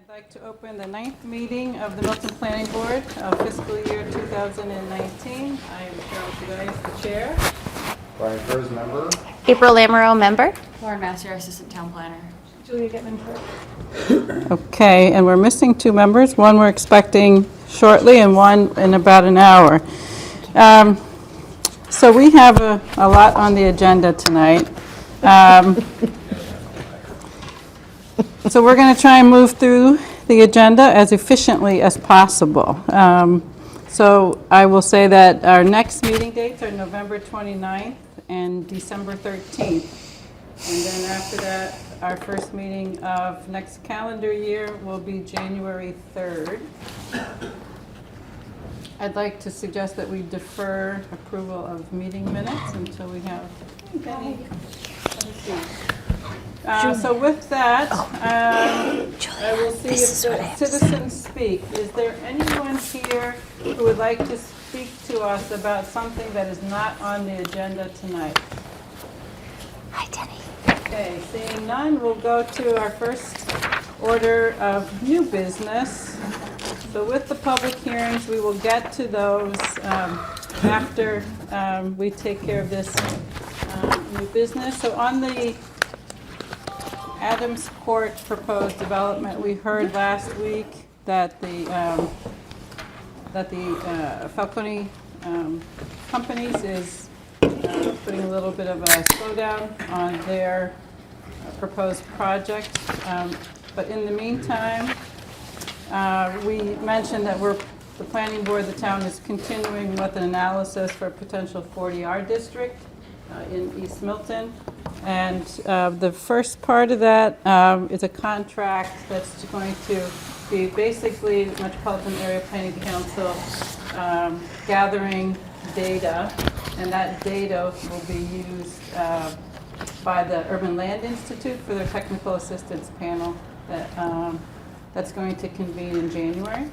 I'd like to open the 9th meeting of the Milton Planning Board of fiscal year 2019. I am Cheryl Chagais, the chair. Brian Kerr, member. April Lamoureux, member. Lauren Massey, Assistant Town Planner. Julia Getman first. Okay, and we're missing two members. One we're expecting shortly and one in about an hour. So we have a lot on the agenda tonight. So we're going to try and move through the agenda as efficiently as possible. So I will say that our next meeting dates are November 29th and December 13th. And then after that, our first meeting of next calendar year will be January 3rd. I'd like to suggest that we defer approval of meeting minutes until we have any. So with that, I will see if the citizens speak. Is there anyone here who would like to speak to us about something that is not on the agenda tonight? Hi, Denny. Okay, seeing none, we'll go to our first order of new business. So with the public hearings, we will get to those after we take care of this new business. So on the Adams Court proposed development, we heard last week that the Falcone Companies is putting a little bit of a slowdown on their proposed project. But in the meantime, we mentioned that the planning board of the town is continuing with an analysis for a potential 40R district in East Milton. And the first part of that is a contract that's going to be basically Metropolitan Area Planning Council gathering data, and that data will be used by the Urban Land Institute for their technical assistance panel that's going to convene in January.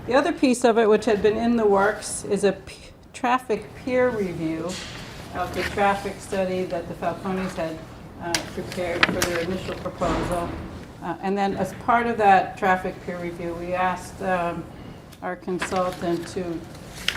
The other piece of it, which had been in the works, is a traffic peer review of the traffic study that the Falcones had prepared for their initial proposal. And then as part of that traffic peer review, we asked our consultant to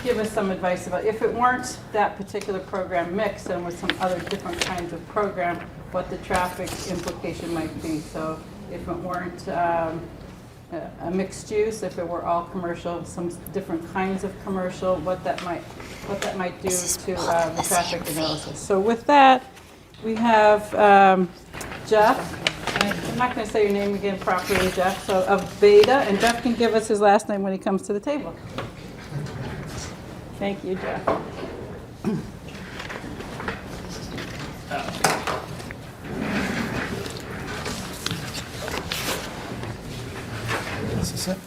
give us some advice about if it weren't that particular program mix and with some other different kinds of program, what the traffic implication might be. So if it weren't a mixed use, if it were all commercial, some different kinds of commercial, what that might do to the traffic analysis. So with that, we have Jeff. I'm not going to say your name again properly, Jeff. So of Beta, and Jeff can give us his last name when he comes to the table. Thank you, Jeff. Is this it?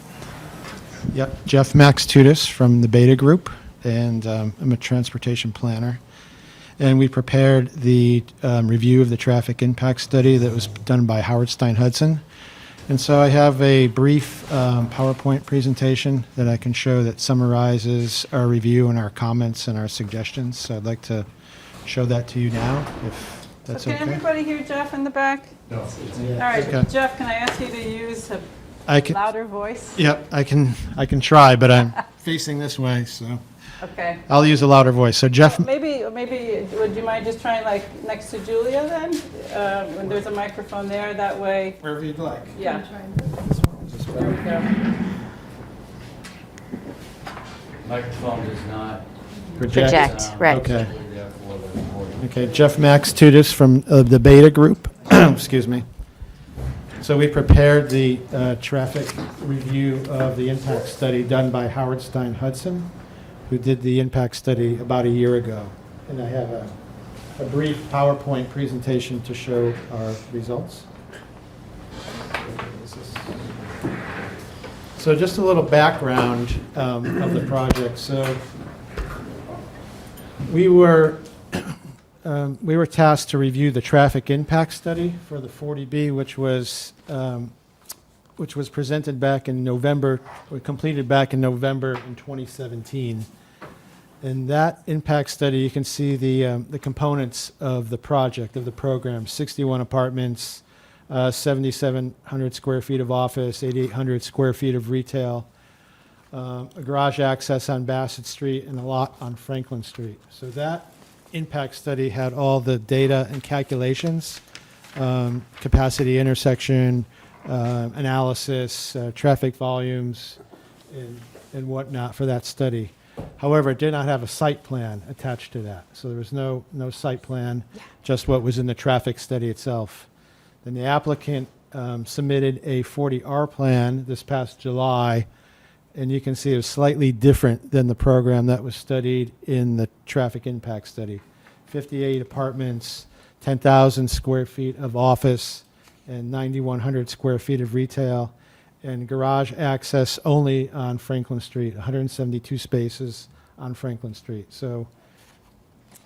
Yep, Jeff Max Tudis from the Beta Group, and I'm a transportation planner. And we prepared the review of the traffic impact study that was done by Howard Stein Hudson. And so I have a brief PowerPoint presentation that I can show that summarizes our review and our comments and our suggestions. So I'd like to show that to you now, if that's okay. Can everybody hear Jeff in the back? No. All right, Okay. Jeff, can I ask you to use a louder voice? Yep, I can try, but I'm facing this way, so Okay. I'll use a louder voice. So Jeff, Maybe would you mind just trying like next to Julia then? When there's a microphone there, that way. wherever you'd like. Yeah. There we go. Microphone does not. Project, right. Okay. Therefore, the recording. Okay, Jeff Max Tudis from the Beta Group. Excuse me. So we prepared the traffic review of the impact study done by Howard Stein Hudson, who did the impact study about a year ago. And I have a brief PowerPoint presentation to show our results. So just a little background of the project. So we were tasked to review the traffic impact study for the 40B, which was presented back in November, or completed back in November in 2017. In that impact study, you can see the components of the project, of the program: 61 apartments, 7,700 square feet of office, 8,800 square feet of retail, a garage access on Bassett Street, and a lot on Franklin Street. So that impact study had all the data and calculations, capacity, intersection, analysis, traffic volumes, and whatnot for that study. However, it did not have a site plan attached to that. So there was no site plan, just what was in the traffic study itself. Then the applicant submitted a 40R plan this past July, and you can see it was slightly different than the program that was studied in the traffic impact study. 58 apartments, 10,000 square feet of office, and 9,100 square feet of retail, and garage access only on Franklin Street, 172 spaces on Franklin Street. So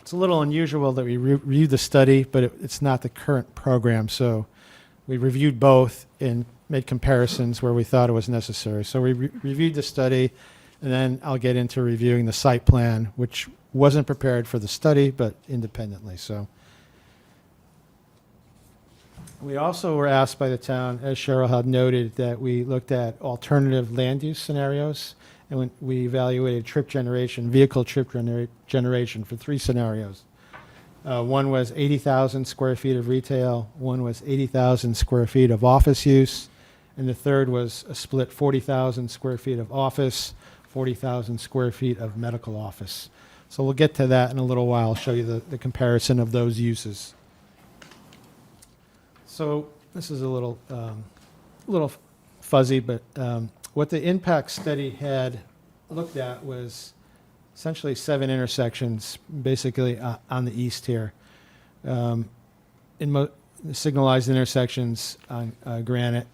it's a little unusual that we reviewed the study, but it's not the current program. So we reviewed both and made comparisons where we thought it was necessary. So we reviewed the study, and then I'll get into reviewing the site plan, which wasn't prepared for the study, but independently. So we also were asked by the town, as Cheryl had noted, that we looked at alternative land use scenarios, and we evaluated vehicle trip generation for 3 scenarios. One was 80,000 square feet of retail, one was 80,000 square feet of office use, and the third was a split 40,000 square feet of office, 40,000 square feet of medical office. So we'll get to that in a little while. I'll show you the comparison of those uses. So this is a little fuzzy, but what the impact study had looked at was essentially 7 intersections, basically on the east here. Signalized intersections on Granite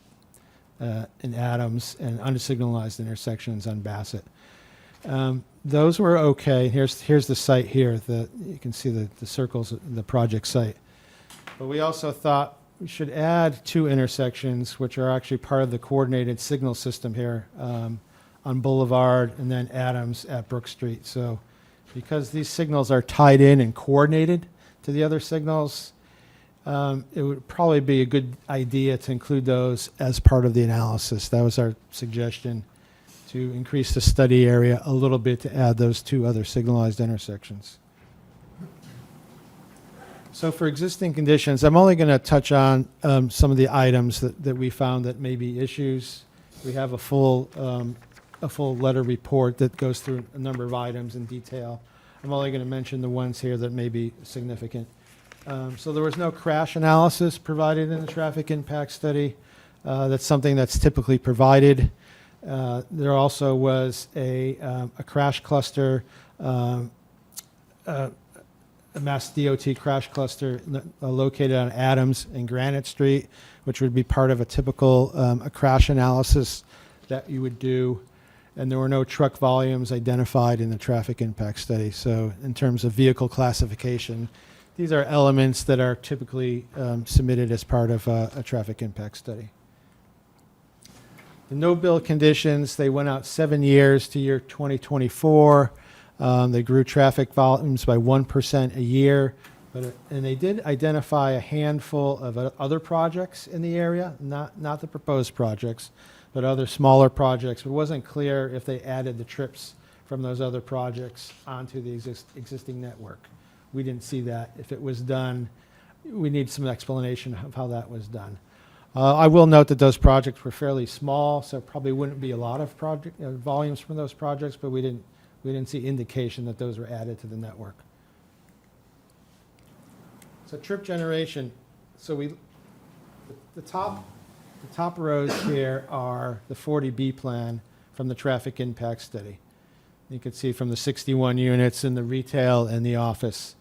and Adams, and unsignalized intersections on Bassett. Those were okay. Here's the site here. You can see the circles, the project site. But we also thought we should add 2 intersections, which are actually part of the coordinated signal system here, on Boulevard and then Adams at Brook Street. So because these signals are tied in and coordinated to the other signals, it would probably be a good idea to include those as part of the analysis. That was our suggestion, to increase the study area a little bit, to add those 2 other signalized intersections. So for existing conditions, I'm only going to touch on some of the items that we found that may be issues. We have a full letter report that goes through a number of items in detail. I'm only going to mention the ones here that may be significant. So there was no crash analysis provided in the traffic impact study. That's something that's typically provided. There also was a crash cluster, a Mass DOT crash cluster located on Adams and Granite Street, which would be part of a typical a crash analysis that you would do. And there were no truck volumes identified in the traffic impact study. So in terms of vehicle classification, these are elements that are typically submitted as part of a traffic impact study. The no-bill conditions, they went out 7 years to year 2024. They grew traffic volumes by 1% a year, and they did identify a handful of other projects in the area, not the proposed projects, but other smaller projects. It wasn't clear if they added the trips from those other projects onto the existing network. We didn't see that. If it was done, we need some explanation of how that was done. I will note that those projects were fairly small, so probably wouldn't be a lot of project volumes from those projects, but we didn't see indication that those were added to the network. So trip generation. So the top rows here are the 40B plan from the traffic impact study. You can see from the 61 units in the retail and the office.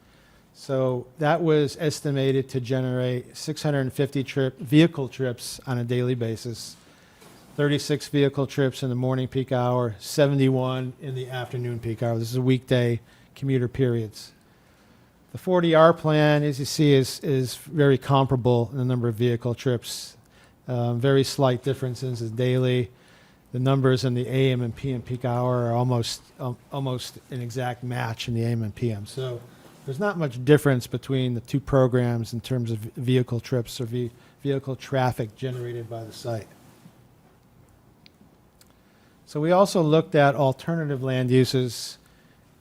So that was estimated to generate 650 vehicle trips on a daily basis, 36 vehicle trips in the morning peak hour, 71 in the afternoon peak hour. This is weekday commuter periods. The 40R plan, as you see, is very comparable in the number of vehicle trips. Very slight differences is daily. The numbers in the AM and PM peak hour are almost an exact match in the AM and PM. So there's not much difference between the 2 programs in terms of vehicle trips or vehicle traffic generated by the site. So we also looked at alternative land uses,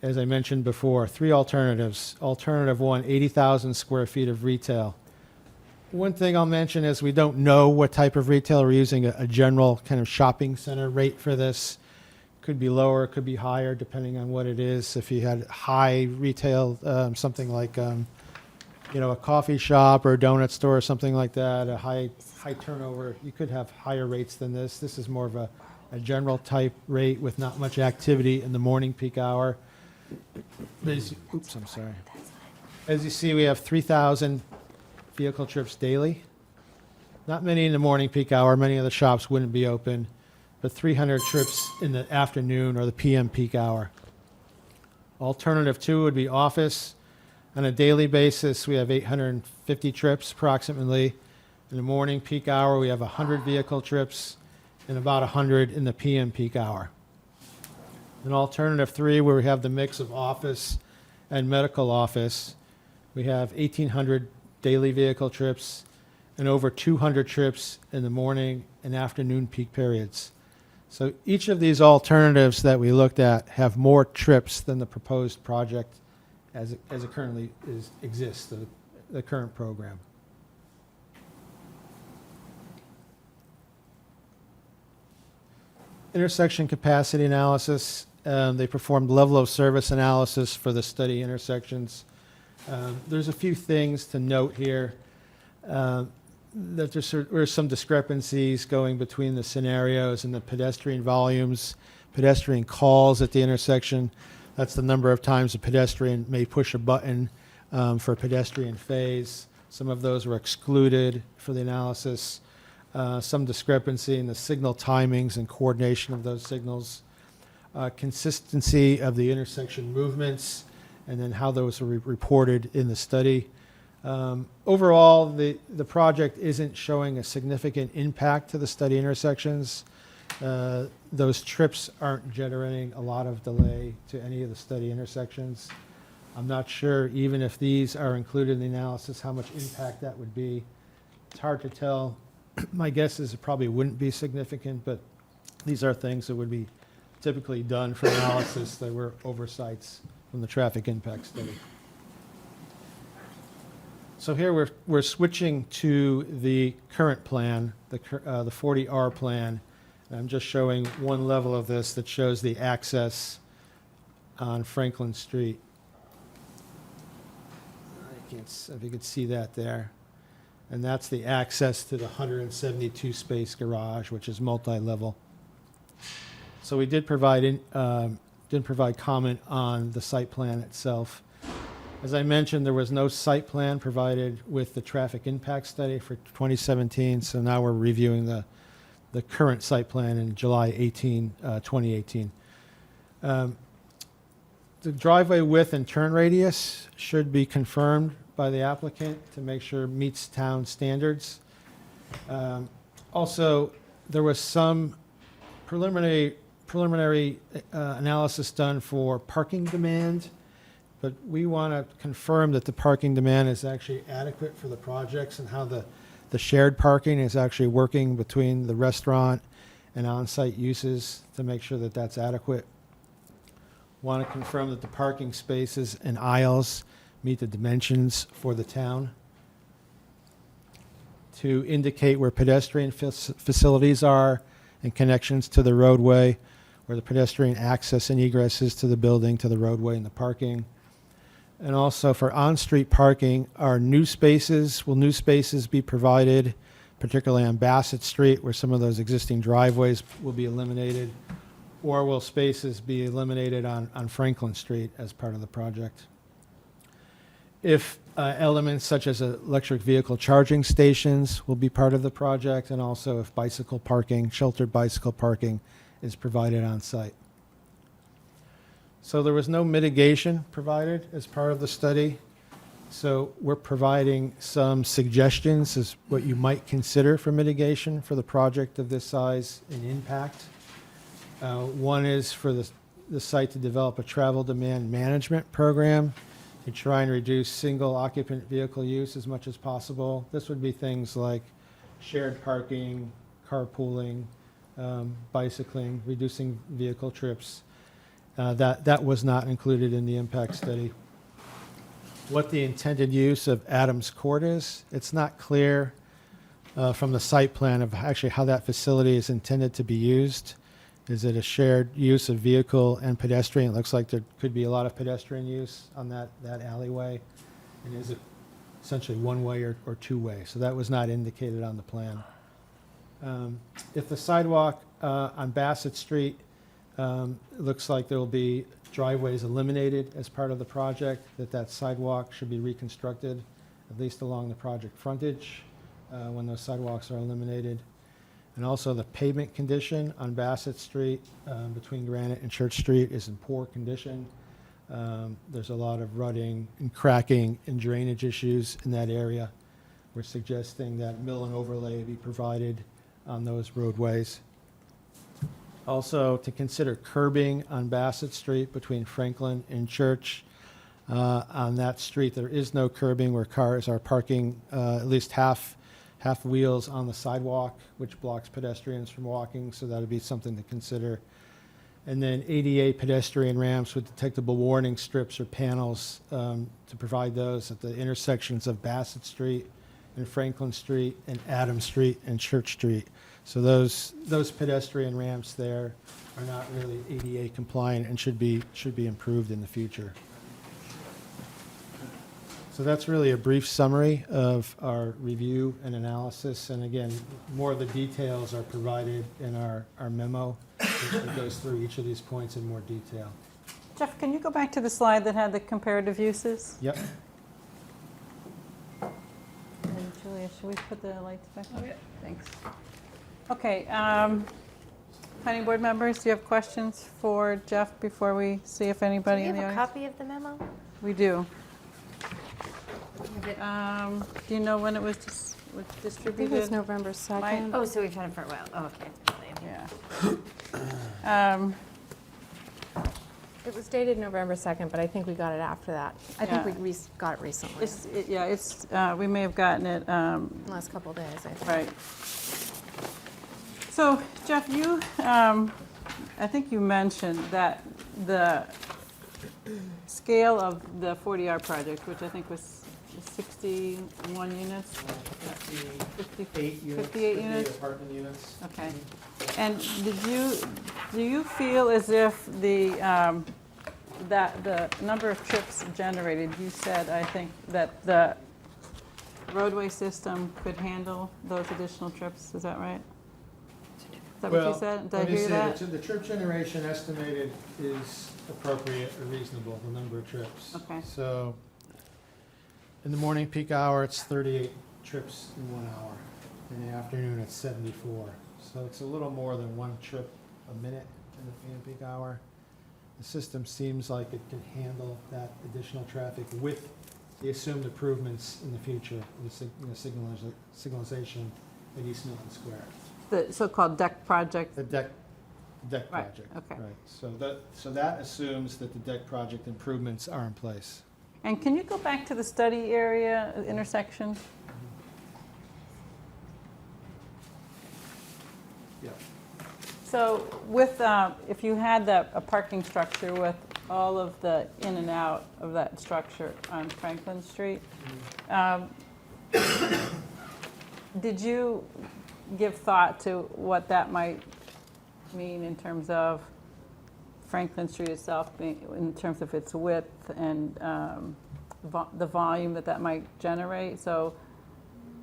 as I mentioned before, 3 alternatives. Alternative 1, 80,000 square feet of retail. One thing I'll mention is we don't know what type of retail. We're using a general kind of shopping center rate for this. Could be lower, could be higher, depending on what it is. If you had high retail, something like a coffee shop or a donut store or something like that, a high turnover, you could have higher rates than this. This is more of a general type rate with not much activity in the morning peak hour. Oops, I'm sorry. As you see, we have 3,000 vehicle trips daily. Not many in the morning peak hour. Many of the shops wouldn't be open, but 300 trips in the afternoon or the PM peak hour. Alternative 2 would be office. On a daily basis, we have 850 trips approximately. In the morning peak hour, we have 100 vehicle trips and about 100 in the PM peak hour. In alternative 3, where we have the mix of office and medical office, we have 1,800 daily vehicle trips and over 200 trips in the morning and afternoon peak periods. So each of these alternatives that we looked at have more trips than the proposed project as it currently exists, the current program. Intersection capacity analysis. They performed level of service analysis for the study intersections. There's a few things to note here. That there were some discrepancies going between the scenarios and the pedestrian volumes, pedestrian calls at the intersection. That's the number of times a pedestrian may push a button for a pedestrian phase. Some of those were excluded for the analysis. Some discrepancy in the signal timings and coordination of those signals. Consistency of the intersection movements, and then how those were reported in the study. Overall, the project isn't showing a significant impact to the study intersections. Those trips aren't generating a lot of delay to any of the study intersections. I'm not sure, even if these are included in the analysis, how much impact that would be. It's hard to tell. My guess is it probably wouldn't be significant, but these are things that would be typically done for analysis that were oversights from the traffic impact study. So here we're switching to the current plan, the 40R plan. I'm just showing one level of this that shows the access on Franklin Street. If you could see that there. And that's the access to the 172 space garage, which is multi-level. So we did provide comment on the site plan itself. As I mentioned, there was no site plan provided with the traffic impact study for 2017, so now we're reviewing the current site plan in July 2018. The driveway width and turn radius should be confirmed by the applicant to make sure it meets town standards. Also, there was some preliminary analysis done for parking demand, but we want to confirm that the parking demand is actually adequate for the projects and how the shared parking is actually working between the restaurant and on-site uses to make sure that that's adequate. Want to confirm that the parking spaces and aisles meet the dimensions for the town. To indicate where pedestrian facilities are and connections to the roadway, where the pedestrian access and egress is to the building, to the roadway, and the parking. And also for on-street parking, will new spaces be provided, particularly on Bassett Street, where some of those existing driveways will be eliminated, or will spaces be eliminated on Franklin Street as part of the project? If elements such as electric vehicle charging stations will be part of the project, and also if bicycle parking, sheltered bicycle parking, is provided on site. So there was no mitigation provided as part of the study. So we're providing some suggestions as what you might consider for mitigation for the project of this size and impact. One is for the site to develop a travel demand management program to try and reduce single occupant vehicle use as much as possible. This would be things like shared parking, carpooling, bicycling, reducing vehicle trips. That was not included in the impact study. What the intended use of Adams Court is, it's not clear from the site plan of actually how that facility is intended to be used. Is it a shared use of vehicle and pedestrian? It looks like there could be a lot of pedestrian use on that alleyway. And is it essentially one-way or two-way? So that was not indicated on the plan. If the sidewalk on Bassett Street, it looks like there will be driveways eliminated as part of the project, that sidewalk should be reconstructed, at least along the project frontage, when those sidewalks are eliminated. And also the pavement condition on Bassett Street between Granite and Church Street is in poor condition. There's a lot of rutting and cracking and drainage issues in that area. We're suggesting that mill and overlay be provided on those roadways. Also, to consider curbing on Bassett Street between Franklin and Church. On that street, there is no curbing where cars are parking at least half wheels on the sidewalk, which blocks pedestrians from walking, so that would be something to consider. And then ADA pedestrian ramps with detectable warning strips or panels to provide those at the intersections of Bassett Street and Franklin Street and Adams Street and Church Street. So those pedestrian ramps there are not really ADA compliant and should be improved in the future. So that's really a brief summary of our review and analysis. And again, more of the details are provided in our memo. It goes through each of these points in more detail. Jeff, can you go back to the slide that had the comparative uses? Yep. And Julia, should we put the lights back on? Okay. Thanks. Okay, planning board members, do you have questions for Jeff before we see if anybody Do in you the have a audience? copy of the memo? We do. Do you know when it was I think distributed? it was November 2nd. Oh, so we've had it for a while. Oh, okay. Yeah. It was dated November 2nd, but I think we got it after that. I think Yeah. we got it recently, We may have gotten it, the last couple of days, I think. right. So, Jeff, I think you mentioned that the scale of the 40R project, which I think was 61 units? 58 units. 58 units? Apartment units. Okay. And do you feel as if that the number of trips generated, you said, I think, that the roadway system could handle those additional trips, is that right? Is that what you said? Did I hear that? The trip generation estimated is appropriate or reasonable, the number of trips. Okay. So in the morning peak hour, it's 38 trips in 1 hour. In the afternoon, it's 74. So it's a little more than one trip a minute in the PM peak hour. The system seems like it can handle that additional traffic with the assumed improvements in the future, the signalization at East Milton Square. The so-called deck project? The deck Right, project. okay. Right, so that assumes that the deck project improvements are in place. And can you go back to the study area intersection? Yeah. So with, if you had a parking structure with all of the in and out of that structure on Franklin Street, did you give thought to what that might mean in terms of Franklin Street itself, in terms of its width and the volume that might generate? So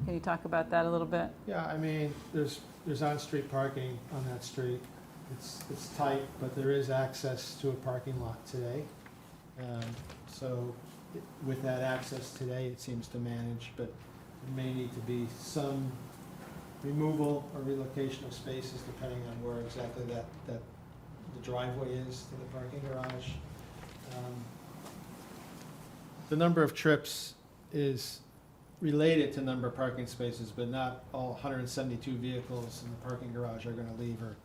can you talk about that a little bit? Yeah, I mean, there's on-street parking on that street. It's tight, but there is access to a parking lot today. So with that access today, it seems to manage, but there may need to be some removal or relocation of spaces depending on where exactly that the driveway is to the parking garage. The number of trips is related to number of parking spaces, but not all 172 vehicles in the parking garage are going to leave or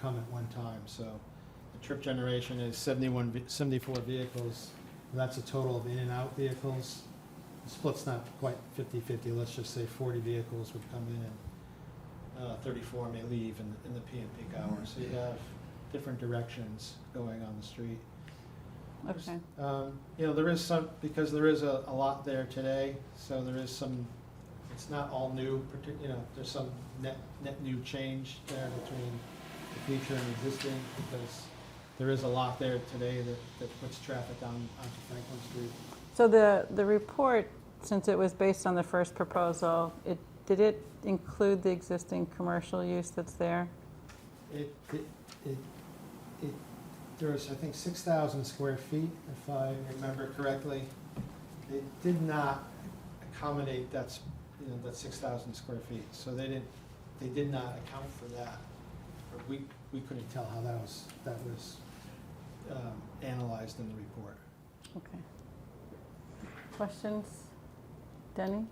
come at one time. So the trip generation is 74 vehicles. And that's a total of in and out vehicles. The split's not quite 50-50. Let's just say 40 vehicles would come in 34 may leave in the PM peak hour. So you have different directions going on the street. Okay. You know, there is some, because there is a lot there today, so there is some, it's not all new, you know, there's some net new change there between the future and existing, because there is a lot there today that puts traffic onto Franklin Street. So the report, since it was based on the first proposal, did it include the existing commercial use that's there? There's, I think, 6,000 square feet, if I remember correctly. It did not accommodate that 6,000 square feet, so they did not account for that. Or we couldn't tell how that was analyzed in the report. Okay. Questions? Denny?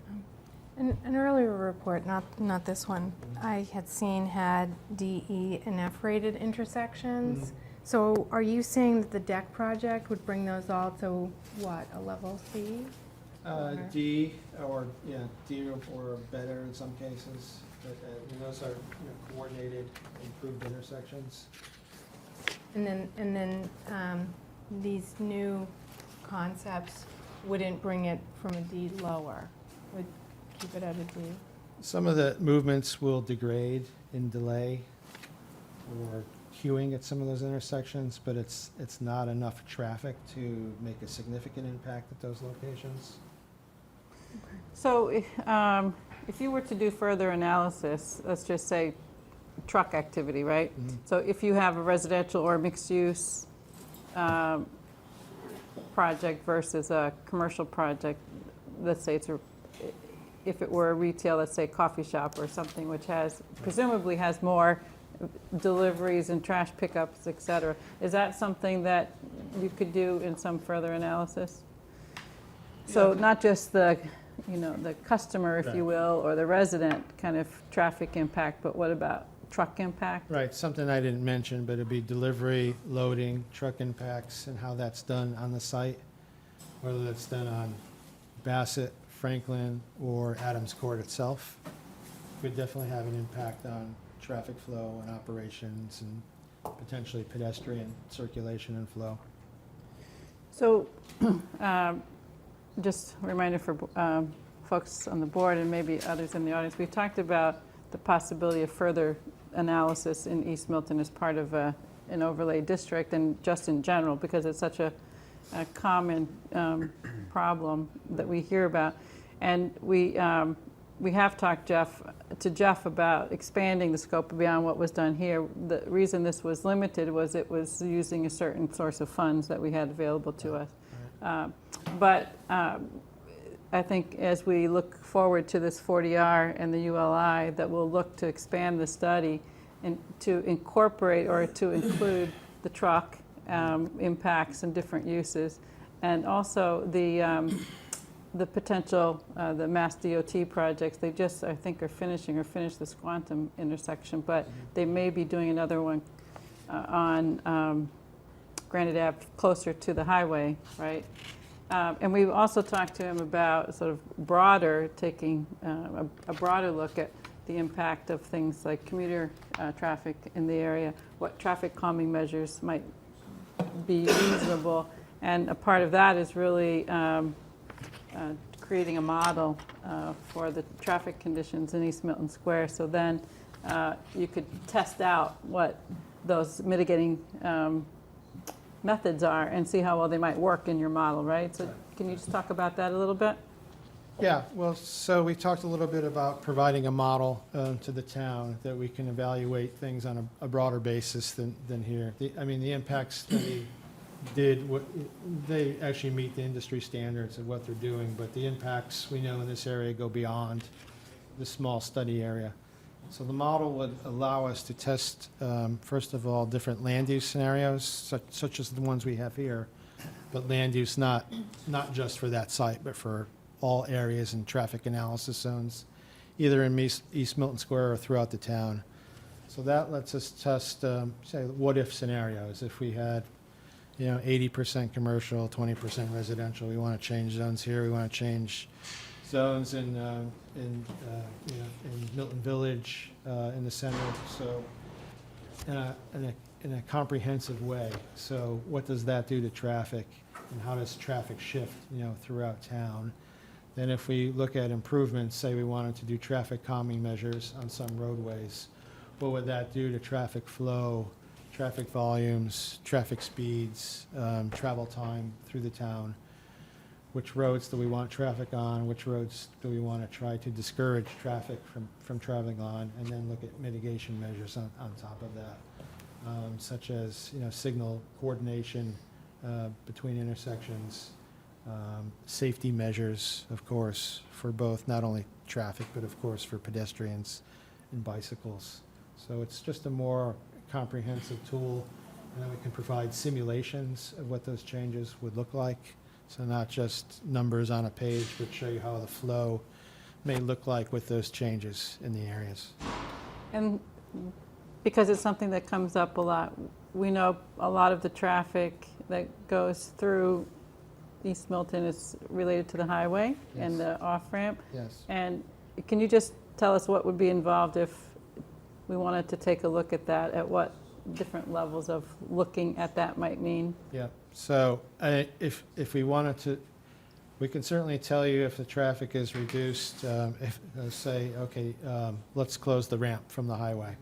An earlier report, not this one, I had seen had D, E, and F rated intersections. So are you saying that the deck project would bring those all to what, a level C? D or better in some cases. But, those are coordinated, improved intersections. And then these new concepts wouldn't bring it from a D lower, would keep it at a D? Some of the movements will degrade in delay or queuing at some of those intersections, but it's not enough traffic to make a significant impact at those locations. So if you were to do further analysis, let's just say truck activity, right? Mhm. So if you have a residential or mixed-use project versus a commercial project, let's say if it were a retail, let's say coffee shop or something, which presumably has more deliveries and trash pickups, et cetera, is that something that you could do in some further analysis? So not just the customer, if you will, or the resident kind of traffic impact, but what about truck impact? Right, something I didn't mention, but it'd be delivery, loading, truck impacts, and how that's done on the site, whether that's done on Bassett, Franklin, or Adams Court itself. Could definitely have an impact on traffic flow and operations and potentially pedestrian circulation and flow. So just a reminder for folks on the board and maybe others in the audience, we talked about the possibility of further analysis in East Milton as part of an overlay district and just in general, because it's such a common problem that we hear about. And we have talked to Jeff about expanding the scope beyond what was done here. The reason this was limited was it was using a certain source of funds that we had available to us. But I think as we look forward to this 40R and the ULI, that we'll look to expand the study and to incorporate or to include the truck impacts and different uses, and also the potential, the Mass DOT projects. They just, I think, finished this Quantum intersection, but they may be doing another one on Granite Ave closer to the highway, right? And we've also talked to him about sort of taking a broader look at the impact of things like commuter traffic in the area, what traffic calming measures might be reasonable. And a part of that is really creating a model for the traffic conditions in East Milton Square. So then you could test out what those mitigating methods are and see how well they might work in your model, right? So can you just talk about that a little bit? Yeah, well, so we talked a little bit about providing a model to the town that we can evaluate things on a broader basis than here. The impact study they actually meet the industry standards of what they're doing, but the impacts we know in this area go beyond the small study area. So the model would allow us to test, first of all, different land use scenarios, such as the ones we have here, but land use not just for that site, but for all areas and traffic analysis zones, either in East Milton Square or throughout the town. So that lets us test, say, what-if scenarios. If we had 80% commercial, 20% residential, we want to change zones here, we want to change zones in Milton Village, in the center, so in a comprehensive way. So what does that do to traffic, and how does traffic shift, throughout town? Then if we look at improvements, say we wanted to do traffic calming measures on some roadways, what would that do to traffic flow, traffic volumes, traffic speeds, travel time through the town? Which roads do we want traffic on? Which roads do we want to try to discourage traffic from traveling on? And then look at mitigation measures on top of that, such as signal coordination between intersections, safety measures, of course, for both not only traffic but of course for pedestrians and bicycles. So it's just a more comprehensive tool, and then we can provide simulations of what those changes would look like. So not just numbers on a page, but show you how the flow may look like with those changes in the areas. And because it's something that comes up a lot, we know a lot of the traffic that goes through East Milton is related to the highway and Yes. the off-ramp. Yes. And can you just tell us what would be involved if we wanted to take a look at that, at what different levels of looking at that might mean? Yeah. So if we wanted to, we can certainly tell you if the traffic is reduced, if, say, okay, let's close the ramp from the highway.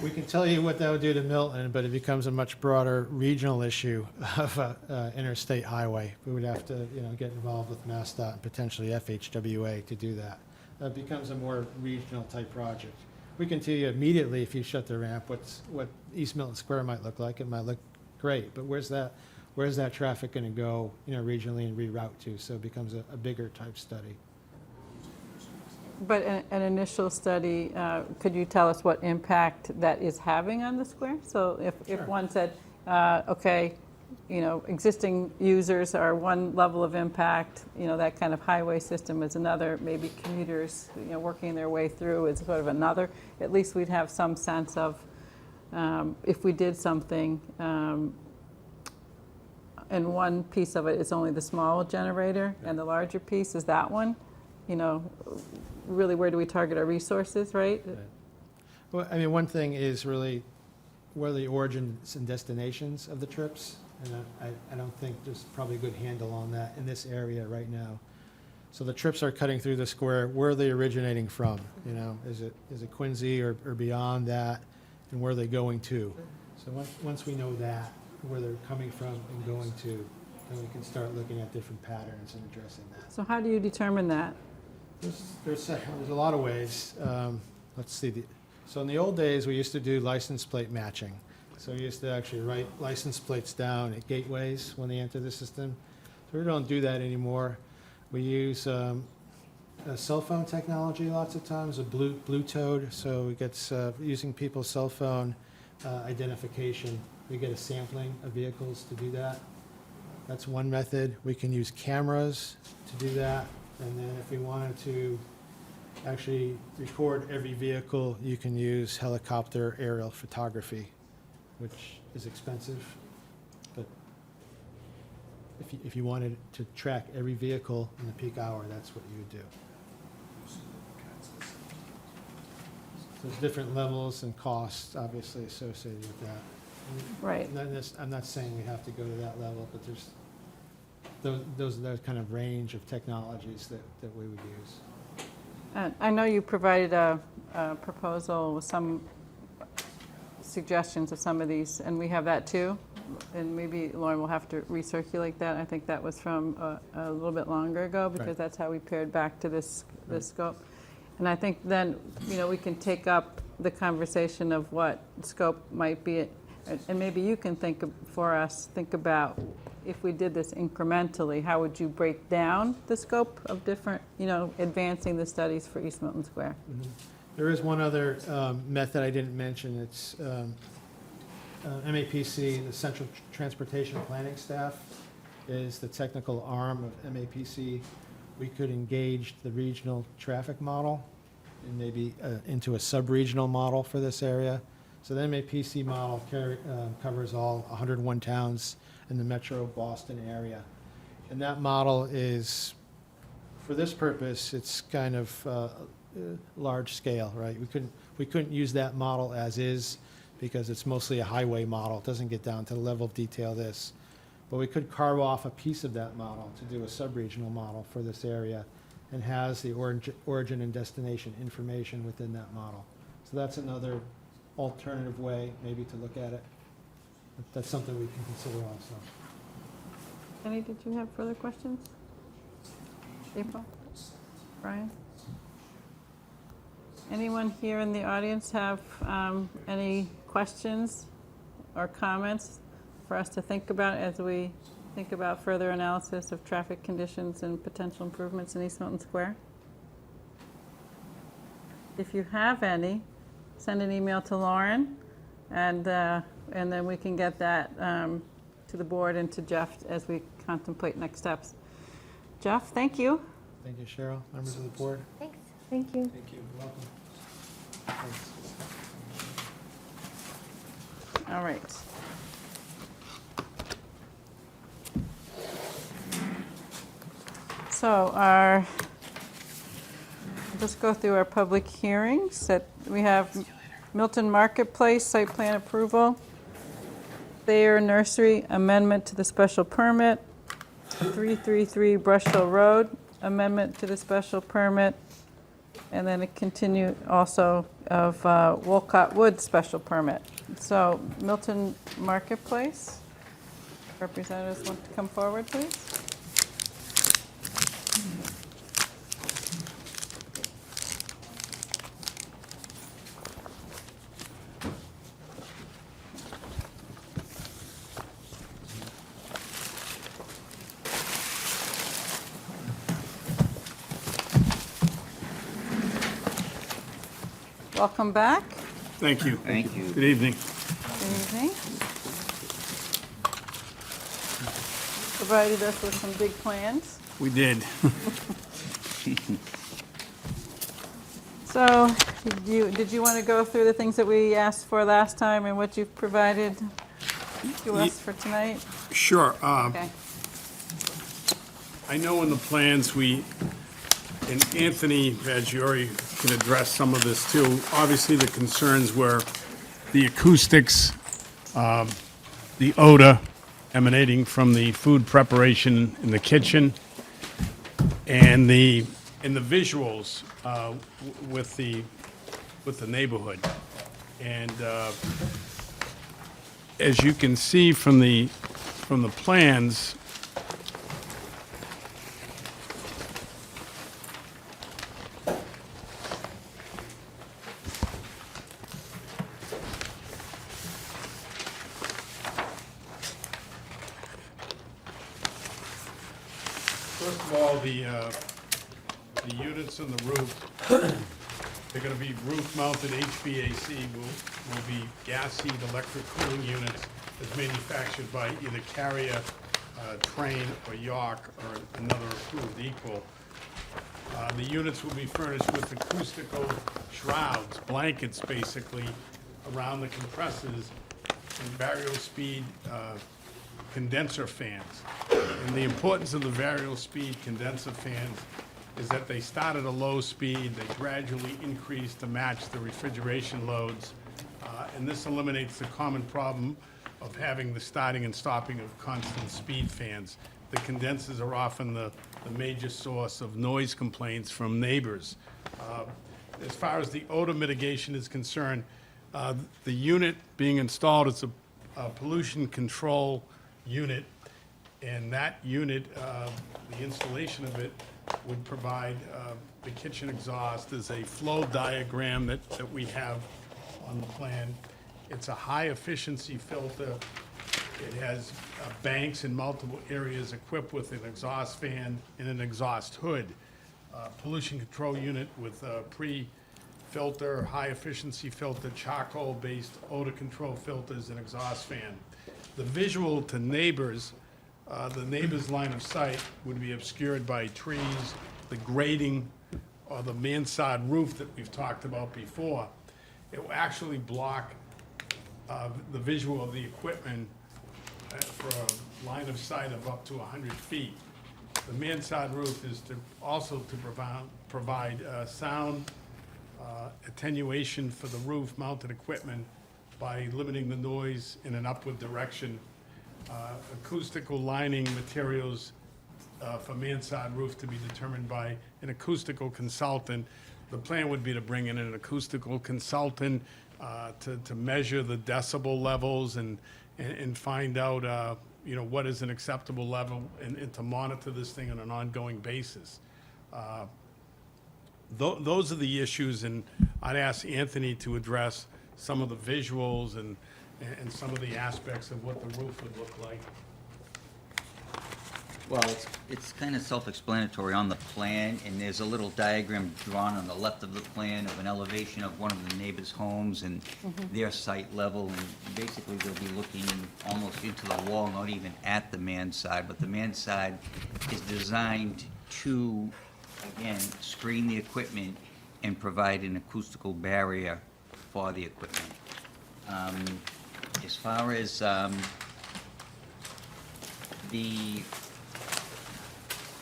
We can tell you what that would do to Milton, but it becomes a much broader regional issue of interstate highway. We would have to, get involved with MassDOT and potentially FHWA to do that. That becomes a more regional type project. We can tell you immediately if you shut the ramp what East Milton Square might look like. It might look great, but where's that traffic going to go, regionally and reroute to? So it becomes a bigger type study. But an initial study, could you tell us what impact that is having on the square? So if Sure. one said, okay, existing users are one level of impact, that kind of highway system is another, maybe commuters, working their way through is sort of another, at least we'd have some sense of if we did something, and one piece of it is only the small generator, and the larger piece is that one, really where do we target our resources, right? Right. Well, I mean, one thing is really what are the origins and destinations of the trips? And I don't think there's probably a good handle on that in this area right now. So the trips are cutting through the square. Where are they originating from? Is it Quincy or beyond that? And where are they going to? So once we know that, where they're coming from and going to, then we can start looking at different patterns and addressing that. So how do you determine that? There's a lot of ways. Let's see. So in the old days, we used to do license plate matching. So we used to actually write license plates down at gateways when they enter the system. So we don't do that anymore. We use a cell phone technology lots of times, a Bluetooth. So it gets using people's cell phone identification. We get a sampling of vehicles to do that. That's one method. We can use cameras to do that. And then if we wanted to actually record every vehicle, you can use helicopter aerial photography, which is expensive. But if you wanted to track every vehicle in the peak hour, that's what you would do. So there's different levels and costs, obviously, associated with that. Right. I'm not saying we have to go to that level, but there's those that kind of range of technologies that we would use. I know you provided a proposal with some suggestions of some of these, and we have that too. And maybe Lauren will have to recirculate that. I think that was from a little bit longer ago, because Right. that's how we paired back to this Right. scope. And I think then, we can take up the conversation of what scope might be, and maybe you can think about if we did this incrementally, how would you break down the scope of different, advancing the studies for East Milton Square? Mhm. There is one other method I didn't mention. It's MAPC, the Central Transportation Planning Staff, is the technical arm of MAPC. We could engage the regional traffic model and maybe into a sub-regional model for this area. So the MAPC model covers all 101 towns in the metro Boston area. And that model is, for this purpose, it's kind of large scale, right? We couldn't use that model as is because it's mostly a highway model. It doesn't get down to the level of detail of this. But we could carve off a piece of that model to do a sub-regional model for this area and has the origin and destination information within that model. So that's another alternative way maybe to look at it. That's something we can consider also. Kenny, did you have further questions? April? Brian? Anyone here in the audience have any questions or comments for us to think about as we think about further analysis of traffic conditions and potential improvements in East Milton Square? If you have any, send an email to Lauren, and then we can get that to the board and to Jeff as we contemplate next steps. Jeff, thank you. Thank you, Cheryl. Members of the board. Thanks. Thank you. Thank you. Welcome. Thanks. All right. So let's go through our public hearings. That we have Milton Marketplace site plan approval, Thayer Nursery amendment to the special permit, 333 Brush Hill Road amendment to the special permit, and then a continue also of Wolcott Wood special permit. So Milton Marketplace, representatives want to come forward, please? Welcome back. Thank you. Thank you. Good evening. Good evening. Provided us with some big plans. We did. So, did you want to go through the things that we asked for last time and what you've provided to us for tonight? Sure. Okay. I know in the plans and Anthony Maggiore can address some of this too. Obviously, the concerns were the acoustics, the odor emanating from the food preparation in the kitchen, and the visuals with the neighborhood. And as you can see from the plans, first of all, the units on the roof, they're going to be roof-mounted HVAC, will be gas heat electric cooling units as manufactured by either Carrier, Train, or York, or another approved equal. The units will be furnished with acoustical shrouds, blankets basically, around the compressors, and variable speed condenser fans. And the importance of the variable speed condenser fans is that they start at a low speed, they gradually increase to match the refrigeration loads, and this eliminates the common problem of having the starting and stopping of constant speed fans. The condensers are often the major source of noise complaints from neighbors. As far as the odor mitigation is concerned, the unit being installed is a pollution control unit, and that unit, the installation of it would provide the kitchen exhaust. There's a flow diagram that we have on the plan. It's a high-efficiency filter. It has banks in multiple areas equipped with an exhaust fan and an exhaust hood. Pollution control unit with a pre-filter, high-efficiency filter, charcoal-based odor control filters, and exhaust fan. The visual to neighbors, the neighbor's line of sight would be obscured by trees, the grading, or the mansard roof that we've talked about before. It will actually block the visual of the equipment for a line of sight of up to 100 feet. The mansard roof is to, also to provide sound attenuation for the roof-mounted equipment by limiting the noise in an upward direction. Acoustical lining materials for mansard roof to be determined by an acoustical consultant. The plan would be to bring in an acoustical consultant to measure the decibel levels and find out, what is an acceptable level and to monitor this thing on an ongoing basis. Those are the issues, and I'd ask Anthony to address some of the visuals and some of the aspects of what the roof would look like. Well, it's kind of self-explanatory on the plan, and there's a little diagram drawn on the left of the plan of an elevation of one of the neighbors' homes and their site level, and basically they'll be looking almost into the wall, not even at the mansard, but the mansard is designed to, again, screen the equipment and provide an acoustical barrier for the equipment. As far as the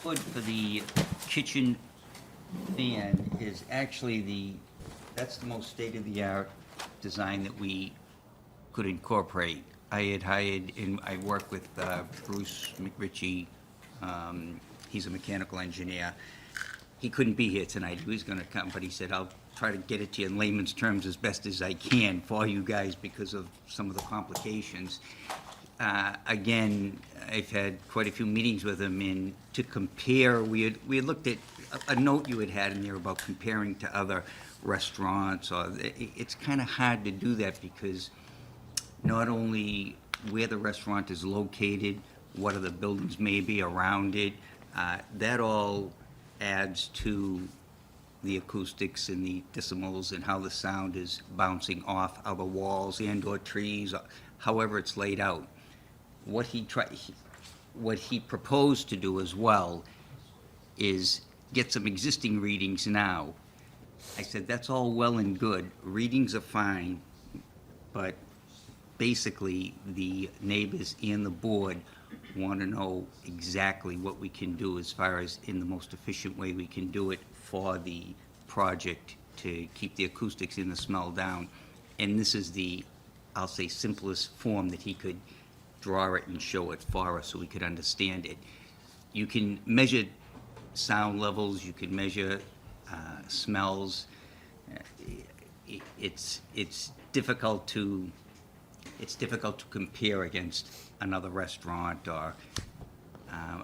hood for the kitchen fan is actually that's the most state-of-the-art design that we could incorporate. I had hired, and I worked with Bruce McRitchie, he's a mechanical engineer. He couldn't be here tonight, he was gonna come, but he said, I'll try to get it to you in layman's terms as best as I can for you guys because of some of the complications. Again, I've had quite a few meetings with him, and to compare, we had looked at a note you had in there about comparing to other restaurants, or it's kind of hard to do that because not only where the restaurant is located, what other buildings may be around it, that all adds to the acoustics and the decibels and how the sound is bouncing off other walls and/or trees, however it's laid out. What he proposed to do as well is get some existing readings now. I said, that's all well and good. Readings are fine, but basically the neighbors and the board want to know exactly what we can do as far as in the most efficient way we can do it for the project to keep the acoustics and the smell down. And this is the, I'll say, simplest form that he could draw it and show it for us so we could understand it. You can measure sound levels, you can measure smells. It's difficult to compare against another restaurant or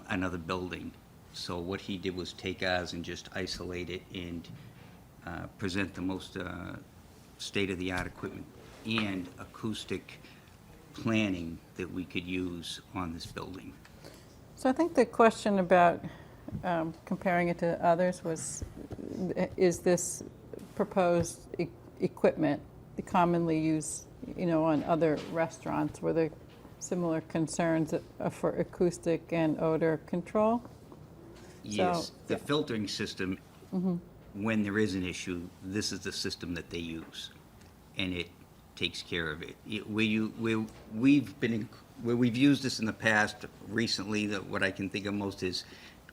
another building. So what he did was take ours and just isolate it and present the most state-of-the-art equipment and acoustic planning that we could use on this building. So I think the question about comparing it to others was, is this proposed equipment commonly used, on other restaurants? Were there similar concerns for acoustic and odor control? Yes, the filtering system, when there is an issue, this is the system that they use, and it takes care of it. Where we've used this in the past, recently, what I can think of most is,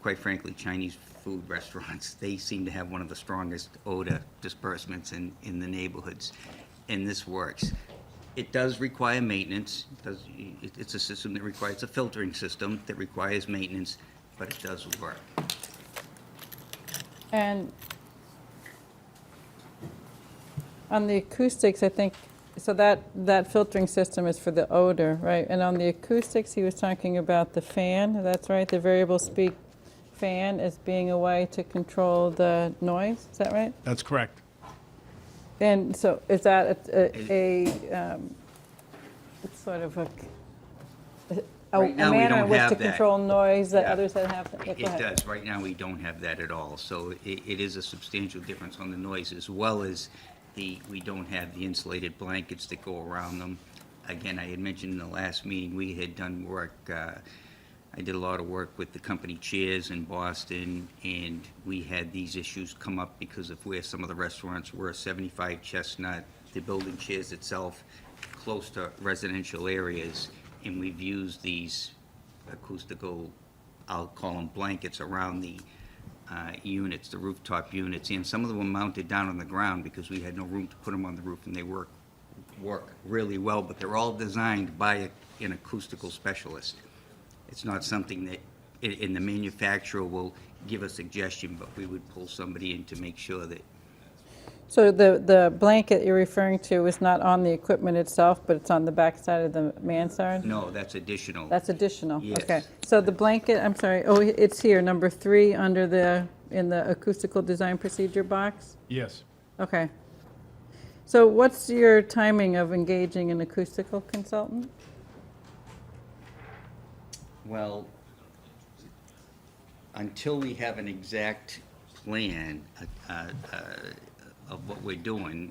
quite frankly, Chinese food restaurants. They seem to have one of the strongest odor disbursements in the neighborhoods, and this works. It does require maintenance. It's a system that requires a filtering system that requires maintenance, but it does work. And on the acoustics, I think, so that filtering system is for the odor, right? And on the acoustics, he was talking about the fan, that's right? The variable speed fan as being a way to control the noise, is that right? That's correct. And so is that it's sort of a Right now, we manner in don't which have to that. control noise that Yeah. others that have? Yeah, go It ahead. does. Right now, we don't have that at all. So it is a substantial difference on the noise, as well as we don't have the insulated blankets that go around them. Again, I had mentioned in the last meeting, we had done work, I did a lot of work with the company chairs in Boston, and we had these issues come up because of where some of the restaurants were, 75 Chestnut, the building chairs itself, close to residential areas, and we've used these acoustical I'll call them blankets, around the units, the rooftop units, and some of them were mounted down on the ground because we had no room to put them on the roof, and they work really well, but they're all designed by an acoustical specialist. It's not something that, and the manufacturer will give a suggestion, but we would pull somebody in to make sure that, So the blanket you're referring to is not on the equipment itself, but it's on the backside of the mansard? no, that's additional. That's additional? Yes. Okay. So the blanket, I'm sorry, oh, it's here, number 3, in the acoustical design procedure box? Yes. Okay. So what's your timing of engaging an acoustical consultant? Well, until we have an exact plan of what we're doing,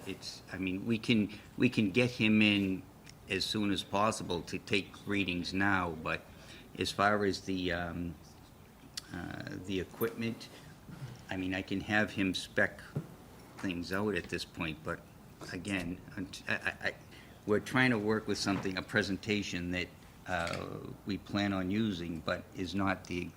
we can get him in as soon as possible to take readings now, but as far as the equipment, I can have him spec things out at this point, but again, we're trying to work with a presentation that we plan on using, but is not the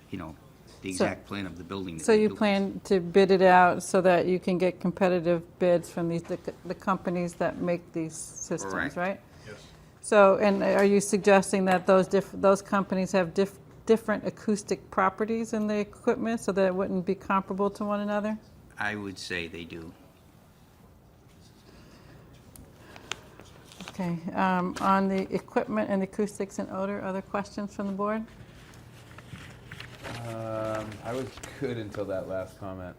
exact plan of the building. that So we're you doing. plan to bid it out so that you can get competitive bids from the companies that make these systems, Correct. right? Yes. So, and are you suggesting that those companies have different acoustic properties in the equipment so that it wouldn't be comparable to one another? I would say they do. Okay, on the equipment and acoustics and odor, other questions from the board? I was good until that last comment.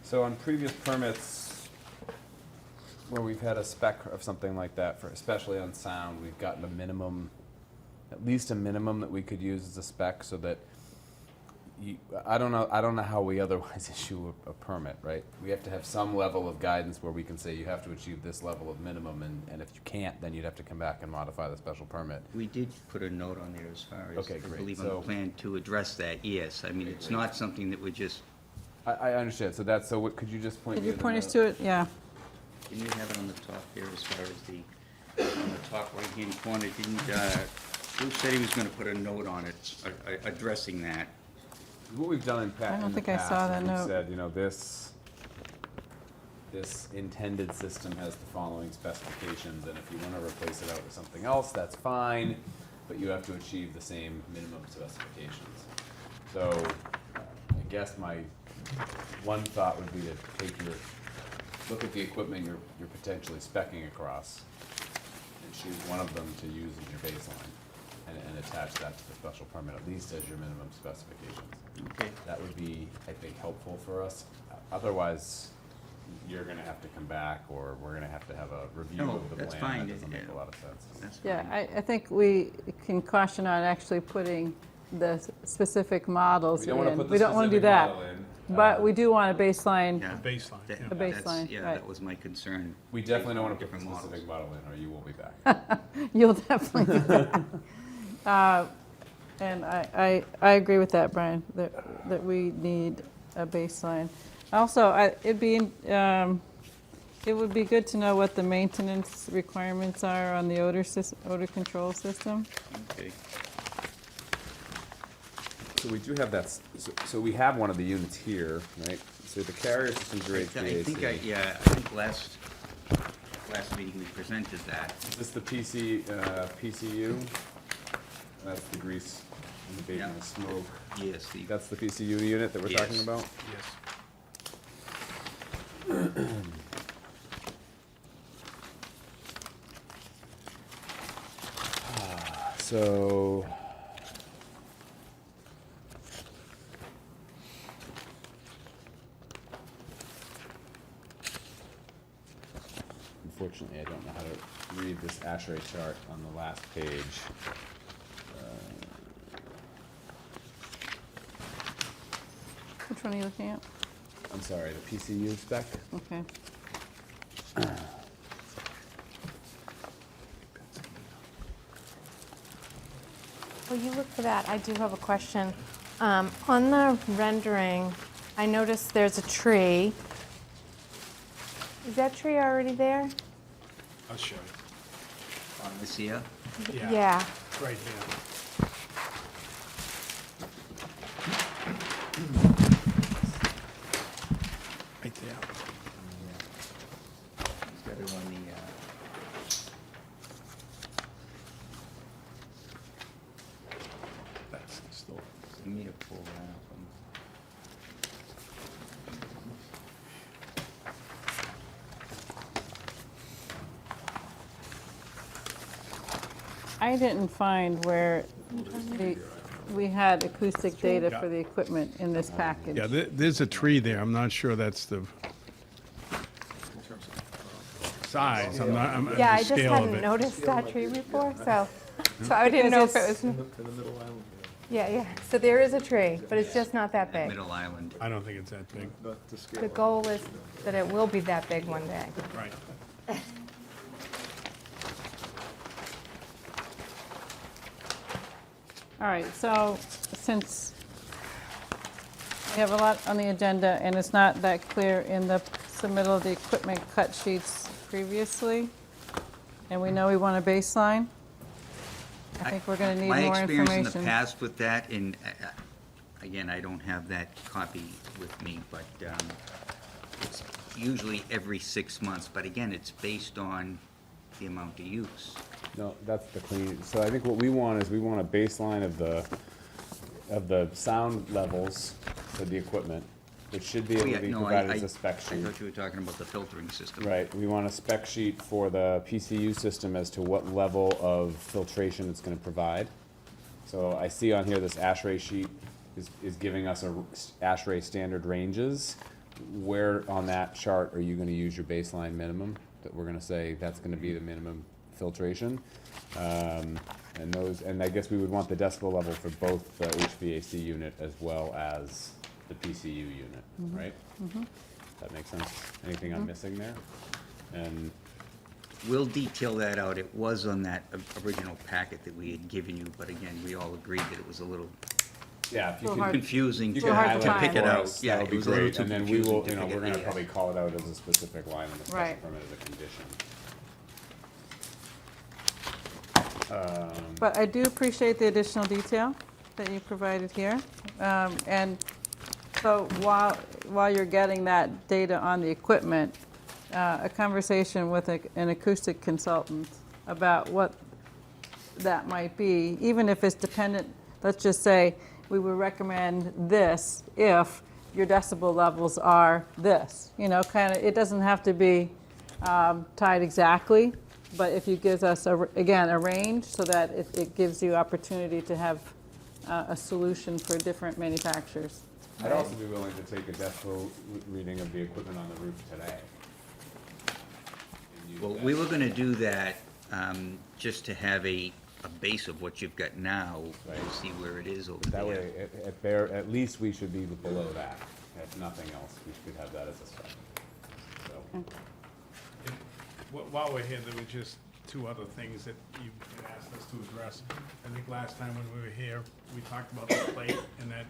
So on previous permits, where we've had a spec of something like that, for especially on sound, we've gotten a minimum, at least a minimum that we could use as a spec, so that I don't know how we otherwise issue a permit, right? We have to have some level of guidance where we can say you have to achieve this level of minimum, and if you can't, then you'd have to come back and modify the special permit. We did put a note on there as far as, Okay, I great. believe, on the So- plan to address that, yes. It's not something that would just, I understand. So that's, so what, could you just point Could me you to the point us note? to it? Yeah. can you have it on the top there as far as on the top right-hand corner? Bruce said he was gonna put a note on it, addressing that. What we've done in I don't in the think I past saw is that we've note. said, this intended system has the following specifications, and if you want to replace it out with something else, that's fine, but you have to achieve the same minimum specifications. So, I guess my one thought would be to look at the equipment you're potentially speccing across, and choose one of them to use as your baseline, and attach that to the special permit, at least as your minimum specifications. Okay. That would be, I think, helpful for us. Otherwise, you're gonna have to come back, or we're gonna have to have a review No, of the plan. that's fine. That doesn't make Yeah. a lot of sense. That's fine. Yeah, I think we can caution on actually putting the specific models We in. don't wanna put the We don't want to do specific that. model in. But we do want a baseline. Yeah. Baseline, That- yeah. A baseline, that's- Yeah, right. that was my concern. We definitely don't wanna put the Different models. specific model in, or you will be back. You'll definitely do that. And I agree with that, Brian, that we need a baseline. Also, it would be good to know what the maintenance requirements are on the odor control system. Okay. So we do have that, so we have one of the units here, right? So the carrier system's your I think HVAC. I think last meeting we presented that. Is this the PCU? That's the grease and the bait and Yeah. the smoke. Yes, That's the PCU unit that we're talking Yes. about? Yes. So. Unfortunately, I don't know how to read this ASHRAE chart on the last page. Which one are you looking at? I'm sorry, the PCU spec? Okay. Well, you look for that. I do have a question. On the rendering, I noticed there's a tree. Is that tree already there? I'll show you. This here? Yeah. Right there. Right there. He's got it on the, That's the store. you need to pull that up. I didn't find where we had acoustic data for the equipment in this package. Yeah, there's a tree there. I'm not sure that's the size. I'm not, I'm, Yeah, I the just scale of hadn't it. noticed that tree before, so I didn't know if it was. Yeah, yeah, so there is a tree, but it's just not that big. Middle Island. I don't think it's that big. The goal is that it will be that big one day. Right. All right, so since we have a lot on the agenda and it's not that clear in the submittal of the equipment cut sheets previously, and we know we want a baseline, I think we're going to need more My experience in the information. past with that, and again, I don't have that copy with me, but it's usually every 6 months, but again, it's based on the amount of use. No, that's the clean, so I think what we want is we want a baseline of the sound levels for the equipment, which should be Oh, able yeah, to be no, provided I as a spec I sheet. thought you were talking about the filtering system. Right, we want a spec sheet for the PCU system as to what level of filtration it's gonna provide. So I see on here this ASHRAE sheet is giving us ASHRAE standard ranges. Where on that chart are you gonna use your baseline minimum? That we're gonna say that's gonna be the minimum filtration. And I guess we would want the decibel level for both the HVAC unit as well as the PCU unit, right? That makes sense? Anything I'm missing there? And, We'll detail that out. It was on that original packet that we had given you, but again, we all agreed that it was a little yeah, if you Little can. hard. confusing You to can hard to highlight find. pick it for out. us, Yeah, that would it be was a little great, too and then we confusing will, to you know, pick we're it gonna out. probably call it out as a specific line in the special Right. permit as a condition. But I do appreciate the additional detail that you provided here. And so while you're getting that data on the equipment, a conversation with an acoustic consultant about what that might be, even if it's dependent, let's just say, we would recommend this if your decibel levels are this. You know, kind of, it doesn't have to be tied exactly, but if you gives us, again, a range so that it gives you opportunity to have a solution for different manufacturers. I'd also be willing to take a decibel reading of the equipment on the roof today. And use Well, that. we were gonna do that, just to have a base of what you've got now, Right. to see where it is over there. That way, at least we should be below that. If nothing else, we should have that as a step. So, And while we're here, there were just two other things that you had asked us to address. I think last time when we were here, we talked about the plate in that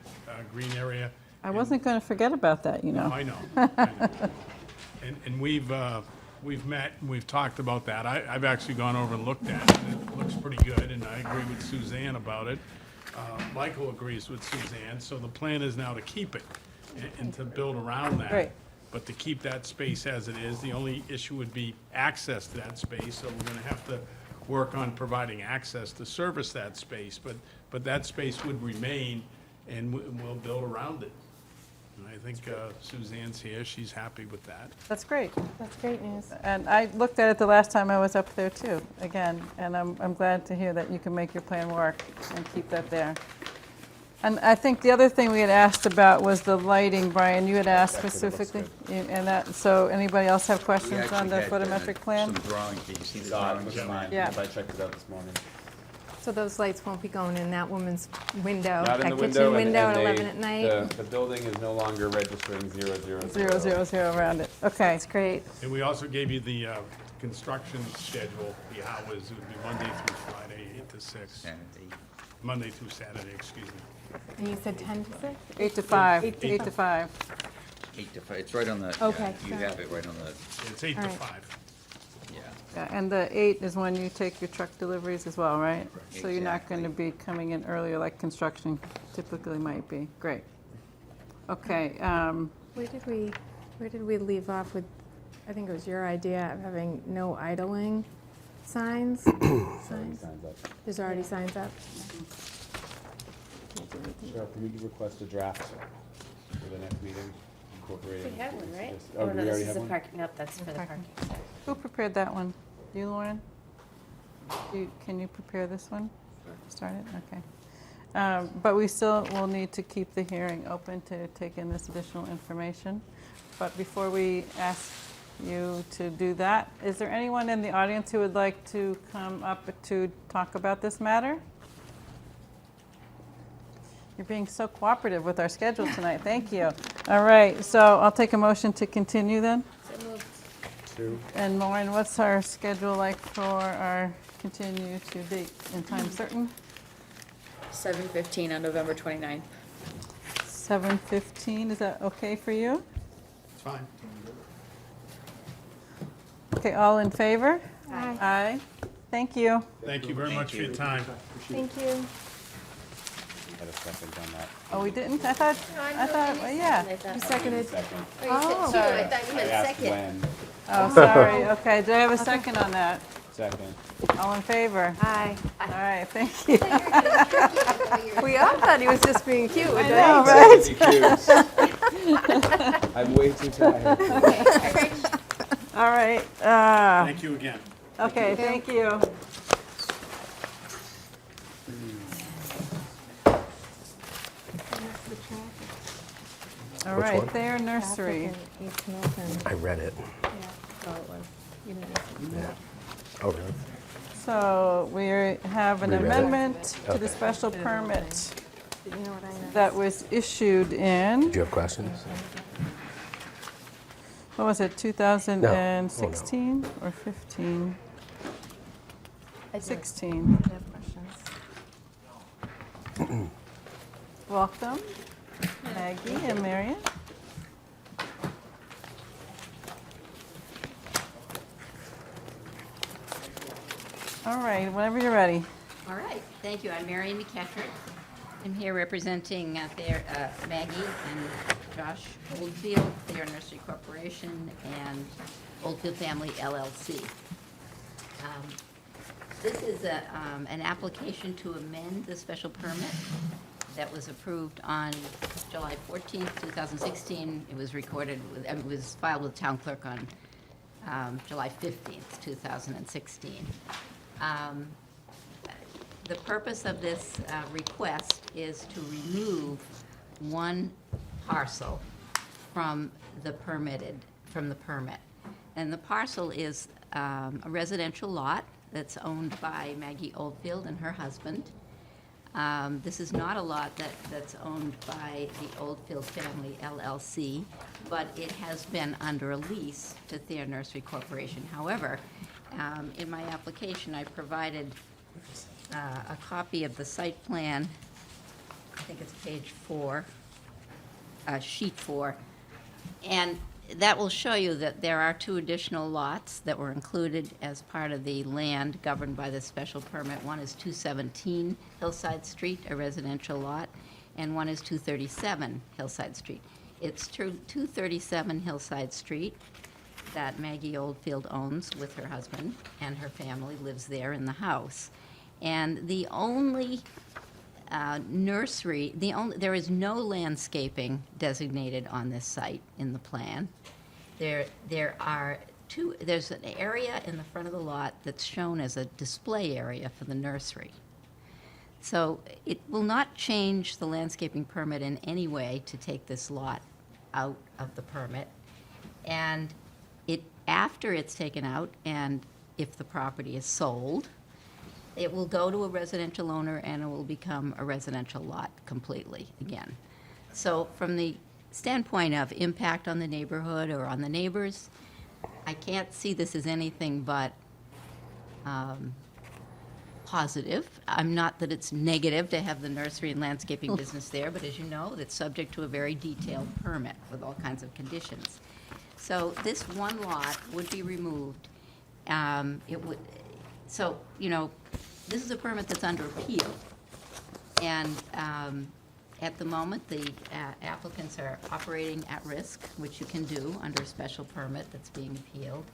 green area. I wasn't going to forget about that, you know. I know. I know. And we've met, and we've talked about that. I've actually gone over and looked at it, and it looks pretty good, and I agree with Suzanne about it. Michael agrees with Suzanne, so the plan is now to keep it and to build around that. Right. But to keep that space as it is, the only issue would be access to that space, so we're gonna have to work on providing access to service that space, but that space would remain, and we'll build around it. And I think Suzanne's here, she's happy with that. That's great. That's great news. And I looked at it the last time I was up there too, again, and I'm glad to hear that you can make your plan work and keep that there. And I think the other thing we had asked about was the lighting, Brian, you had asked Checked it, it looks specifically. And that, so anybody else have We questions on the actually had, photometric plan? Some drawings, did you see the God, drawings? looks fine. Yeah. I checked it out this morning. So those lights won't be going in that woman's window, Not in that the kitchen window and at they- 11 at night? The building is no longer registering 000. 000 around it. Okay. That's great. And we also gave you the construction schedule, the hours, it would be Monday through Friday, 8 to 6. Saturday. Monday through Saturday, excuse me. And you said 10 to 6? 8 to 5. Eight to 8 to 5. 8 to 5, it's right on the, Okay, you sorry. have it right on the, It's 8 to All right. 5. yeah. Yeah, and the 8 is when you take your truck deliveries as well, right? So you're not going to Exactly. be coming in earlier like construction typically might be. Great. Okay, Where did we leave off with, I think it was your idea of having no idling signs? Signs? Signs up. There's already signs up? Cheryl, can we request a draft for the next meeting incorporating? We have one, right? this? Oh, do we already have one? Nope, that's for the parking. who prepared that one? You, Lauren? Can you prepare this one? Start it? Okay. But we still will need to keep the hearing open to take in this additional information. But before we ask you to do that, is there anyone in the audience who would like to come up to talk about this matter? You're being so cooperative with our schedule tonight. Thank you. All right, so I'll take a motion to continue then. Two. And Lauren, what's our schedule like for our continue to date and time certain? 7:15 on November 29th. 7:15, is that okay for you? It's fine. Okay, all in favor? Aye. Aye. Thank you. Thank you very much for your time. Thank you. Had a second on that. Oh, we didn't? I thought, well, yeah. You seconded? Second. Oh, Sorry. I thought you I meant asked second. when. Oh, sorry. Okay, do I have a second on that? Second. All in favor? Aye. All right, thank you. We all thought he was just being cute with I that. know, right? I'm way too tired. All right. Thank you again. Okay, thank you. All Which right, one? Thayer Nursery. Traffic in East Milton. I read it. Yeah, so it was. You didn't. Yeah. Oh, really? So we have an Reread it. amendment to the Okay. special permit You know what I meant? that was issued in, Do you have questions? what was it, 2016 or 15? 16. I have questions. Welcome, Maggie and Marion. All right, whenever you're ready. All right, thank you. I'm Marion McKetrick. I'm here representing Maggie and Josh Oldfield, their Nursery Corporation, and Oldfield Family LLC. This is an application to amend the special permit that was approved on July 14th, 2016. It was recorded, it was filed with town clerk on July 15th, 2016. The purpose of this request is to remove one parcel from the permit. And the parcel is a residential lot that's owned by Maggie Oldfield and her husband. This is not a lot that's owned by the Oldfield Family LLC, but it has been under a lease to Thayer Nursery Corporation. However, in my application, I provided a copy of the site plan. I think it's page 4, sheet 4. And that will show you that there are 2 additional lots that were included as part of the land governed by this special permit. One is 217 Hillside Street, a residential lot, and one is 237 Hillside Street. It's 237 Hillside Street that Maggie Oldfield owns with her husband, and her family lives there in the house. And the only nursery, there is no landscaping designated on this site in the plan. There's an area in the front of the lot that's shown as a display area for the nursery. So it will not change the landscaping permit in any way to take this lot out of the permit. And after it's taken out, and if the property is sold, it will go to a residential owner and it will become a residential lot completely again. So from the standpoint of impact on the neighborhood or on the neighbors, I can't see this as anything but positive. I'm not that it's negative to have the nursery and landscaping business there, but as you know, it's subject to a very detailed permit with all kinds of conditions. So this one lot would be removed, It would, so, you know, this is a permit that's under appeal. And at the moment, the applicants are operating at risk, which you can do under a special permit that's being appealed.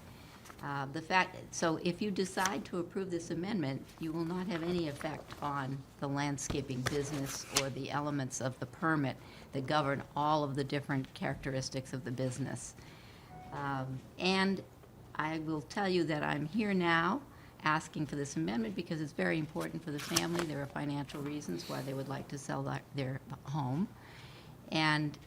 So if you decide to approve this amendment, you will not have any effect on the landscaping business or the elements of the permit that govern all of the different characteristics of the business. And I will tell you that I'm here now asking for this amendment because it's very important for the family. There are financial reasons why they would like to sell their home. And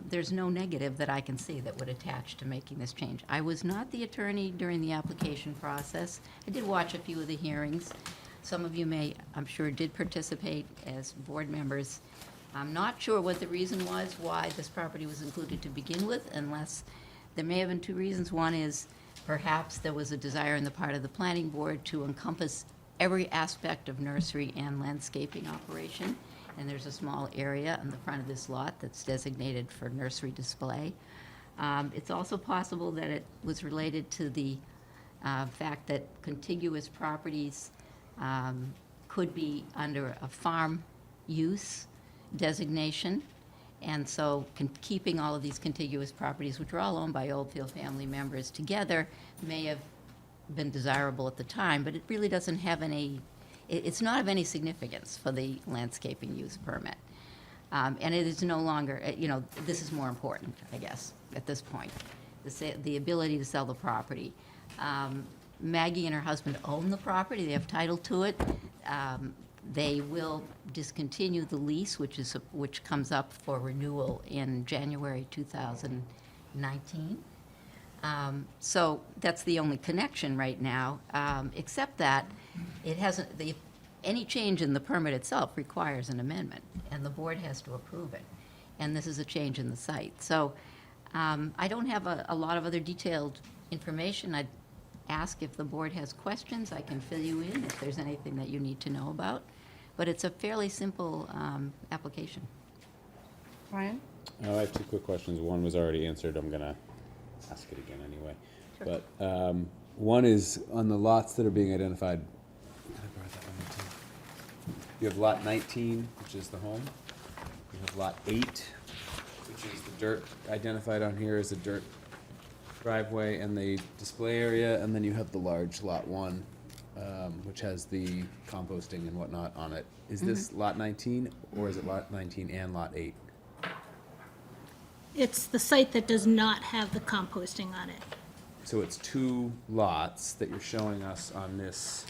there's no negative that I can see that would attach to making this change. I was not the attorney during the application process. I did watch a few of the hearings. Some of you may, I'm sure, did participate as board members. I'm not sure what the reason was why this property was included to begin with, unless there may have been two reasons. One is perhaps there was a desire on the part of the planning board to encompass every aspect of nursery and landscaping operation. And there's a small area in the front of this lot that's designated for nursery display. It's also possible that it was related to the fact that contiguous properties could be under a farm use designation. And so keeping all of these contiguous properties, which are all owned by Oldfield family members together, may have been desirable at the time, but it really doesn't have any, it's not of any significance for the landscaping use permit. And it is no longer, this is more important, I guess, at this point, the ability to sell the property. Maggie and her husband own the property, they have title to it. They will discontinue the lease, which comes up for renewal in January 2019. So that's the only connection right now, except that it hasn't, any change in the permit itself requires an amendment, and the board has to approve it. And this is a change in the site. So I don't have a lot of other detailed information. I'd ask if the board has questions. I can fill you in if there's anything that you need to know about. But it's a fairly simple application. Ryan? I have two quick questions. One was already answered. I'm going to ask it again anyway. Sure. But one is on the lots that are being identified. Can I borrow that one too? You have lot 19, which is the home. You have lot 8, which is the dirt identified on here as a dirt driveway and the display area. And then you have the large lot 1, which has the composting and whatnot on it. Is this lot 19 or is it lot 19 and lot 8? It's the site that does not have the composting on it. So it's 2 lots that you're showing us on this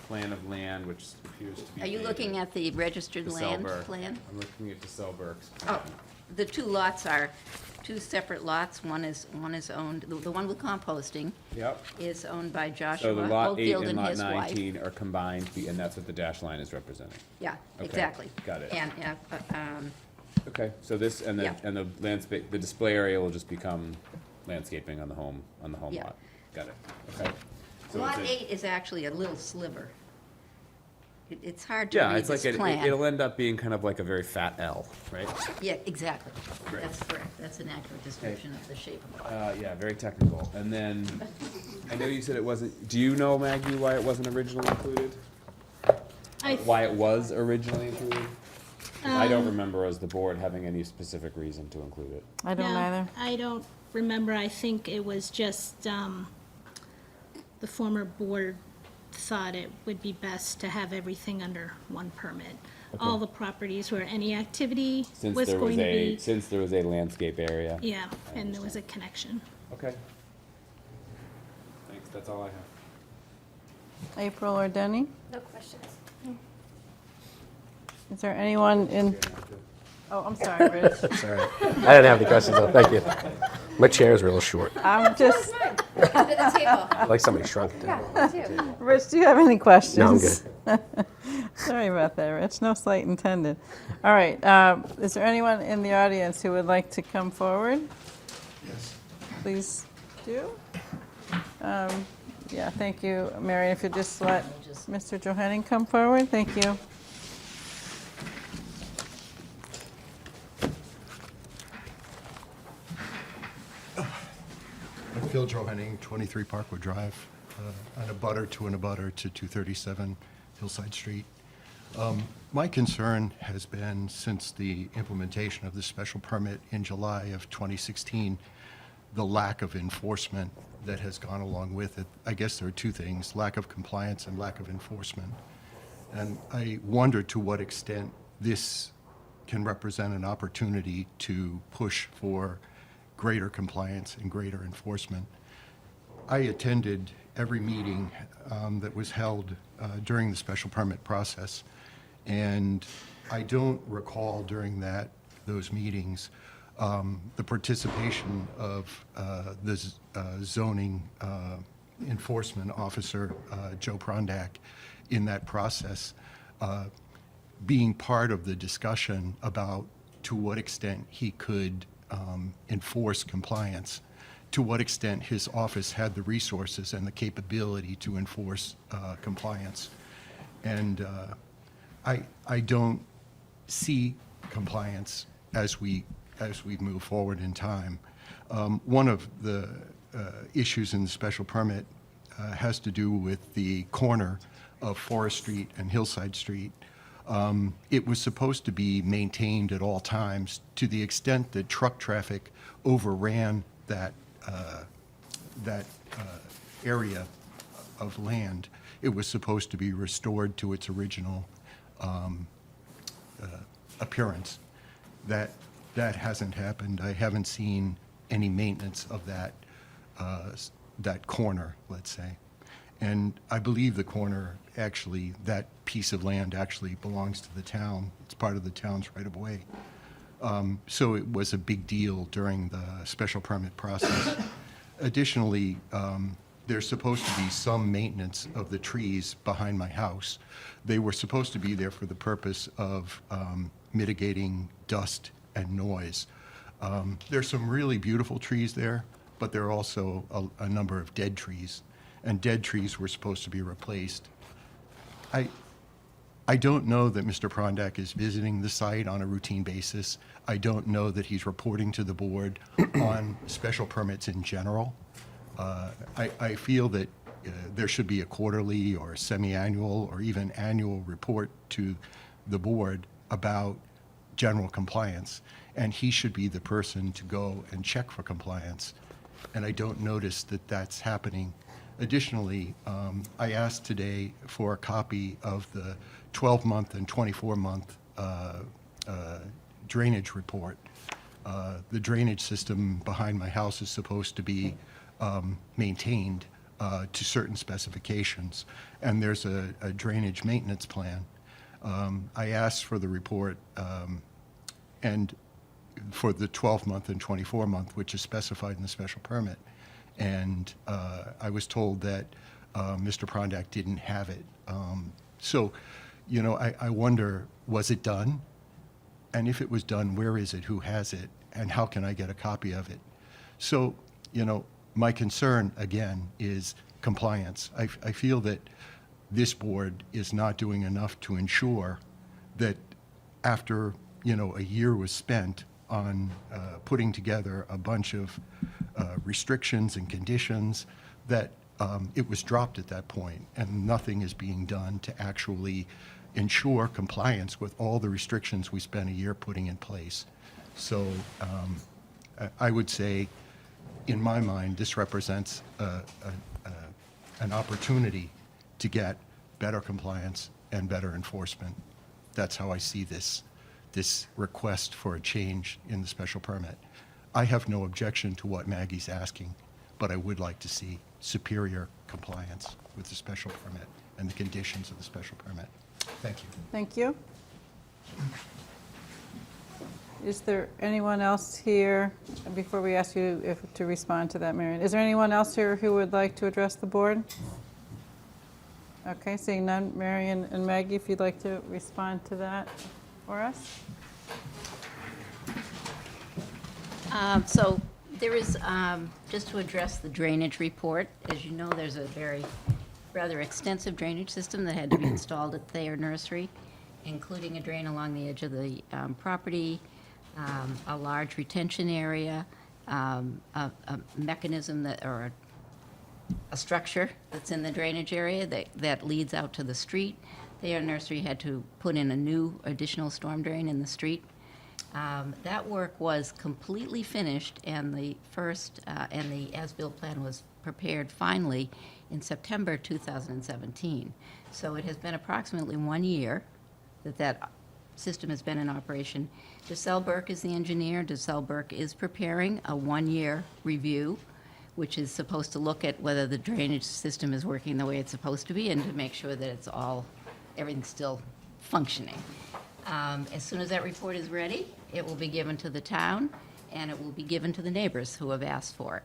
plan of land, which appears to be. Are you looking at the registered land plan? I'm looking at DeSelberg's. Oh, the 2 lots are 2 separate lots. One is owned, the one with composting Yep. is owned by So Joshua the lot 8 Oldfield and and lot his wife. 19 are combined, and that's what the dashed line is representing. Yeah, Okay, exactly. got it. And, Okay, so this, and Yeah. the landscape, the display area will just become landscaping on the home Yeah. lot. Got it, okay. So Lot it's a- 8 is actually a little sliver. It's hard to Yeah, read it's like, this plan. it'll end up being kind of like a very fat L, right? Yeah, exactly. Great. That's correct. That's an accurate description of the shape of the lot. Yeah, very technical. And then, I know you said it wasn't, do you know, Maggie, why it wasn't originally included? Why it was originally included? 'Cause I don't remember as the board having any specific reason to include it. I don't No, either. I don't remember. I think it was just the former board thought it would be best to have everything under one permit. All the properties where any activity Since was there was going to be. since there was a landscape area. Yeah, and there was a connection. Okay. Thanks, that's all I have. April or Denny? No questions. Is there anyone in, oh, I'm sorry, Rich. Sorry. I didn't have any questions, though. Thank you. My chair is real short. I'm just, Like somebody shrunk it down. Rich, do you have any questions? No, I'm good. Sorry about that, Rich. No slight intended. All right. Is there anyone in the audience who would like to come forward? Yes. Please do. Yeah, thank you, Mary. If you just let Mr. Johanning come forward, thank you. Phil Johanning, 23 Parkwood Drive. an abutter to 237 Hillside Street. My concern has been, since the implementation of the special permit in July of 2016, the lack of enforcement that has gone along with it. I guess there are two things: lack of compliance and lack of enforcement. And I wonder to what extent this can represent an opportunity to push for greater compliance and greater enforcement. I attended every meeting that was held during the special permit process, and I don't recall during those meetings the participation of the zoning enforcement officer, Joe Prondak, in that process, being part of the discussion about to what extent he could enforce compliance, to what extent his office had the resources and the capability to enforce compliance. And I don't see compliance as we move forward in time. One of the issues in the special permit has to do with the corner of Forest Street and Hillside Street. It was supposed to be maintained at all times. To the extent that truck traffic overran that area of land, it was supposed to be restored to its original appearance. That hasn't happened. I haven't seen any maintenance of that corner, let's say. And I believe the corner, actually, that piece of land actually belongs to the town. It's part of the town's right-of-way. So it was a big deal during the special permit process. Additionally, there's supposed to be some maintenance of the trees behind my house. They were supposed to be there for the purpose of mitigating dust and noise. There's some really beautiful trees there, but there are also a number of dead trees, and dead trees were supposed to be replaced. I don't know that Mr. Prondak is visiting the site on a routine basis. I don't know that he's reporting to the board on special permits in general. I feel that there should be a quarterly or semi-annual or even annual report to the board about general compliance, and he should be the person to go and check for compliance. And I don't notice that that's happening. Additionally, I asked today for a copy of the 12-month and 24-month drainage report. The drainage system behind my house is supposed to be maintained to certain specifications, and there's a drainage maintenance plan. I asked for the report and for the 12-month and 24-month, which is specified in the special permit. And I was told that Mr. Prondak didn't have it. So, you know, I wonder, was it done? And if it was done, where is it? Who has it? And how can I get a copy of it? So, you know, my concern, again, is compliance. I feel that this board is not doing enough to ensure that after, you know, a year was spent on putting together a bunch of restrictions and conditions, that it was dropped at that point, and nothing is being done to actually ensure compliance with all the restrictions we spent a year putting in place. So I would say, in my mind, this represents an opportunity to get better compliance and better enforcement. That's how I see this request for a change in the special permit. I have no objection to what Maggie's asking, but I would like to see superior compliance with the special permit and the conditions of the special permit. Thank you. Thank you. Is there anyone else here, before we ask you to respond to that, Marion, is there anyone else here who would like to address the board? Okay, seeing none, Marion and Maggie, if you'd like to respond to that for us. So there is, just to address the drainage report, as you know, there's a rather extensive drainage system that had to be installed at Thayer Nursery, including a drain along the edge of the property, a large retention area, a mechanism that, or a structure that's in the drainage area that leads out to the street. Thayer Nursery had to put in a new additional storm drain in the street. That work was completely finished, and the as-built plan was prepared finally in September 2017. So it has been approximately 1 year that system has been in operation. DeSalle Burke is the engineer. DeSalle Burke is preparing a 1-year review, which is supposed to look at whether the drainage system is working the way it's supposed to be and to make sure that everything's still functioning. As soon as that report is ready, it will be given to the town, and it will be given to the neighbors who have asked for it.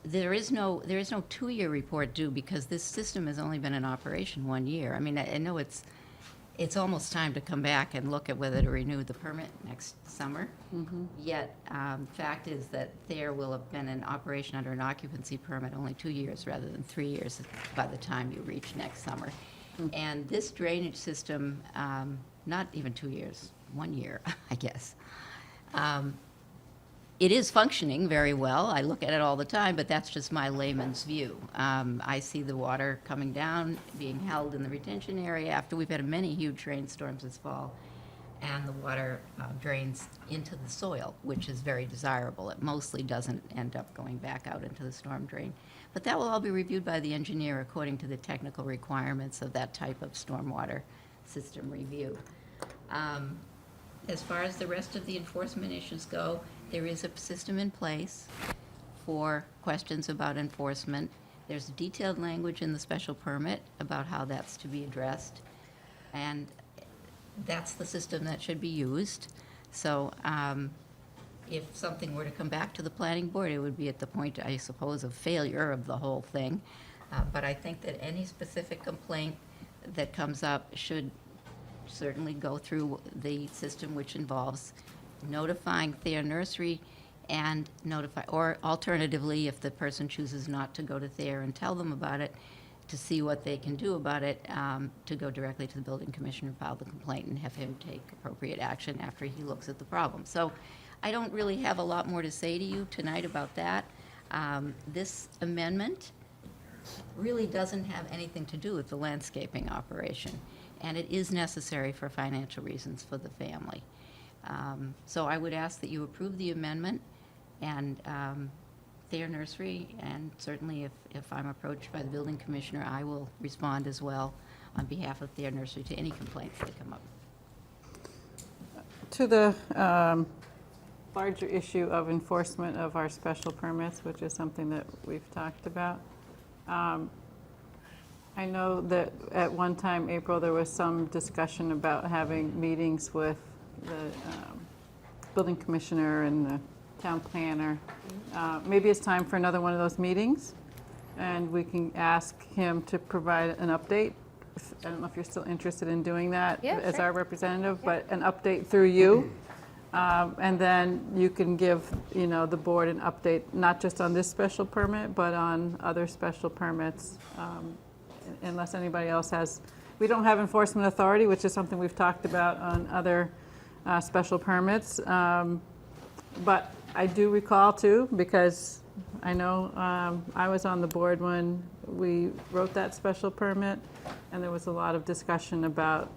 There is no 2-year report due because this system has only been in operation 1 year. I mean, I know it's almost time to come back and look at whether to renew the permit next summer. Yet, fact is that there will have been in operation under an occupancy permit only 2 years rather than 3 years by the time you reach next summer. And this drainage system, not even 2 years, 1 year, I guess. It is functioning very well. I look at it all the time, but that's just my layman's view. I see the water coming down, being held in the retention area after we've had many huge rainstorms this fall, and the water drains into the soil, which is very desirable. It mostly doesn't end up going back out into the storm drain. But that will all be reviewed by the engineer according to the technical requirements of that type of stormwater system review. As far as the rest of the enforcement issues go, there is a system in place for questions about enforcement. There's detailed language in the special permit about how that's to be addressed, and that's the system that should be used. So if something were to come back to the planning board, it would be at the point, I suppose, of failure of the whole thing. But I think that any specific complaint that comes up should certainly go through the system, which involves notifying Thayer Nursery and or alternatively, if the person chooses not to go to Thayer and tell them about it, to see what they can do about it, to go directly to the building commissioner, file the complaint, and have him take appropriate action after he looks at the problem. So I don't really have a lot more to say to you tonight about that. This amendment really doesn't have anything to do with the landscaping operation, and it is necessary for financial reasons for the family. So I would ask that you approve the amendment, and Thayer Nursery, and certainly if I'm approached by the building commissioner, I will respond as well on behalf of Thayer Nursery to any complaints that come up. To the larger issue of enforcement of our special permits, which is something that we've talked about. I know that at one time, April, there was some discussion about having meetings with the building commissioner and the town planner. Maybe it's time for another one of those meetings, and we can ask him to provide an update. I don't know if you're still interested in doing that as our representative, but an update through you. And then you can give, the board an update, not just on this special permit, but on other special permits, unless anybody else has. We don't have enforcement authority, which is something we've talked about on other special permits. But I do recall too, because I know I was on the board when we wrote that special permit, and there was a lot of discussion about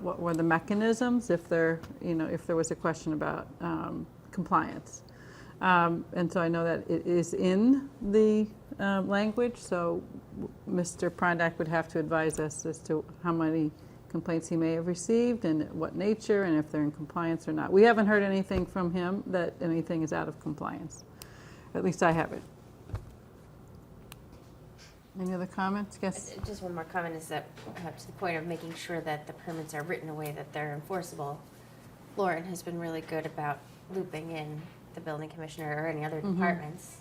what were the mechanisms if there was a question about compliance. And so I know that it is in the language, so Mr. Prondak would have to advise us as to how many complaints he may have received and what nature, and if they're in compliance or not. We haven't heard anything from him that anything is out of compliance. At least I haven't. Any other comments? Yes? Just one more comment is that to the point of making sure that the permits are written in a way that they're enforceable. Lauren has been really good about looping in the building commissioner or any other departments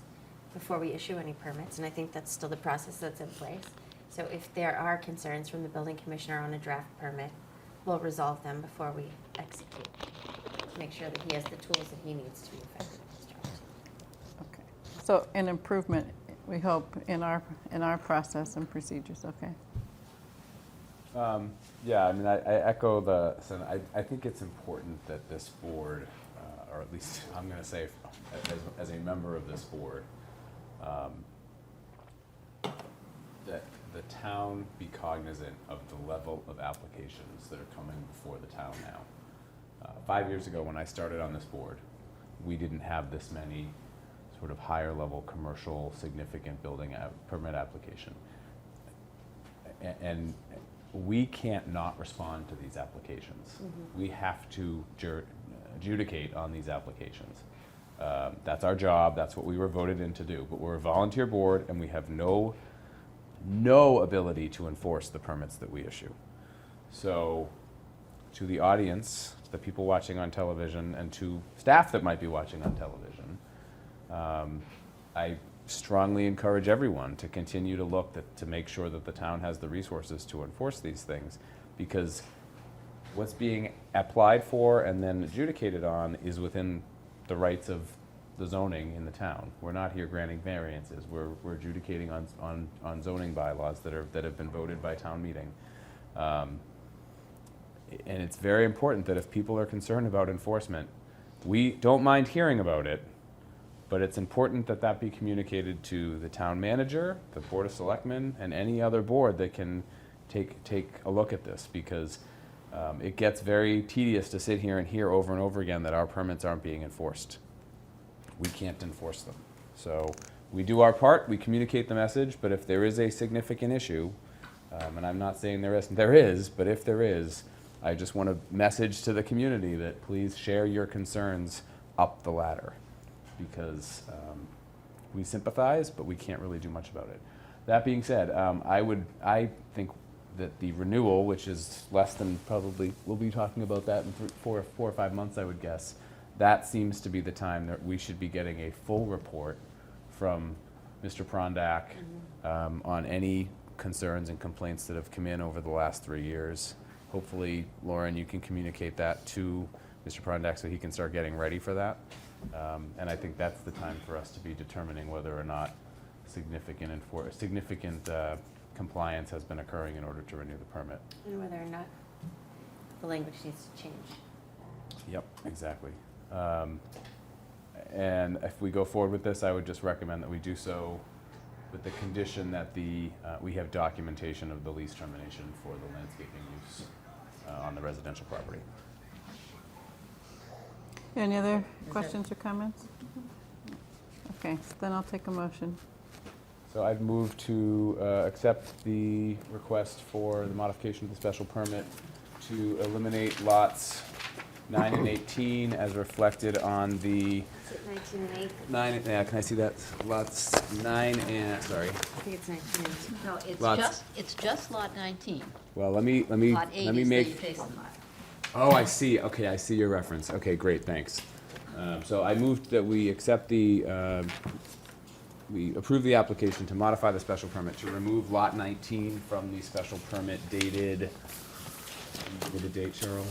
before we issue any permits, and I think that's still the process that's in place. So if there are concerns from the building commissioner on a draft permit, we'll resolve them before we execute, to make sure that he has the tools that he needs to be effective in his job. Okay. So an improvement, we hope, in our process and procedures, okay? Yeah, I mean, I echo I think it's important that this board, or at least I'm going to say as a member of this board, that the town be cognizant of the level of applications that are coming before the town now. 5 years ago, when I started on this board, we didn't have this many sort of higher level commercial significant building permit application. And we can't not respond to these applications. We have to adjudicate on these applications. That's our job, that's what we were voted in to do, but we're a volunteer board and we have no ability to enforce the permits that we issue. So to the audience, to the people watching on television, and to staff that might be watching on television, I strongly encourage everyone to continue to look to make sure that the town has the resources to enforce these things, because what's being applied for and then adjudicated on is within the rights of the zoning in the town. We're not here granting variances. We're adjudicating on zoning bylaws that have been voted by town meeting. And it's very important that if people are concerned about enforcement, we don't mind hearing about it, but it's important that that be communicated to the town manager, the Board of Selectmen, and any other board that can take a look at this, because it gets very tedious to sit here and hear over and over again that our permits aren't being enforced. We can't enforce them. So we do our part, we communicate the message, but if there is a significant issue, and I'm not saying there is, but if there is, I just want to message to the community that please share your concerns up the ladder, because we sympathize, but we can't really do much about it. That being said, I think that the renewal, which is less than probably, we'll be talking about that in 4 or 5 months, I would guess, that seems to be the time that we should be getting a full report from Mr. Prondak on any concerns and complaints that have come in over the last 3 years. Hopefully, Lauren, you can communicate that to Mr. Prondak so he can start getting ready for that. And I think that's the time for us to be determining whether or not significant compliance has been occurring in order to renew the permit. And whether or not the language needs to change. Yep, exactly. And if we go forward with this, I would just recommend that we do so with the condition that we have documentation of the lease termination for the landscaping use on the residential property. Any other questions or comments? Okay, so then I'll take a motion. So I'd move to accept the request for the modification of the special permit to eliminate lots 9 and 18 as reflected on the... Is it 19 and 8? 9, yeah, can I see that? Lots 9 and, sorry. I think it's 19 and 8. No, it's just lot 19. Well, let me Lot 8 is the make... adjacent lot. Oh, I see. Okay, I see your reference. Okay, great, thanks. So I moved that we accept we approve the application to modify the special permit to remove lot 19 from the special permit dated, give me the date, Cheryl?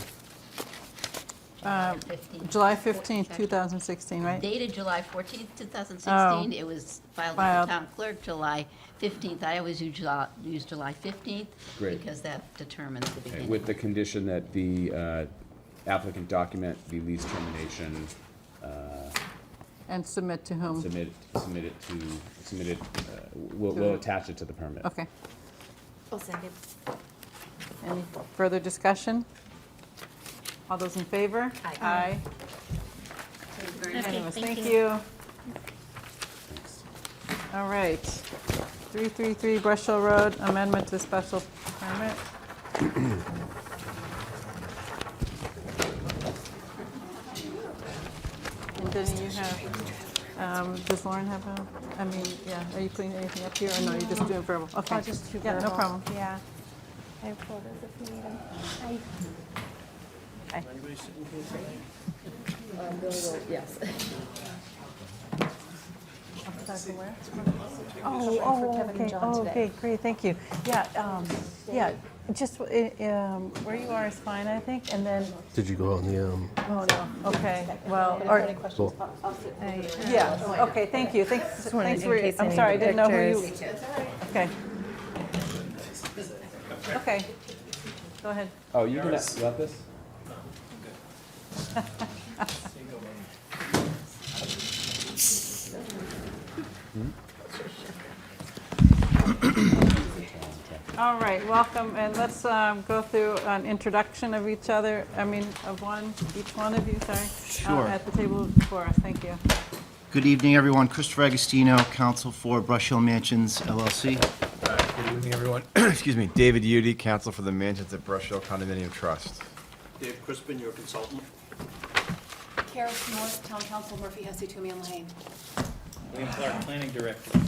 July 15th, 2016, right? Dated July 14th, 2016. Oh. It was filed with the town clerk July 15th. I always use July 15th. Great. Because that determines the beginning. With the condition that the applicant document the lease termination. And submit to whom? We'll attach it to the permit. Okay. I'll second. Any further discussion? All those in favor? Aye. Aye. Okay, Unanimous. thank Thank you. you. All right. 333 Brush Hill Road, amendment to special permit. And Denny, you have, does Lauren have are you putting anything up here, or no, you're just doing verbal? Okay. Oh, just two Yeah, no verbal. problem. Yeah. I have photos if you need them. Okay. Yes. Okay, great, thank you. Yeah, just where you are is fine, I think, and then, Did you go on the, oh, no, okay, well, yeah, okay, thank you, thanks wanted for, in case I'm any sorry, I didn't know who you, pictures. okay. Okay, go ahead. Oh, you left this? All right, welcome, and let's go through an introduction of each other, of each one of you, sorry. Sure. At the table before us, thank you. Good evening, everyone. Christopher Agostino, counsel for Brush Hill Mansions LLC. Good evening, everyone. Excuse me, David Udy, counsel for the Mansions at Brush Hill Condominium Trust. Dave Crispin, your consultant. Carol North, Town Council, Murphy, Hesse, Toomey and Lane. William Clark, Planning Director.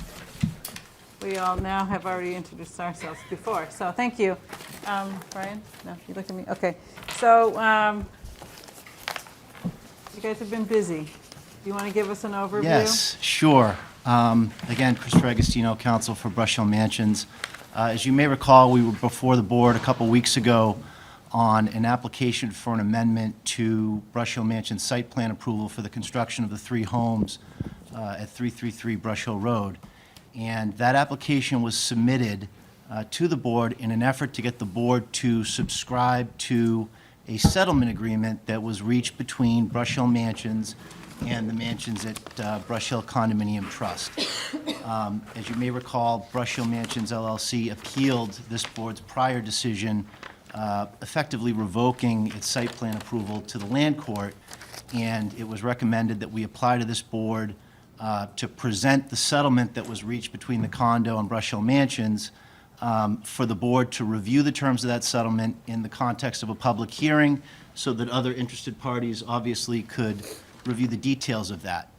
We all now have already introduced ourselves before, so thank you. Brian? No, you look at me? Okay. So you guys have been busy. Do you want to give us an overview? Yes, sure. Again, Christopher Agostino, counsel for Brush Hill Mansions. As you may recall, we were before the board a couple weeks ago on an application for an amendment to Brush Hill Mansions site plan approval for the construction of the 3 homes at 333 Brush Hill Road. And that application was submitted to the board in an effort to get the board to subscribe to a settlement agreement that was reached between Brush Hill Mansions and the Mansions at Brush Hill Condominium Trust. As you may recall, Brush Hill Mansions LLC appealed this board's prior decision, effectively revoking its site plan approval to the land court, and it was recommended that we apply to this board to present the settlement that was reached between the condo and Brush Hill Mansions for the board to review the terms of that settlement in the context of a public hearing so that other interested parties obviously could review the details of that.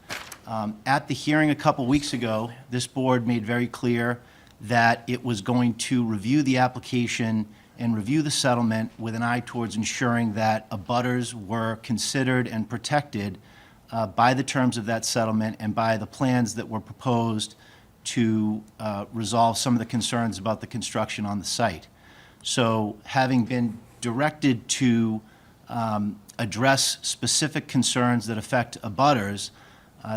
At the hearing a couple weeks ago, this board made very clear that it was going to review the application and review the settlement with an eye towards ensuring that abutters were considered and protected by the terms of that settlement and by the plans that were proposed to resolve some of the concerns about the construction on the site. So having been directed to address specific concerns that affect abutters,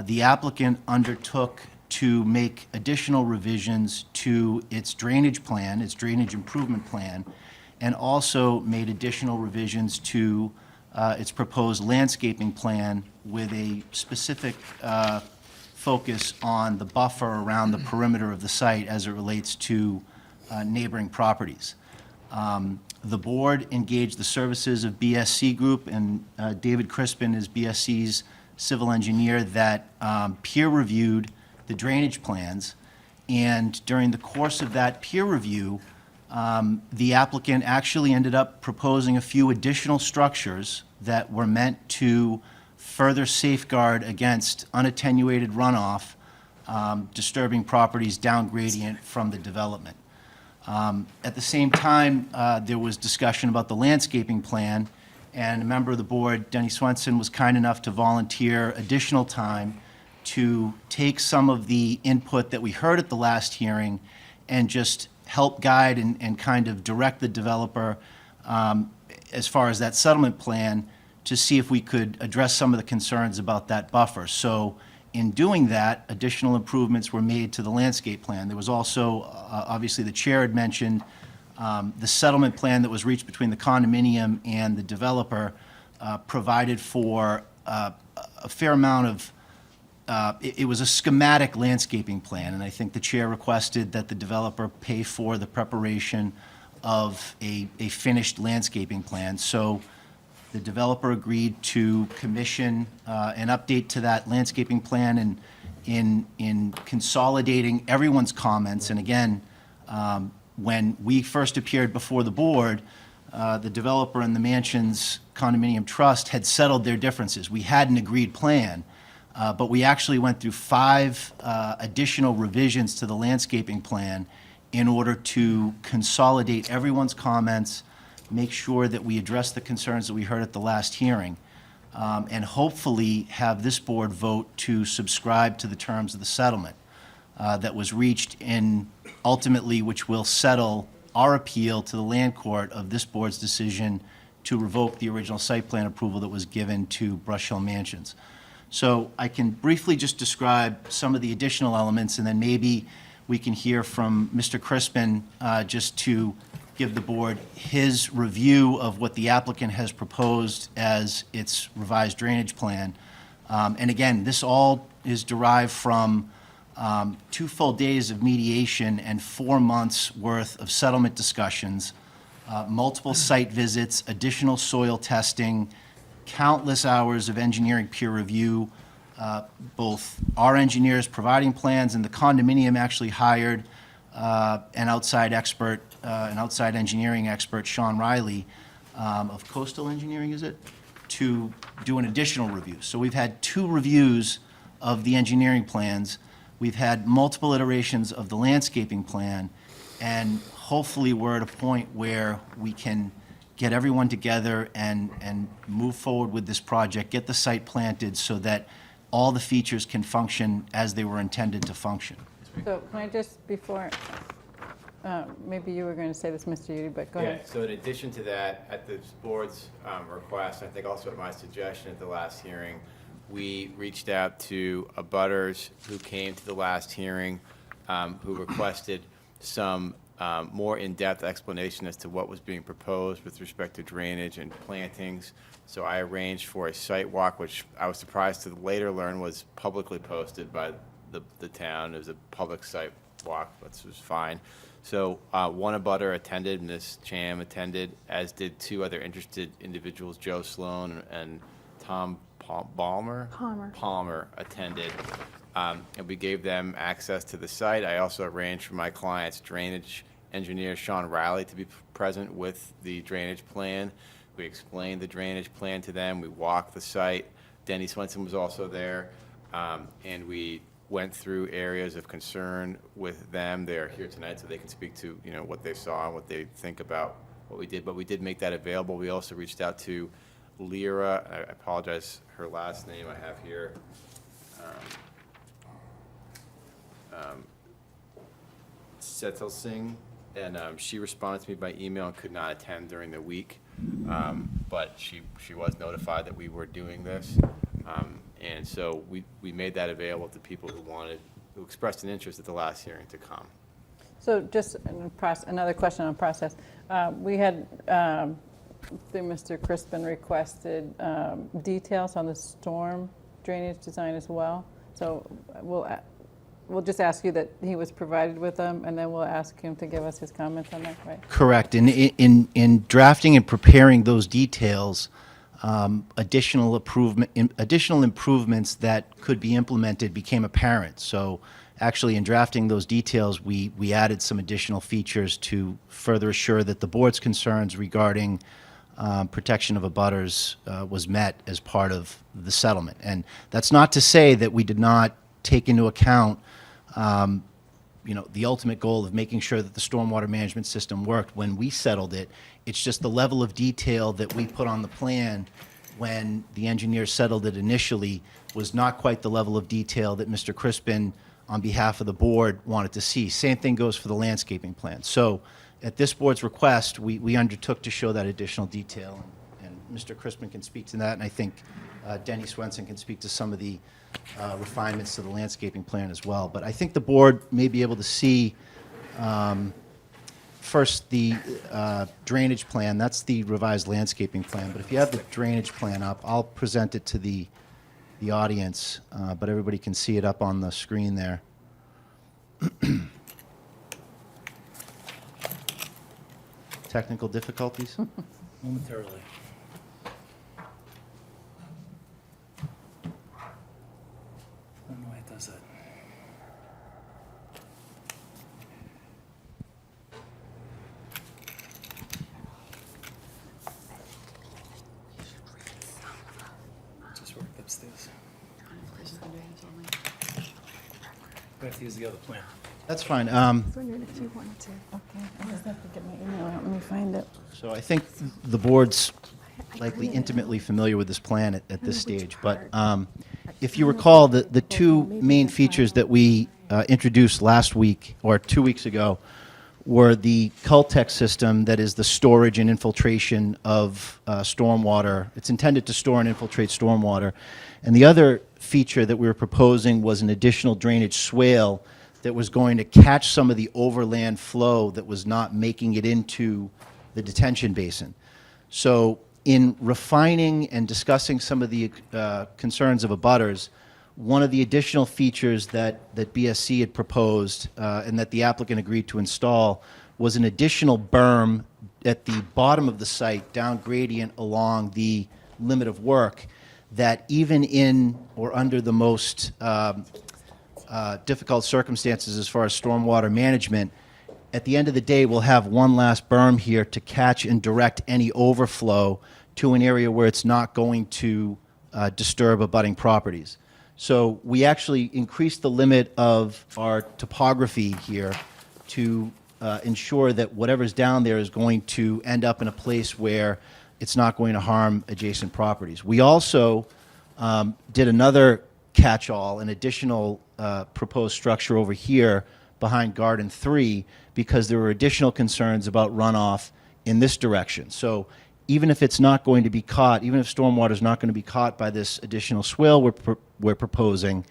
the applicant undertook to make additional revisions to its drainage plan, its drainage improvement plan, and also made additional revisions to its proposed landscaping plan with a specific focus on the buffer around the perimeter of the site as it relates to neighboring properties. The board engaged the services of BSC Group, and David Crispin is BSC's civil engineer that peer-reviewed the drainage plans. And during the course of that peer review, the applicant actually ended up proposing a few additional structures that were meant to further safeguard against unattenuated runoff, disturbing properties down gradient from the development. At the same time, there was discussion about the landscaping plan, and a member of the board, Denny Swenson, was kind enough to volunteer additional time to take some of the input that we heard at the last hearing and just help guide and kind of direct the developer as far as that settlement plan to see if we could address some of the concerns about that buffer. So in doing that, additional improvements were made to the landscape plan. There was also, obviously the chair had mentioned, the settlement plan that was reached between the condominium and the developer provided for a fair amount of, it was a schematic landscaping plan, and I think the chair requested that the developer pay for the preparation of a finished landscaping plan. So the developer agreed to commission an update to that landscaping plan, and in consolidating everyone's comments. And again, when we first appeared before the board, the developer and the Mansions Condominium Trust had settled their differences. We had an agreed plan, but we actually went through 5 additional revisions to the landscaping plan in order to consolidate everyone's comments, make sure that we address the concerns that we heard at the last hearing, and hopefully have this board vote to subscribe to the terms of the settlement that was reached in, ultimately, which will settle our appeal to the land court of this board's decision to revoke the original site plan approval that was given to Brush Hill Mansions. So I can briefly just describe some of the additional elements, and then maybe we can hear from Mr. Crispin just to give the board his review of what the applicant has proposed as its revised drainage plan. And again, this all is derived from 2 full days of mediation and 4 months' worth of settlement discussions, multiple site visits, additional soil testing, countless hours of engineering peer review, both our engineers providing plans and the condominium actually hired an outside expert, an outside engineering expert, Sean Riley, of Coastal Engineering, is it? To do an additional review. So we've had 2 reviews of the engineering plans. We've had multiple iterations of the landscaping plan, and hopefully we're at a point where we can get everyone together and move forward with this project, get the site planted so that all the features can function as they were intended to function. So can I just, before, maybe you were going to say this, Mr. Udy, but go ahead. Yeah, so in addition to that, at the board's request, I think also at my suggestion at the last hearing, we reached out to abutters who came to the last hearing, who requested some more in-depth explanation as to what was being proposed with respect to drainage and plantings. So I arranged for a site walk, which I was surprised to later learn was publicly posted by the town. It was a public site walk, which was fine. So one abutter attended, Ms. Cham attended, as did 2 other interested individuals, Joe Sloan and Tom Palmer attended. And we gave them access to the site. I also arranged for my client's drainage engineer, Sean Riley, to be present with the drainage plan. We explained the drainage plan to them. We walked the site. Denny Swenson was also there. And we went through areas of concern with them. They are here tonight, so they can speak to, you know, what they saw and what they think about what we did. But we did make that available. We also reached out to Lyra. I apologize, her last name I have here. Setal Singh, and she responded to me by email and could not attend during the week, but she was notified that we were doing this, and so we made that available to people who expressed an interest at the last hearing to come. So just another question on process. We had, through Mr. Crispin, requested details on the storm drainage design as well. So we'll just ask you that he was provided with them, and then we'll ask him to give us his comments on that, right? Correct. In drafting and preparing those details, additional improvements that could be implemented became apparent. So actually, in drafting those details, we added some additional features to further assure that the board's concerns regarding protection of abutters was met as part of the settlement. And that's not to say that we did not take into account the ultimate goal of making sure that the stormwater management system worked when we settled it. It's just the level of detail that we put on the plan when the engineers settled it initially was not quite the level of detail that Mr. Crispin, on behalf of the board, wanted to see. Same thing goes for the landscaping plan. So at this board's request, we undertook to show that additional detail, and Mr. Crispin can speak to that, and I think Denny Swenson can speak to some of the refinements to the landscaping plan as well. But I think the board may be able to see first the drainage plan. That's the revised landscaping plan. But if you have the drainage plan up, I'll present it to the audience, but everybody can see it up on the screen there. Technical difficulties? Momentarily. I don't know why it does that. Just worked upstairs. We have to use the other plan. That's fine. I was wondering if you wanted to. Okay, I just have to get my email out. Let me find it. So I think the board's likely intimately familiar with this plan at this stage. But if you recall, the 2 main features that we introduced last week, or 2 weeks ago, were the Cultec system, that is the storage and infiltration of stormwater. It's intended to store and infiltrate stormwater. And the other feature that we were proposing was an additional drainage swale that was going to catch some of the overland flow that was not making it into the detention basin. So in refining and discussing some of the concerns of abutters, one of the additional features that BSC had proposed and that the applicant agreed to install was an additional berm at the bottom of the site, down gradient along the limit of work, that even in or under the most difficult circumstances as far as stormwater management, at the end of the day, we'll have one last berm here to catch and direct any overflow to an area where it's not going to disturb abutting properties. So we actually increased the limit of our topography here to ensure that whatever's down there is going to end up in a place where it's not going to harm adjacent properties. We also did another catch-all, an additional proposed structure over here behind Garden 3, because there were additional concerns about runoff in this direction. So even if it's not going to be caught, even if stormwater is not going to be caught by this additional swale we're proposing,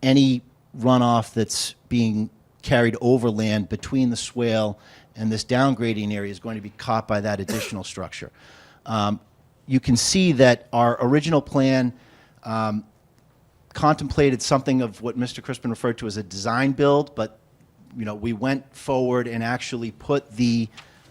any runoff that's being carried overland between the swale and this downgrading area is going to be caught by that additional structure. You can see that our original plan contemplated something of what Mr. Crispin referred to as a design build, but we went forward and actually put the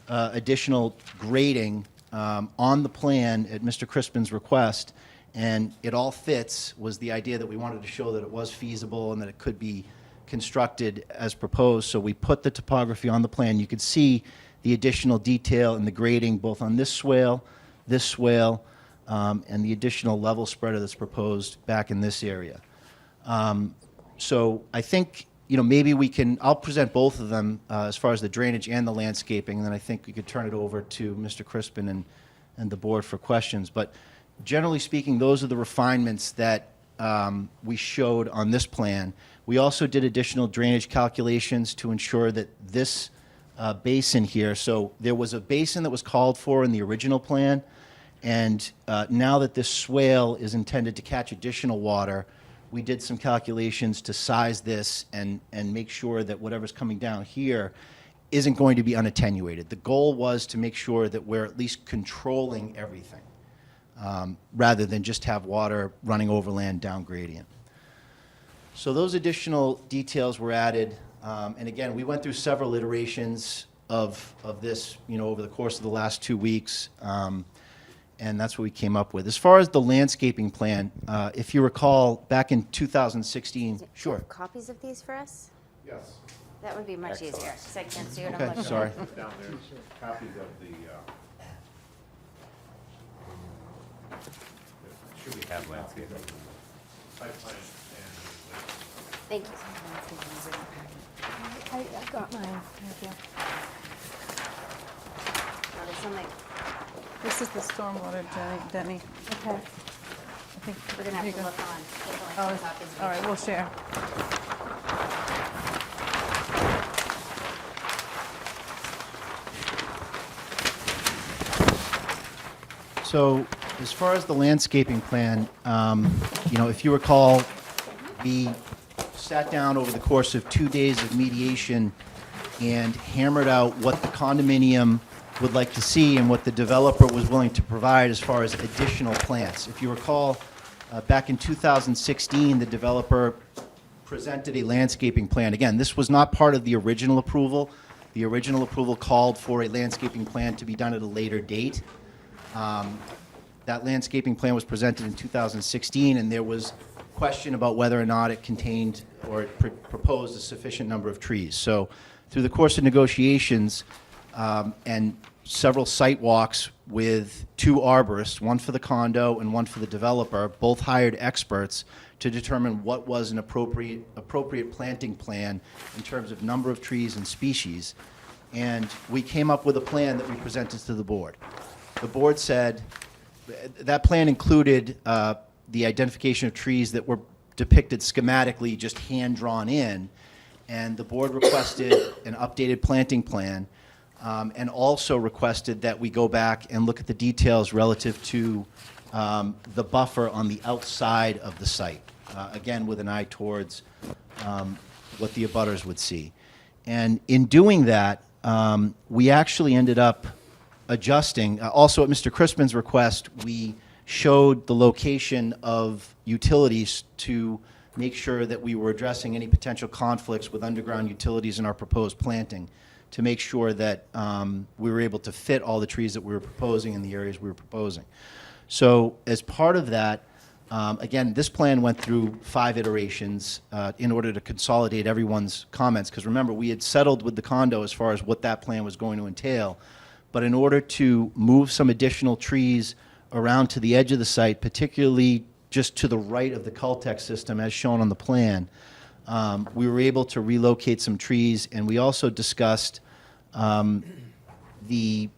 additional grading on the plan at Mr. Crispin's request, and it all fits, was the idea that we wanted to show that it was feasible and that it could be constructed as proposed. So we put the topography on the plan. You could see the additional detail and the grading both on this swale, and the additional level spreader that's proposed back in this area. So I think, maybe I'll present both of them as far as the drainage and the landscaping, and then I think we could turn it over to Mr. Crispin and the board for questions. But generally speaking, those are the refinements that we showed on this plan. We also did additional drainage calculations to ensure that this basin here, so there was a basin that was called for in the original plan, and now that this swale is intended to catch additional water, we did some calculations to size this and make sure that whatever's coming down here isn't going to be unattenuated. The goal was to make sure that we're at least controlling everything, rather than just have water running overland down gradient. So those additional details were added, and again, we went through several iterations of this, over the course of the last 2 weeks, and that's what we came up with. As far as the landscaping plan, if you recall, back in 2016, Do you sure. have copies of these for us? Yes. That would be much easier, because I can't see what I'm Okay, looking at. sorry. Down there, copies of the, should we have landscape? Site plan Thank you. I got mine. Thank you. Oh, there's something, This is the stormwater, Denny. Okay. I think we're gonna you have to go. look on. There's only Oh, two copies of all right, each. we'll share. So as far as the landscaping plan, if you recall, we sat down over the course of 2 days of mediation and hammered out what the condominium would like to see and what the developer was willing to provide as far as additional plants. If you recall, back in 2016, the developer presented a landscaping plan. Again, this was not part of the original approval. The original approval called for a landscaping plan to be done at a later date. That landscaping plan was presented in 2016, and there was question about whether or not it contained or it proposed a sufficient number of trees. So through the course of negotiations and several site walks with 2 arborists, one for the condo and one for the developer, both hired experts to determine what was an appropriate planting plan in terms of number of trees and species. And we came up with a plan that we presented to the board. The board said that plan included the identification of trees that were depicted schematically, just hand-drawn in, and the board requested an updated planting plan, and also requested that we go back and look at the details relative to the buffer on the outside of the site, again, with an eye towards what the abutters would see. And in doing that, we actually ended up adjusting. Also, at Mr. Crispin's request, we showed the location of utilities to make sure that we were addressing any potential conflicts with underground utilities in our proposed planting, to make sure that we were able to fit all the trees that we were proposing in the areas we were proposing. So as part of that, again, this plan went through 5 iterations in order to consolidate everyone's comments, because remember, we had settled with the condo as far as what that plan was going to entail. But in order to move some additional trees around to the edge of the site, particularly just to the right of the Cultex system as shown on the plan, we were able to relocate some trees, and we also discussed the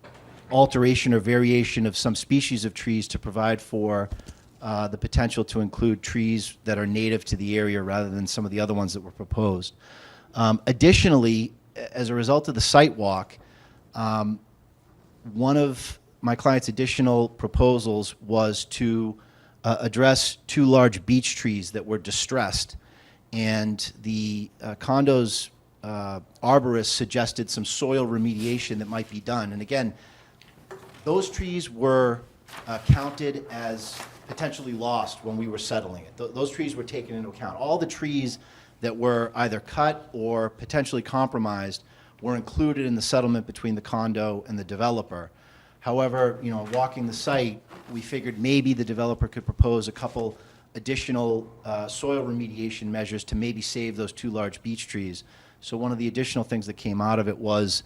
alteration or variation of some species of trees to provide for the potential to include trees that are native to the area rather than some of the other ones that were proposed. Additionally, as a result of the site walk, one of my client's additional proposals was to address 2 large beech trees that were distressed, and the condo's arborist suggested some soil remediation that might be done. And again, those trees were counted as potentially lost when we were settling it. Those trees were taken into account. All the trees that were either cut or potentially compromised were included in the settlement between the condo and the developer. However, walking the site, we figured maybe the developer could propose a couple additional soil remediation measures to maybe save those 2 large beech trees. So one of the additional things that came out of it was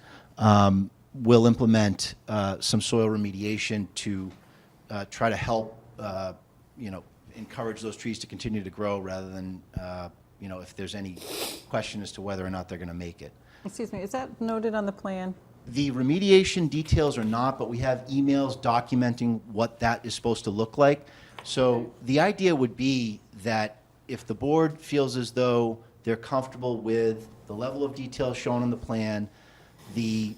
we'll implement some soil remediation to try to help encourage those trees to continue to grow rather than if there's any question as to whether or not they're going to make it. Excuse me, is that noted on the plan? The remediation details are not, but we have emails documenting what that is supposed to look like. So the idea would be that if the board feels as though they're comfortable with the level of detail shown on the plan, the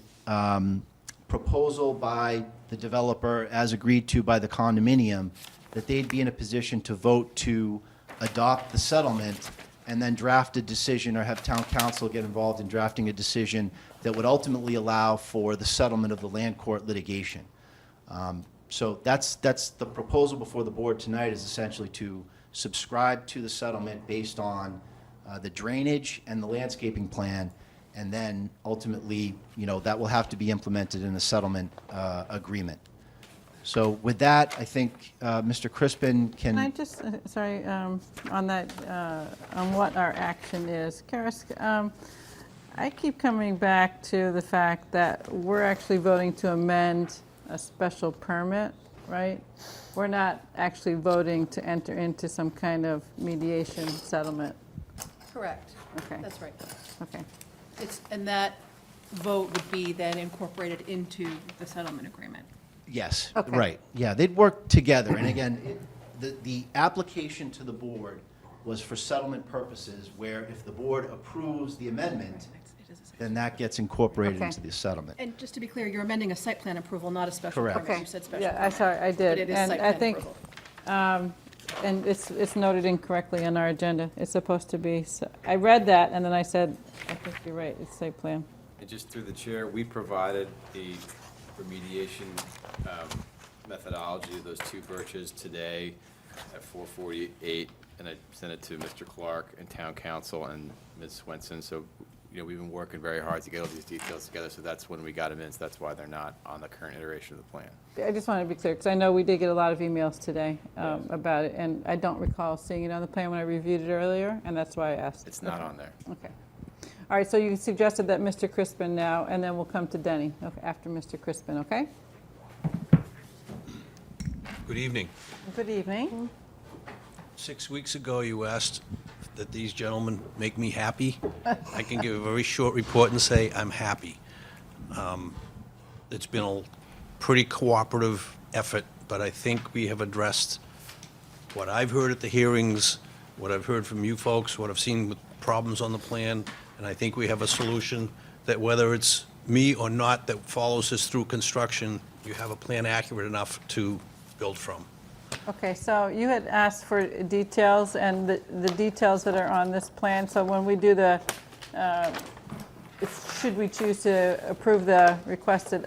proposal by the developer as agreed to by the condominium, that they'd be in a position to vote to adopt the settlement and then draft a decision or have town council get involved in drafting a decision that would ultimately allow for the settlement of the land court litigation. So that's the proposal before the board tonight, is essentially to subscribe to the settlement based on the drainage and the landscaping plan, and then ultimately, that will have to be implemented in a settlement agreement. So with that, I think Mr. Crispin Can I just, sorry, on that, on what our action is. Karis, I keep coming back to the fact that we're actually voting to amend a special permit, right? We're not actually voting to enter into some kind of mediation settlement. Correct. Okay. That's right. Okay. And that vote would be then incorporated into the settlement agreement. Yes, Okay. right. Yeah, they'd work together. And again, the application to the board was for settlement purposes, where if the board approves the amendment, then that gets incorporated Okay. into the settlement. And just to be clear, you're amending a site plan approval, not a special Correct. permit. Okay. You said special Yeah, permit. sorry, I But did. it is And site I plan think, approval. and it's noted incorrectly on our agenda. It's supposed to be, I read that, and then I said, I think you're right, it's site plan. And just through the chair, we provided the remediation methodology of those 2 birches today at 4:48, and I sent it to Mr. Clark and Town Council and Ms. Swenson. So, we've been working very hard to get all these details together, so that's when we got them in, so that's why they're not on the current iteration of the plan. I just wanted to be clear, because I know we did get a lot of emails today about it, and I don't recall seeing it on the plan when I reviewed it earlier, and that's why I asked. It's not on there. Okay. All right, so you suggested that Mr. Crispin now, and then we'll come to Denny after Mr. Crispin, okay? Good evening. Good evening. 6 weeks ago, you asked that these gentlemen make me happy. I can give a very short report and say I'm happy. It's been a pretty cooperative effort, but I think we have addressed what I've heard at the hearings, what I've heard from you folks, what I've seen with problems on the plan, and I think we have a solution that whether it's me or not that follows this through construction, you have a plan accurate enough to build from. Okay, so you had asked for details, and the details that are on this plan, so when we do should we choose to approve the requested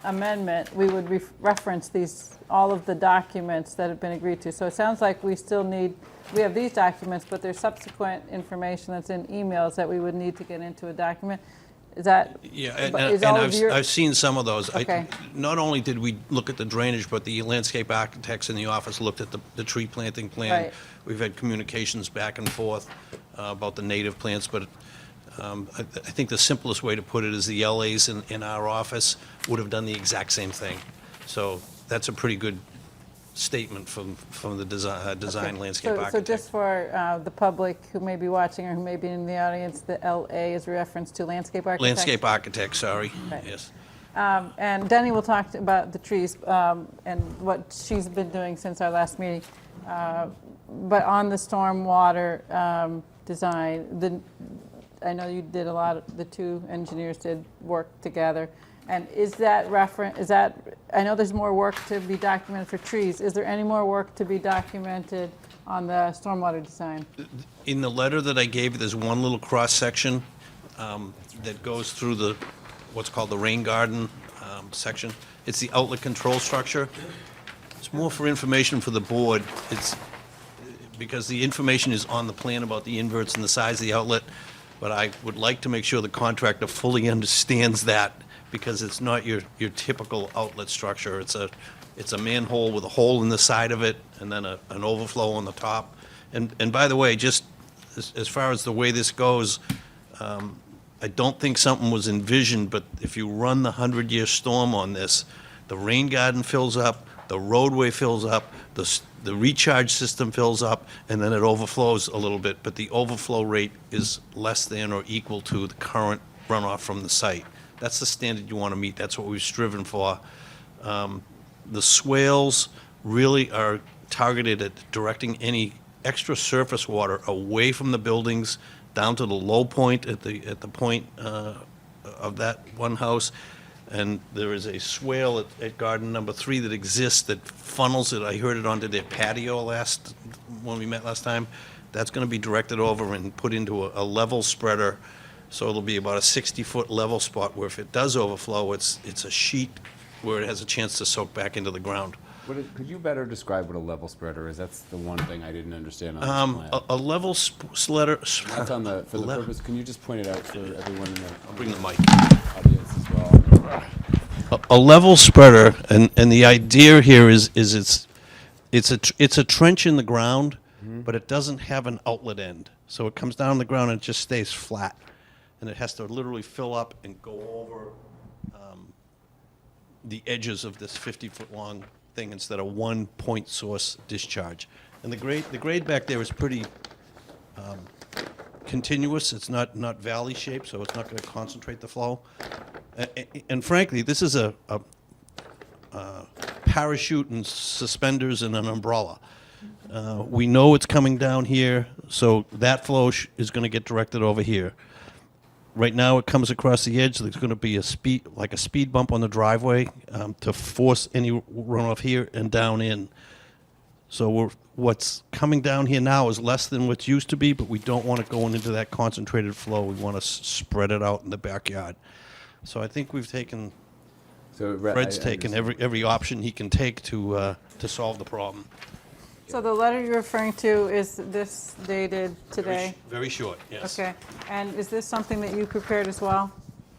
amendment, we would reference these, all of the documents that have been agreed to. So it sounds like we still need, we have these documents, but there's subsequent information that's in emails that we would need to get into a document. Is that? Yeah, is and all of your- I've seen some of those. Okay. Not only did we look at the drainage, but the landscape architects in the office looked at the tree planting plan. Right. We've had communications back and forth about the native plants, but I think the simplest way to put it is the LAs in our office would have done the exact same thing. So that's a pretty good statement from the design landscape So architect. just for the public who may be watching or who may be in the audience, the LA is a reference to landscape architect? Landscape architect, sorry, Right. yes. And Denny will talk about the trees and what she's been doing since our last meeting. But on the stormwater design, I know you did a lot, the two engineers did work together. And is that I know there's more work to be documented for trees. Is there any more work to be documented on the stormwater design? In the letter that I gave you, there's one little cross-section that goes through what's called the rain garden section. It's the outlet control structure. It's more for information for the board. It's because the information is on the plan about the inverts and the size of the outlet, but I would like to make sure the contractor fully understands that, because it's not your typical outlet structure. It's a manhole with a hole in the side of it and then an overflow on the top. And by the way, just as far as the way this goes, I don't think something was envisioned, but if you run the 100-year storm on this, the rain garden fills up, the roadway fills up, the recharge system fills up, and then it overflows a little bit, but the overflow rate is less than or equal to the current runoff from the site. That's the standard you want to meet. That's what we've striven for. The swales really are targeted at directing any extra surface water away from the buildings down to the low point at the point of that one house. And there is a swale at garden number 3 that exists that funnels it. I heard it onto their patio when we met last time. That's going to be directed over and put into a level spreader. So it'll be about a 60-foot level spot where if it does overflow, it's a sheet where it has a chance to soak back into the ground. Could you better describe what a level spreader is? That's the one thing I didn't understand on this plan. A level spreader. That's on for the purpose. Can you just point it out for everyone in the I'll bring the mic. audience as well? A level spreader, and the idea here is it's a trench in the ground, but it doesn't have an outlet end. So it comes down the ground and it just stays flat. And it has to literally fill up and go over the edges of this 50-foot long thing instead of one point source discharge. And the grade back there is pretty continuous. It's not valley shaped, so it's not going to concentrate the flow. And frankly, this is a parachute and suspenders and an umbrella. We know it's coming down here, so that flow is going to get directed over here. Right now, it comes across the edge. There's going to be a speed bump on the driveway to force any runoff here and down in. So what's coming down here now is less than what's used to be, but we don't want it going into that concentrated flow. We want to spread it out in the backyard. So I think we've taken. Fred's taken every option he can take to solve the problem. So the letter you're referring to, is this dated today? Very short, yes. Okay. And is this something that you prepared as well?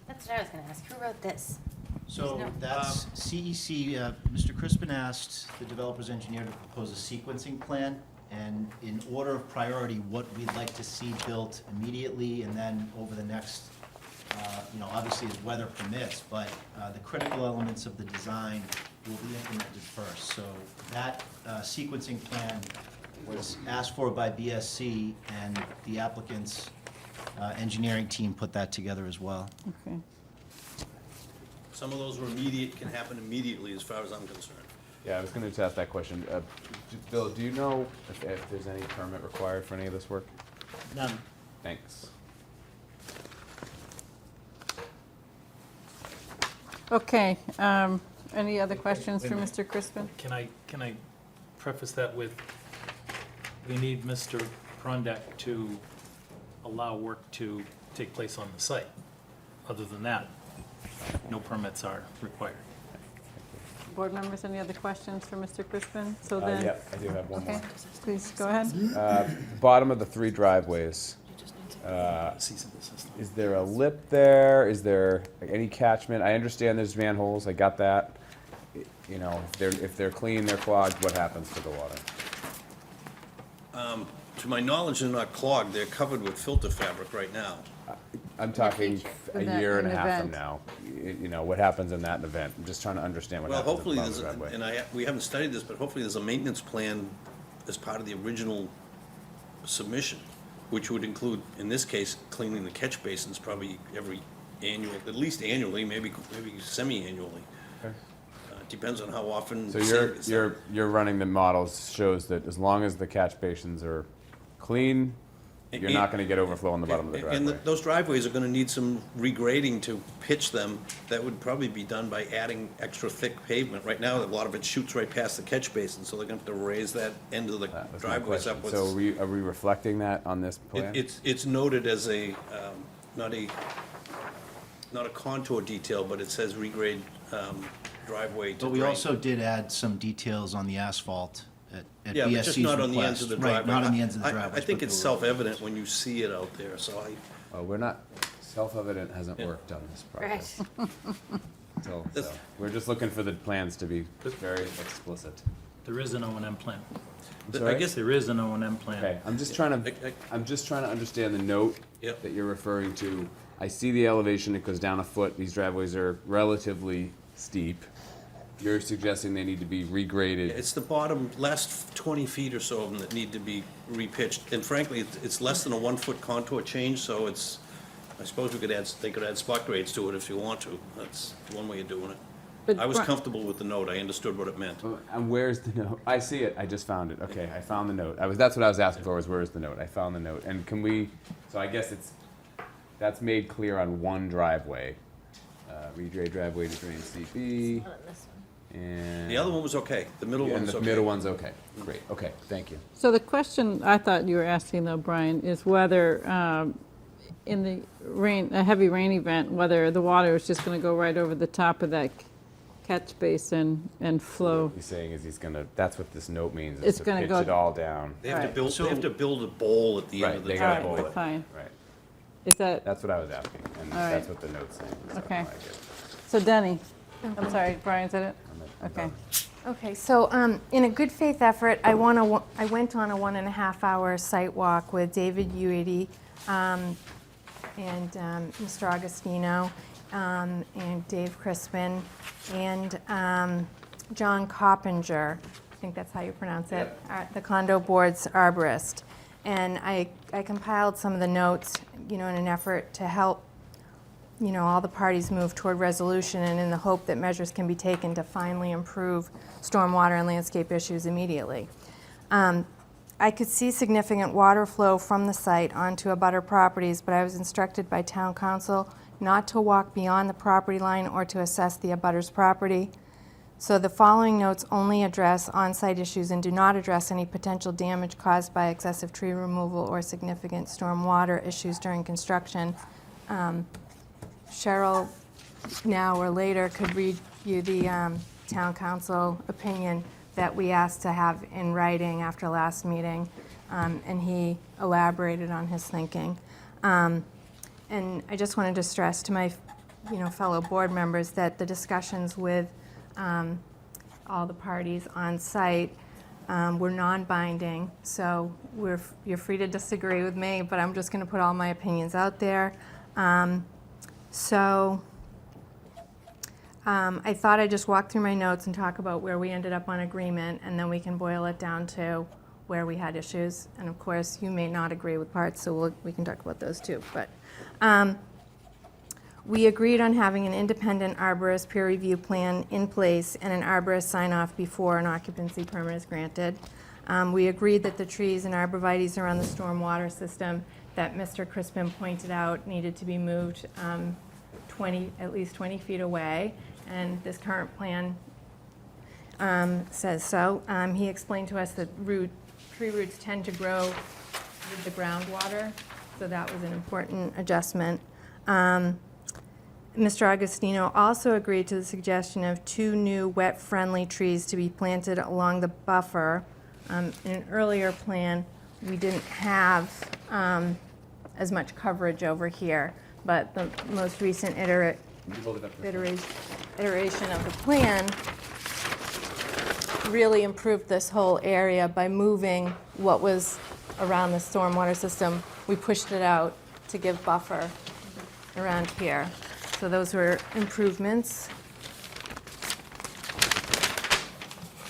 That's what I was going to ask. Who wrote this? So that's CEC, Mr. Crispin asked the developer's engineer to propose a sequencing plan, and in order of priority, what we'd like to see built immediately, and then over the next, obviously as weather permits, but the critical elements of the design will be implemented first. So that sequencing plan was asked for by BSC, and the applicant's engineering team put that together as well. Okay. Some of those can happen immediately as far as I'm concerned. Yeah, I was going to ask that question. Bill, do you know if there's any permit required for any of this work? None. Thanks. Okay. Any other questions for Mr. Crispin? Can I preface that with, we need Mr. Prondak to allow work to take place on the site. Other than that, no permits are required. board members, any other questions for Mr. Crispin? So Yeah, then, I do have one okay, more. please, go ahead. Bottom of the 3 driveways. Is there a lip there? Is there any catchment? I understand there's manholes, I got that. You know, if they're clean, they're clogged, what happens to the water? To my knowledge, they're not clogged, they're covered with filter fabric right now. I'm talking For a that- year and a an half from event. now. You know, what happens in that event? I'm just trying to understand what Well, happens at the hopefully bottom of there's, the driveway. we haven't studied this, but hopefully there's a maintenance plan as part of the original submission, which would include, in this case, cleaning the catch basins probably every annual, at least annually, maybe semi-annually. Okay. Depends on how often. So sand gets done. you're running the models shows that as long as the catch basins are clean, you're not gonna get overflow on the bottom of the And driveway. those driveways are gonna need some regrading to pitch them. That would probably be done by adding extra thick pavement. Right now, a lot of it shoots right past the catch basin, so they're gonna have to raise that end of the That was my driveways question. upwards. So are we reflecting that on this plan? It's noted as not a contour detail, but it says regrade driveway to But we drain. also did add some details on the asphalt at Yeah, but BSC's just not on the ends request. of the Right, driveway. not on the ends of the I driveways. think but it's there were- self-evident when you see it out there, so We're not, self-evident hasn't worked on this project. So we're just looking for the plans to be very explicit. There is an O&M plan. I'm sorry? I guess there is an O&M plan. Okay, I'm just trying to understand the note Yep. that you're referring to. I see the elevation, it goes down a foot, these driveways are relatively steep. You're suggesting they need to be regraded. it's the bottom last 20 feet or so of them that need to be repitched. And frankly, it's less than a 1-foot contour change, so it's, I suppose they could add spot grades to it if you want to. That's one way of doing it. But I was Bri- comfortable with the note, I understood what it meant. And where's the note? I see it, I just found it. Okay, I found the note. That's what I was asking for, was where's the note? I found the note. And can we, so I guess that's made clear on one driveway. Regrade driveway to drain CB. And. The other one was okay, the middle And one's the okay. middle one's okay. Great, okay, thank you. So the question I thought you were asking though, Brian, is whether in the a heavy rain event, whether the water is just going to go right over the top of that catch basin and flow. What he's saying is that's what this note means, It's is to gonna pitch go- it all down. They have to Right. build a bowl at the end Right, of the they gotta driveway. bowl it. Fine. Right, Is that, that's what I was asking, and All right. that's what the note's saying. so Okay. I get it. so Denny, I'm sorry, Brian said it? I'm Okay. done. Okay, so in a good faith effort, I went on a 1.5-hour site walk with David Uedy and Mr. Augustino and Dave Crispin and John Coppinger, I think that's how you pronounce it, the condo board's arborist. And I compiled some of the notes, in an effort to help all the parties move toward resolution and in the hope that measures can be taken to finally improve stormwater and landscape issues immediately. I could see significant water flow from the site onto abutter properties, but I was instructed by town council not to walk beyond the property line or to assess the abutter's property. So the following notes only address on-site issues and do not address any potential damage caused by excessive tree removal or significant stormwater issues during construction. Cheryl, now or later, could read you the town council opinion that we asked to have in writing after last meeting, and he elaborated on his thinking. And I just wanted to stress to my, fellow board members that the discussions with all the parties on site were non-binding, so you're free to disagree with me, but I'm just going to put all my opinions out there. I thought I'd just walk through my notes and talk about where we ended up on agreement, and then we can boil it down to where we had issues. And of course, you may not agree with parts, so we can talk about those too. But we agreed on having an independent arborist peer review plan in place and an arborist sign off before an occupancy permit is granted. We agreed that the trees and arborvitaes around the stormwater system that Mr. Crispin pointed out needed to be moved at least 20 feet away, and this current plan says so. He explained to us that tree roots tend to grow with the groundwater, so that was an important adjustment. Mr. Agostino also agreed to the suggestion of 2 new wet-friendly trees to be planted along the buffer. In an earlier plan, we didn't have as much coverage over here, but the most recent iteration of the plan really improved this whole area by moving what was around the stormwater system. We pushed it out to give buffer around here. So those were improvements.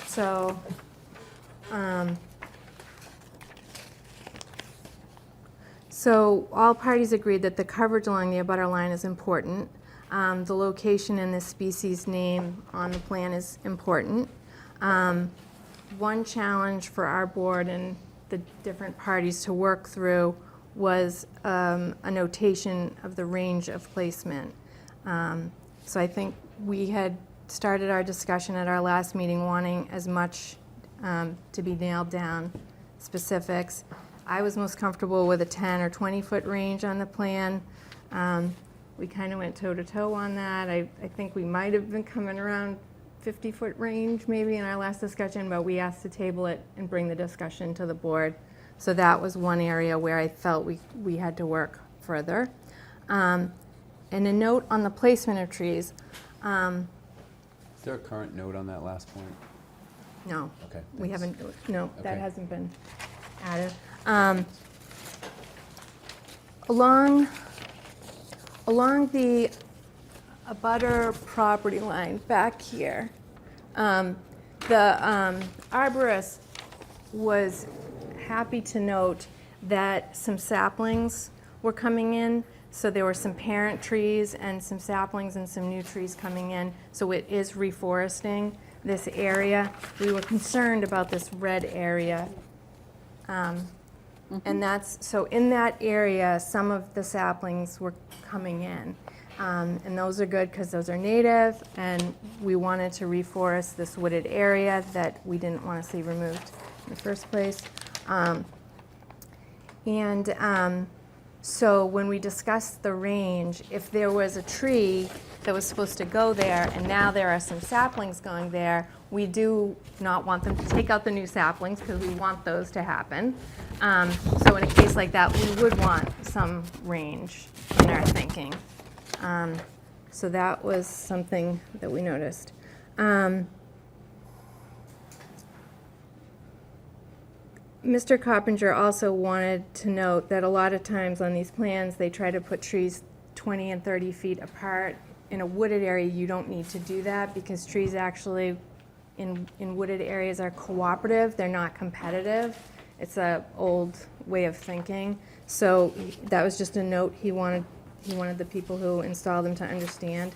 So, so all parties agreed that the coverage along the abutter line is important. The location and the species name on the plan is important. One challenge for our board and the different parties to work through was a notation of the range of placement. So I think we had started our discussion at our last meeting wanting as much to be nailed down specifics. I was most comfortable with a 10 or 20-foot range on the plan. We kind of went toe-to-toe on that. I think we might have been coming around 50-foot range maybe in our last discussion, but we asked to table it and bring the discussion to the board. So that was one area where I felt we had to work further. And a note on the placement of trees. Is there a current note on that last point? No. Okay, We thanks. haven't, no, that Okay. hasn't been added. Along the abutter property line back here, the arborist was happy to note that some saplings were coming in. So there were some parent trees and some saplings and some new trees coming in. So it is reforesting this area. We were concerned about this red area. And that's, so in that area, some of the saplings were coming in. And those are good because those are native, and we wanted to reforest this wooded area that we didn't want to see removed in the first place. So when we discussed the range, if there was a tree that was supposed to go there and now there are some saplings going there, we do not want them to take out the new saplings because we want those to happen. So in a case like that, we would want some range in our thinking. So that was something that we noticed. Mr. Coppinger also wanted to note that a lot of times on these plans, they try to put trees 20 and 30 feet apart. In a wooded area, you don't need to do that because trees actually in wooded areas are cooperative. They're not competitive. It's an old way of thinking. So that was just a note he wanted the people who installed them to understand.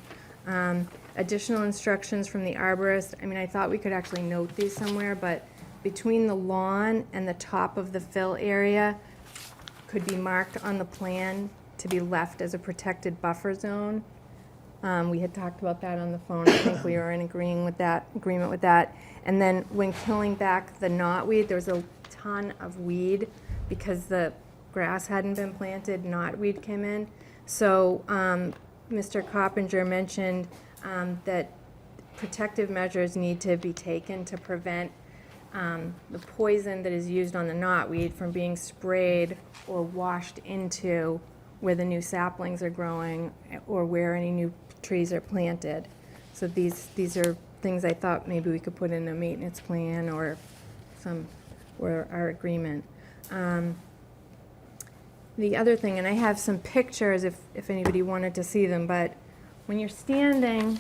Additional instructions from the arborist. I mean, I thought we could actually note these somewhere, but between the lawn and the top of the fill area could be marked on the plan to be left as a protected buffer zone. We had talked about that on the phone. I think we were in agreement with that. And then when killing back the knotweed, there was a ton of weed because the grass hadn't been planted, knotweed came in. So Mr. Coppinger mentioned that protective measures need to be taken to prevent the poison that is used on the knotweed from being sprayed or washed into where the new saplings are growing or where any new trees are planted. So these are things I thought maybe we could put in a maintenance plan or our agreement. The other thing, and I have some pictures if anybody wanted to see them, but when you're standing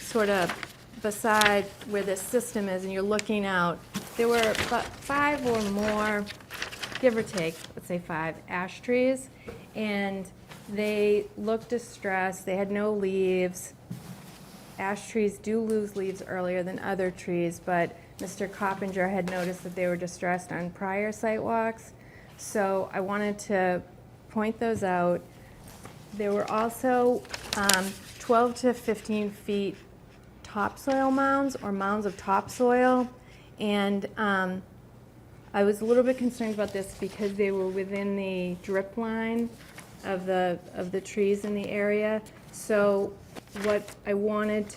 sort of beside where this system is and you're looking out, there were about 5 or more, give or take, let's say 5 ash trees, and they looked distressed. They had no leaves. Ash trees do lose leaves earlier than other trees, but Mr. Coppinger had noticed that they were distressed on prior site walks. So I wanted to point those out. There were also 12 to 15 feet topsoil mounds or mounds of topsoil. And I was a little bit concerned about this because they were within the drip line of the trees in the area. So what I wanted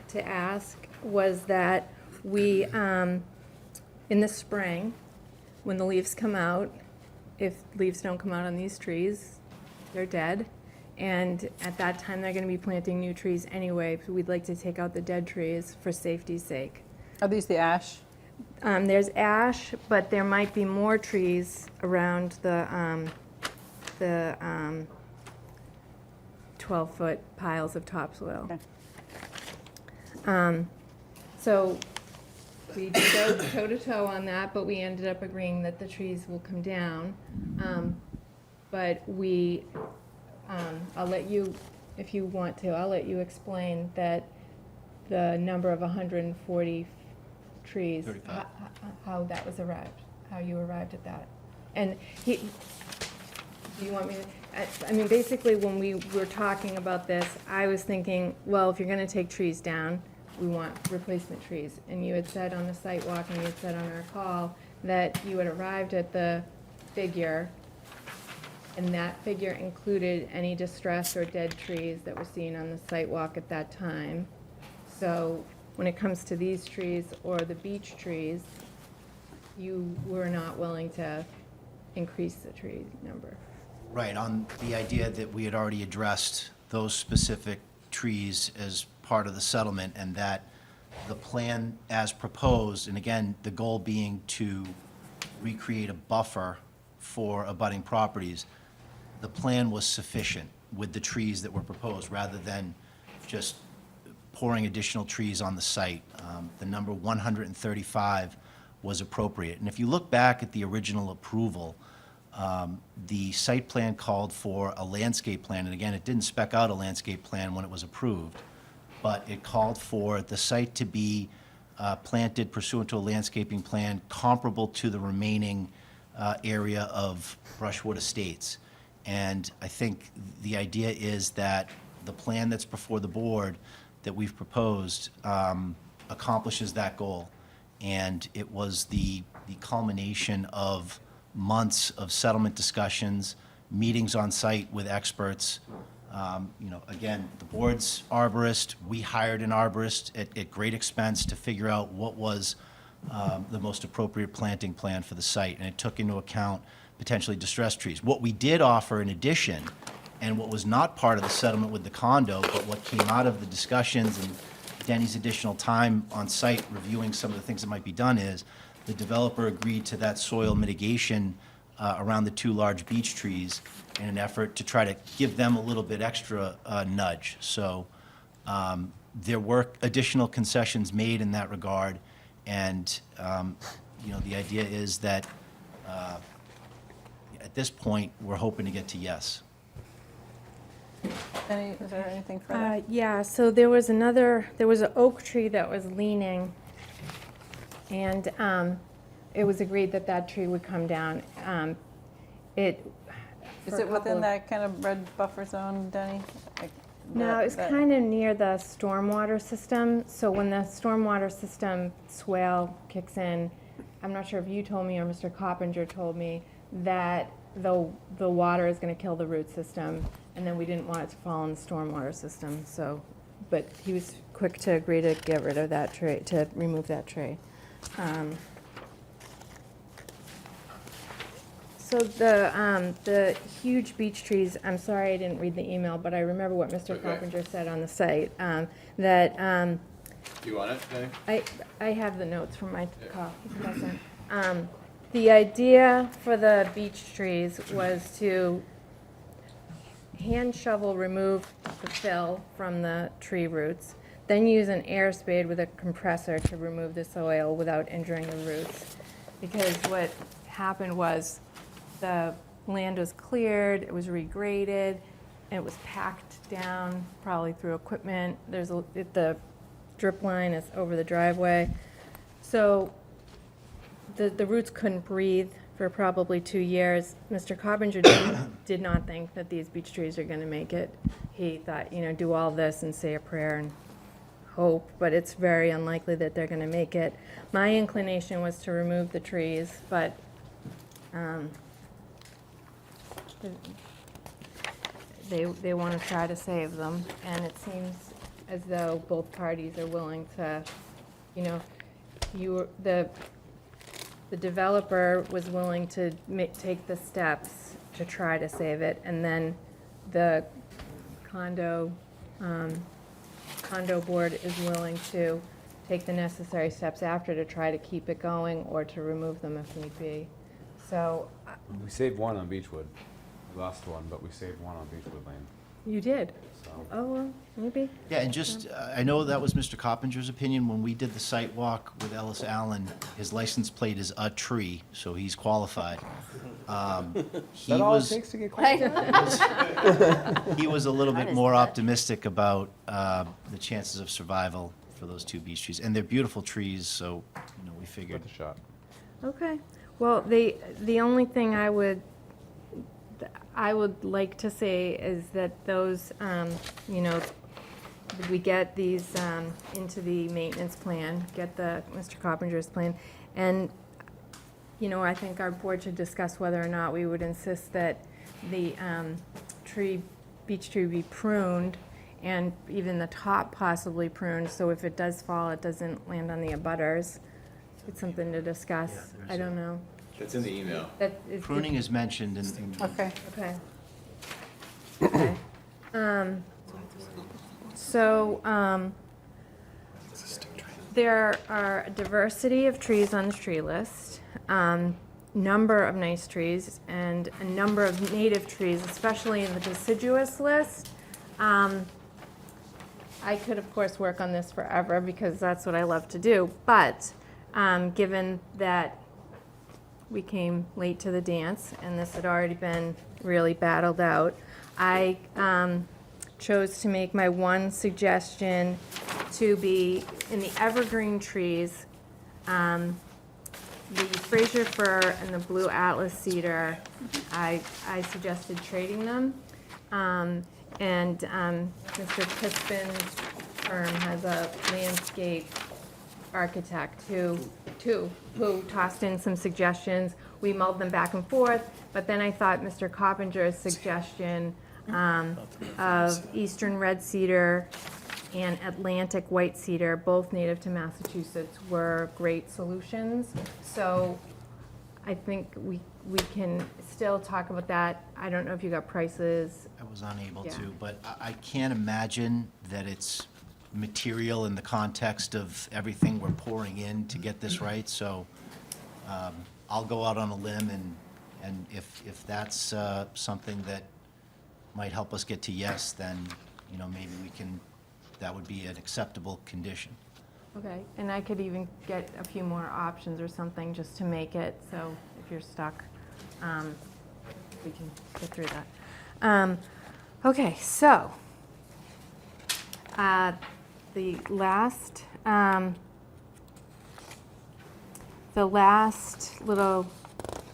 to ask was that we, in the spring, when the leaves come out, if leaves don't come out on these trees, they're dead. And at that time, they're gonna be planting new trees anyway, so we'd like to take out the dead trees for safety's sake. Are these the ash? There's ash, but there might be more trees around the 12-foot piles of topsoil. So we did go toe-to-toe on that, but we ended up agreeing that the trees will come down. But we, I'll let you, if you want to, I'll let you explain that the number of 140 trees, 35. how that was arrived, how you arrived at that. And he, do you want me to, I mean, basically, when we were talking about this, I was thinking, well, if you're gonna take trees down, we want replacement trees. And you had said on the site walk, and you had said on our call, that you had arrived at the figure, and that figure included any distressed or dead trees that were seen on the site walk at that time. So when it comes to these trees or the beech trees, you were not willing to increase the tree number. Right, on the idea that we had already addressed those specific trees as part of the settlement, and that the plan as proposed, and again, the goal being to recreate a buffer for abutting properties, the plan was sufficient with the trees that were proposed, rather than just pouring additional trees on the site. The number 135 was appropriate. And if you look back at the original approval, the site plan called for a landscape plan, and again, it didn't spec out a landscape plan when it was approved, but it called for the site to be planted pursuant to a landscaping plan comparable to the remaining area of Brushwood Estates. And I think the idea is that the plan that's before the board that we've proposed accomplishes that goal. And it was the culmination of months of settlement discussions, meetings on site with experts. Again, the board's arborist, we hired an arborist at great expense to figure out what was the most appropriate planting plan for the site, and it took into account potentially distressed trees. What we did offer in addition, and what was not part of the settlement with the condo, but what came out of the discussions and Denny's additional time on site reviewing some of the things that might be done, is the developer agreed to that soil mitigation around the two large beech trees in an effort to try to give them a little bit extra nudge. So there were additional concessions made in that regard, and the idea is that at this point, we're hoping to get to yes. Is there anything further? Yeah, so there was an oak tree that was leaning, and it was agreed that that tree would come down. Is it within that kind of red buffer zone, Denny? No, it's kind of near the stormwater system. So when the stormwater system swale kicks in, I'm not sure if you told me or Mr. Coppinger told me that the water is going to kill the root system, and then we didn't want it to fall in the stormwater system. So, but he was quick to agree to get rid of that tree, to remove that tree. So the huge beech trees, I'm sorry I didn't read the email, but I remember what Mr. Coppinger said on the site, that Do you want it, Denny? I have the notes from my call. The idea for the beech trees was to hand shovel remove the fill from the tree roots, then use an air spade with a compressor to remove the soil without injuring the roots. Because what happened was the land was cleared, it was regraded, and it was packed down, probably through equipment. The drip line is over the driveway. So the roots couldn't breathe for probably 2 years. Mr. Coppinger did not think that these beech trees are going to make it. He thought, do all this and say a prayer and hope, but it's very unlikely that they're going to make it. My inclination was to remove the trees, but they want to try to save them, and it seems as though both parties are willing to, you know, the developer was willing to take the steps to try to save it, and then the condo board is willing to take the necessary steps after to try to keep it going or to remove them if need be. So, We saved one on Beechwood. We lost one, but we saved one on Beechwood Lane. you did? So Oh, well, maybe. Yeah, and just, I know that was Mr. Coppinger's opinion. When we did the site walk with Ellis Allen, his license plate is a tree, so he's qualified. He that all it was, takes to get qualified? he was a little That bit is more good. optimistic about the chances of survival for those two beech trees. And they're beautiful trees, so, you know, we figured. Worth a shot. Okay. Well, the only thing I would like to say is that those, you know, we get these into the maintenance plan, get the Mr. Coppinger's plan, and, you know, I think our board should discuss whether or not we would insist that the beech tree be pruned, and even the top possibly pruned, so if it does fall, it doesn't land on the abutters. It's something to discuss. I don't know. That's in the email. That is- Pruning is mentioned in. Okay. Okay. Okay. So, there are a diversity of trees on the tree list, number of nice trees, and a number of native trees, especially in the deciduous list. I could, of course, work on this forever because that's what I love to do, but given that we came late to the dance and this had already been really battled out, I chose to make my one suggestion to be in the evergreen trees, the Fraser fir and the blue atlas cedar. I suggested trading them. And Mr. Crispin's firm has a landscape architect who tossed in some suggestions. We mulled them back and forth, but then I thought Mr. Coppinger's suggestion of eastern red cedar and Atlantic white cedar, both native to Massachusetts, were great solutions. So I think we can still talk about that. I don't know if you got prices. I was unable Yeah. to, but I can't imagine that it's material in the context of everything we're pouring in to get this right, so I'll go out on a limb, and if that's something that might help us get to yes, then, you know, maybe we can, that would be an acceptable condition. Okay, and I could even get a few more options or something just to make it, so if you're stuck, we can get through that. Okay, so, the last little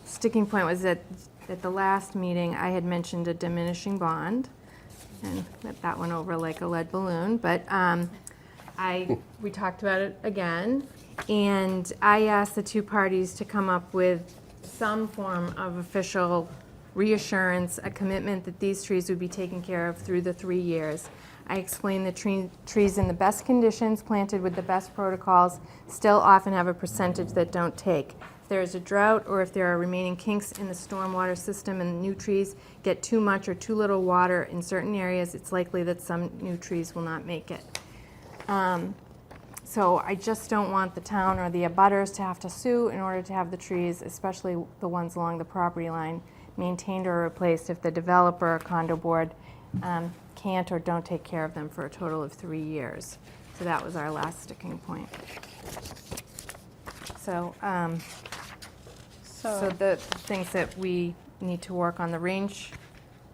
sticking point was that at the last meeting, I had mentioned a diminishing bond, and that went over like a lead balloon, but we talked about it again, and I asked the two parties to come up with some form of official reassurance, a commitment that these trees would be taken care of through the 3 years. I explained the trees in the best conditions, planted with the best protocols, still often have a percentage that don't take. If there is a drought, or if there are remaining kinks in the stormwater system and new trees get too much or too little water in certain areas, it's likely that some new trees will not make it. So I just don't want the town or the abutters to have to sue in order to have the trees, especially the ones along the property line, maintained or replaced if the developer or condo board can't or don't take care of them for a total of 3 years. So that was our last sticking point. So, so the things that we need to work on, the range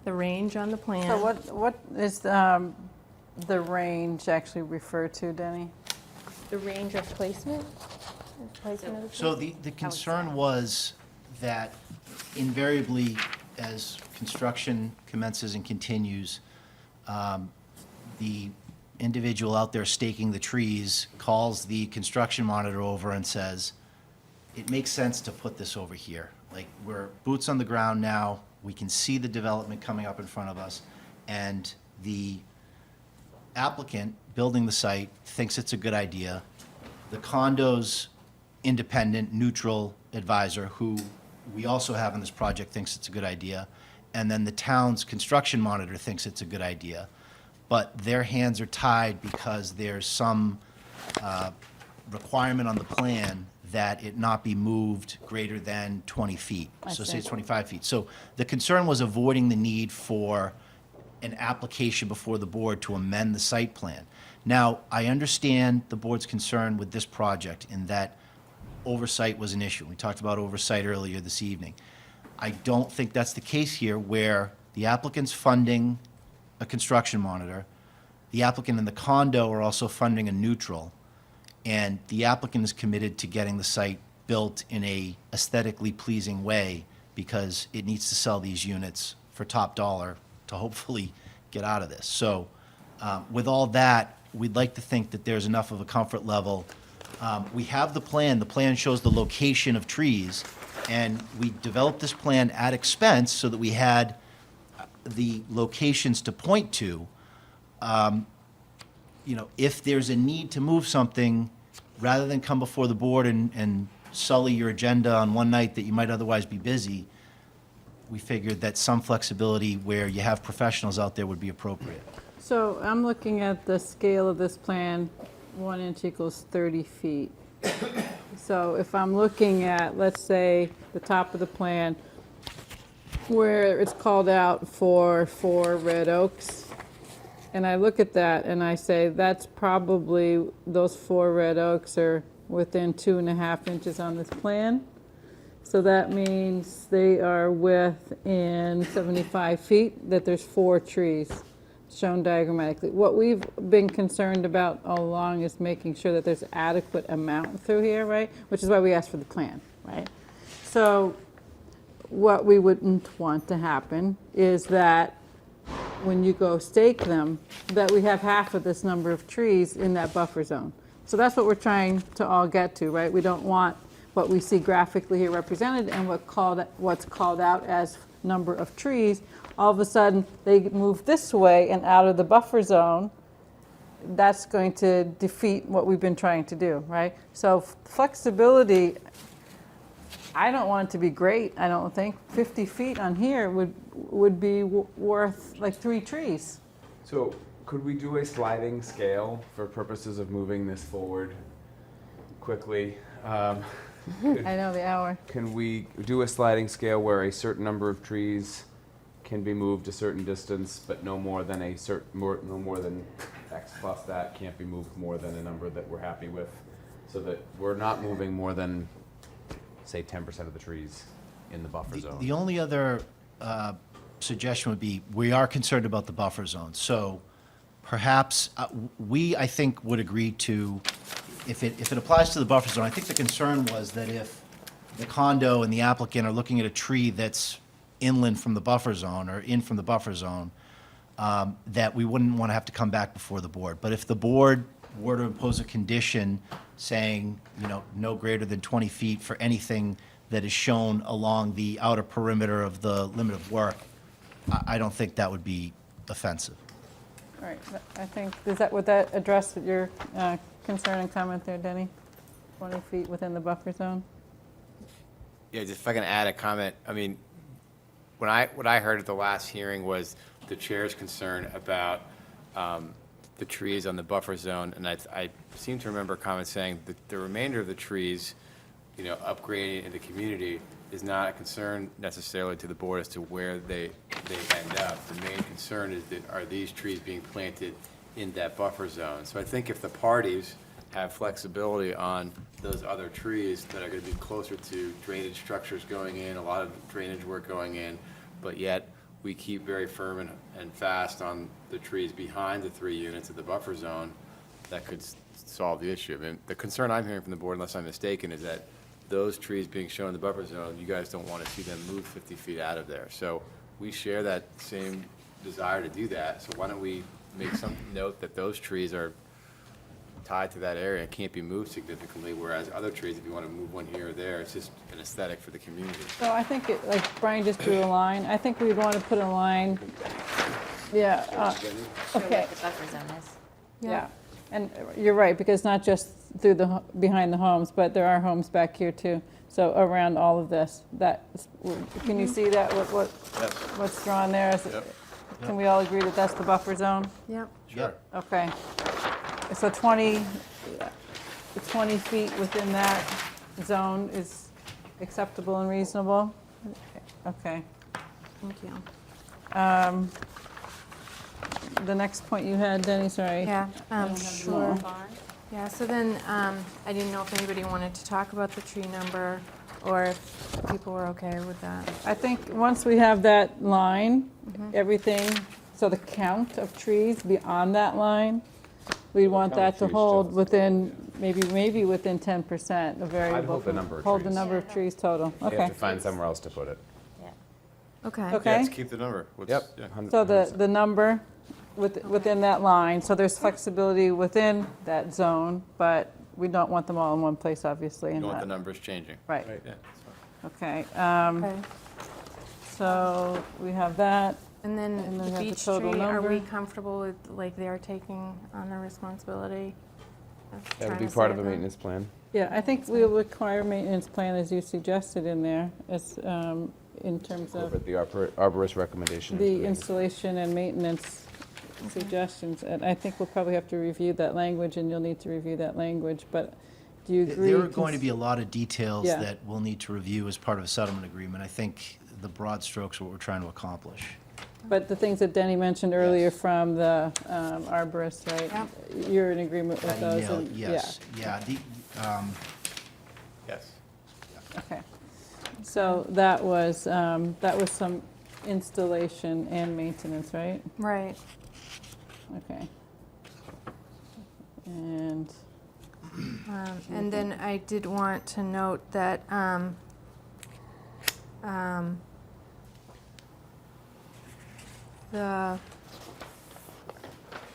on the plan. So what is the range actually refer to, Denny? The range of placement? Placement of the So trees? the concern was that invariably, as construction commences and continues, the individual out there staking the trees calls the construction monitor over and says, it makes sense to put this over here. Like, we're boots on the ground now, we can see the development coming up in front of us, and the applicant building the site thinks it's a good idea. The condo's independent, neutral advisor, who we also have in this project, thinks it's a good idea. And then the town's construction monitor thinks it's a good idea. But their hands are tied because there's some requirement on the plan that it not be moved greater than 20 feet. I So see. say it's 25 feet. So the concern was avoiding the need for an application before the board to amend the site plan. Now, I understand the board's concern with this project in that oversight was an issue. We talked about oversight earlier this evening. I don't think that's the case here, where the applicant's funding a construction monitor, the applicant and the condo are also funding a neutral, and the applicant is committed to getting the site built in a aesthetically pleasing way because it needs to sell these units for top dollar to hopefully get out of this. So with all that, we'd like to think that there's enough of a comfort level. We have the plan. The plan shows the location of trees, and we developed this plan at expense so that we had the locations to point to. You know, if there's a need to move something, rather than come before the board and sully your agenda on one night that you might otherwise be busy, we figured that some flexibility where you have professionals out there would be appropriate. So I'm looking at the scale of this plan, 1 inch equals 30 feet. So if I'm looking at, let's say, the top of the plan, where it's called out for 4 red oaks, and I look at that and I say, that's probably, those 4 red oaks are within 2.5 inches on this plan. So that means they are within 75 feet, that there's 4 trees shown diagrammatically. What we've been concerned about all along is making sure that there's adequate amount through here, right? Which is why we asked for the plan, right? So what we wouldn't want to happen is that when you go stake them, that we have half of this number of trees in that buffer zone. So that's what we're trying to all get to, right? We don't want what we see graphically here represented and what's called out as number of trees. All of a sudden, they move this way and out of the buffer zone. That's going to defeat what we've been trying to do, right? So flexibility, I don't want it to be great, I don't think. 50 feet on here would be worth like 3 trees. So could we do a sliding scale for purposes of moving this forward quickly? I know the hour. Can we do a sliding scale where a certain number of trees can be moved a certain distance, but no more than no more than X plus that can't be moved more than a number that we're happy with, so that we're not moving more than, say, 10% of the trees in the buffer zone? The only other suggestion would be, we are concerned about the buffer zone. So perhaps I think, would agree to, if it applies to the buffer zone, I think the concern was that if the condo and the applicant are looking at a tree that's inland from the buffer zone or in from the buffer zone, that we wouldn't want to have to come back before the board. But if the board were to impose a condition saying, no greater than 20 feet for anything that is shown along the outer perimeter of the limit of work, I don't think that would be offensive. All right, I think, would that address your concern and comment there, Denny? 20 feet within the buffer zone? Yeah, just if I can add a comment, I mean, what I heard at the last hearing was the chair's concern about the trees on the buffer zone, and I seem to remember a comment saying that the remainder of the trees, upgrading in the community is not a concern necessarily to the board as to where they end up. The main concern is that, are these trees being planted in that buffer zone? So I think if the parties have flexibility on those other trees that are going to be closer to drainage structures going in, a lot of drainage work going in, but yet we keep very firm and fast on the trees behind the 3 units of the buffer zone, that could solve the issue. I mean, the concern I'm hearing from the board, unless I'm mistaken, is that those trees being shown in the buffer zone, you guys don't want to see them move 50 feet out of there. So we share that same desire to do that. So why don't we make some note that those trees are tied to that area and can't be moved significantly, whereas other trees, if you want to move one here or there, it's just an aesthetic for the community. So I think, like Brian just drew a line, I think we'd want to put a line Yeah, Show okay. what the buffer zone is. Yeah, and you're right, because not just through the, behind the homes, but there are homes back here too. So around all of this, can you see that, what's drawn there? Can we all agree that that's the buffer zone? Yep. Sure. Okay. So 20 feet within that zone is acceptable and reasonable? Okay. Thank you. The next point you had, Denny, sorry. Yeah, I don't have them sure. all. Yeah, so then, I didn't know if anybody wanted to talk about the tree number, or if people were okay with that. I think once we have that line, everything, so the count of trees beyond that line, we want count of that to trees hold just- within, maybe within 10% of variable. hold the number of Hold the trees. number of trees total, You have okay. to find somewhere else to put it. Okay. Okay. Yeah, let's keep the number. Yep. So the number within that line, so there's flexibility within that zone, but we don't want them all in one place, obviously. You and don't want that- the numbers changing. Right. Yeah, that's fine. Okay, Okay. so we have that. And then And then the we have the beech total tree, are we number. comfortable with, like, they're taking on the responsibility of That trying would be to part of save a them? maintenance plan. Yeah, I think we'll require maintenance plan as you suggested in there, as, in terms of Incorporate the arborist recommendation. into the maintenance. installation and maintenance suggestions. And I think we'll probably have to review that language, and you'll need to review that language, but do you agree? There are going to be a lot of details Yeah. that we'll need to review as part of a settlement agreement. I think the broad strokes are what we're trying to accomplish. But the things that Denny mentioned earlier from the arborist, right? You're in agreement with That those? email, and- yes, yeah. Yes. Okay. So that was some installation and maintenance, right? Right. Okay. And And then I did want to note that,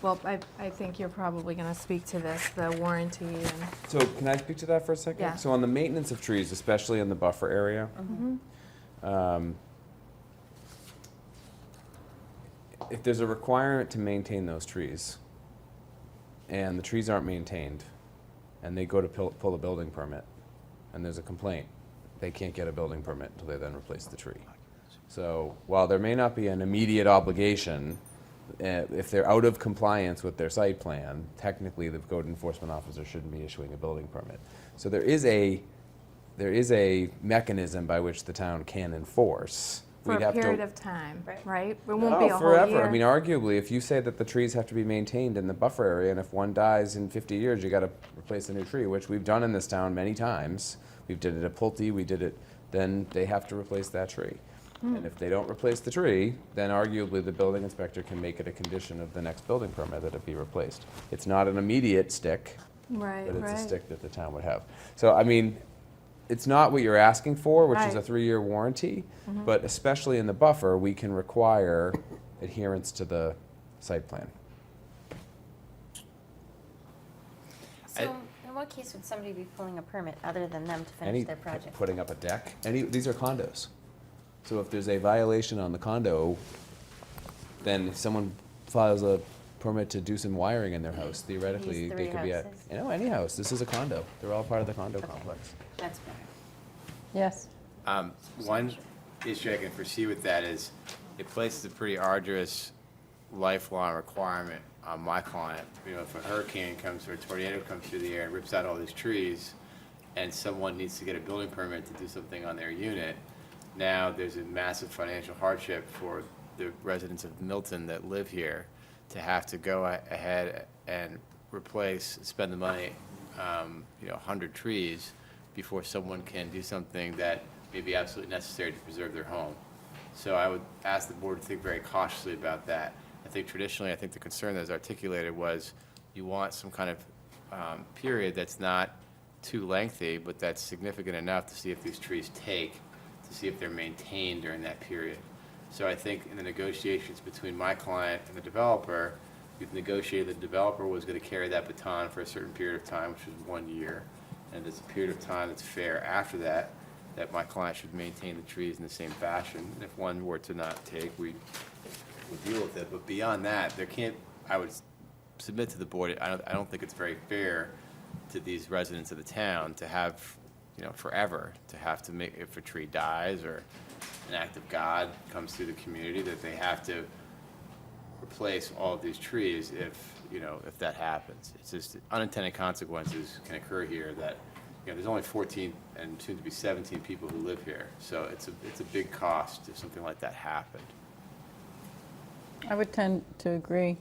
well, I think you're probably going to speak to this, the warranty and, So can I speak to that for a second? Yeah. So on the maintenance of trees, especially in the buffer area, if there's a requirement to maintain those trees, and the trees aren't maintained, and they go to pull a building permit, and there's a complaint, they can't get a building permit until they then replace the tree. So while there may not be an immediate obligation, if they're out of compliance with their site plan, technically the code enforcement officer shouldn't be issuing a building permit. So there is a mechanism by which the town can enforce. for We'd a have to- period of time, right? It won't be a No, whole forever. year. I mean, arguably, if you say that the trees have to be maintained in the buffer area, and if one dies in 50 years, you got to replace a new tree, which we've done in this town many times. We did it at Pulte, we did it, then they have to replace that tree. And if they don't replace the tree, then arguably the building inspector can make it a condition of the next building permit that it be replaced. It's not an immediate stick, Right, but it's a right. stick that the town would have. So, I mean, it's not what you're asking for, which is a Right. 3-year warranty, but especially in the buffer, we can require adherence to the site plan. So in what case would somebody be pulling a permit other than them to finish Any, their project? putting up a deck, these are condos. So if there's a violation on the condo, then if someone files a permit to do some wiring in their house, theoretically, These they three could be at, houses? any house. This is a condo. They're all part of the condo complex. That's better. yes, One issue I can foresee with that is it places a pretty arduous lifelong requirement on my client. You know, if a hurricane comes or a tornado comes through the air and rips out all these trees, and someone needs to get a building permit to do something on their unit, now there's a massive financial hardship for the residents of Milton that live here to have to go ahead and spend the money, 100 trees before someone can do something that may be absolutely necessary to preserve their home. So I would ask the board to think very cautiously about that. I think traditionally, the concern that was articulated was you want some kind of period that's not too lengthy, but that's significant enough to see if these trees take, to see if they're maintained during that period. So I think in the negotiations between my client and the developer, we've negotiated the developer was going to carry that baton for a certain period of time, which was 1 year. And there's a period of time that's fair after that, that my client should maintain the trees in the same fashion. And if one were to not take, we deal with it. But beyond that, there can't, I would submit to the board, I don't think it's very fair to these residents of the town to have, forever, to have to make, if a tree dies or an act of God comes through the community, that they have to replace all of these trees if that happens. It's just unintended consequences can occur here that, there's only 14 and soon to be 17 people who live here. So it's a big cost if something like that happened. I would tend to agree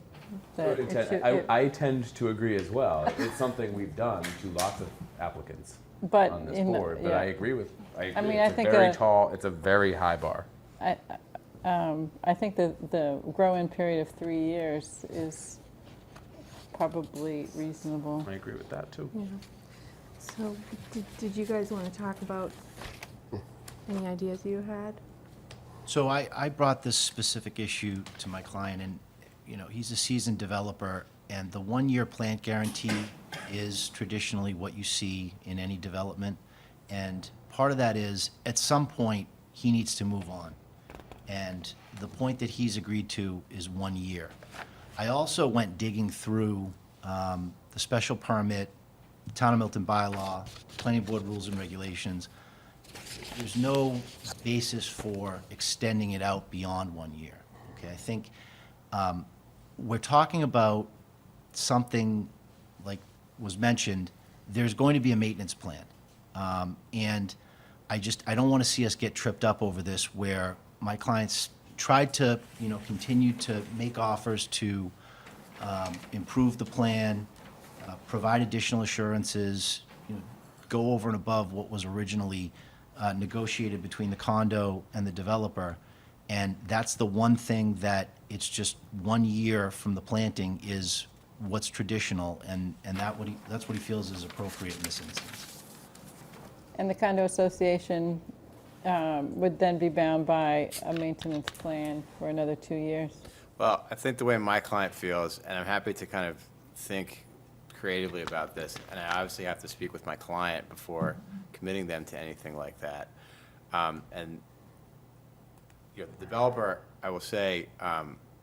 that it should. I tend to agree as well. It's something we've done to lots of applicants But on this in the- board, but yeah. I agree. I mean, I It's think a very a- tall, it's a very high bar. I think the grow-in period of 3 years is probably reasonable. I agree with that too. Yeah. So, did you guys want to talk about any ideas you had? So I brought this specific issue to my client, and, he's a seasoned developer, and the one-year plant guarantee is traditionally what you see in any development. And part of that is, at some point, he needs to move on. And the point that he's agreed to is 1 year. I also went digging through the special permit, Town of Milton bylaw, planning board rules and regulations. There's no basis for extending it out beyond 1 year. Okay, I think we're talking about something like was mentioned. There's going to be a maintenance plan, and I don't want to see us get tripped up over this, where my clients tried to continue to make offers to improve the plan, provide additional assurances, go over and above what was originally negotiated between the condo and the developer. And that's the one thing that it's just 1 year from the planting is what's traditional, and that's what he feels is appropriate in this instance. And the condo association would then be bound by a maintenance plan for another 2 years. Well, I think the way my client feels, and I'm happy to kind of think creatively about this, and I obviously have to speak with my client before committing them to anything like that. And the developer, I will say,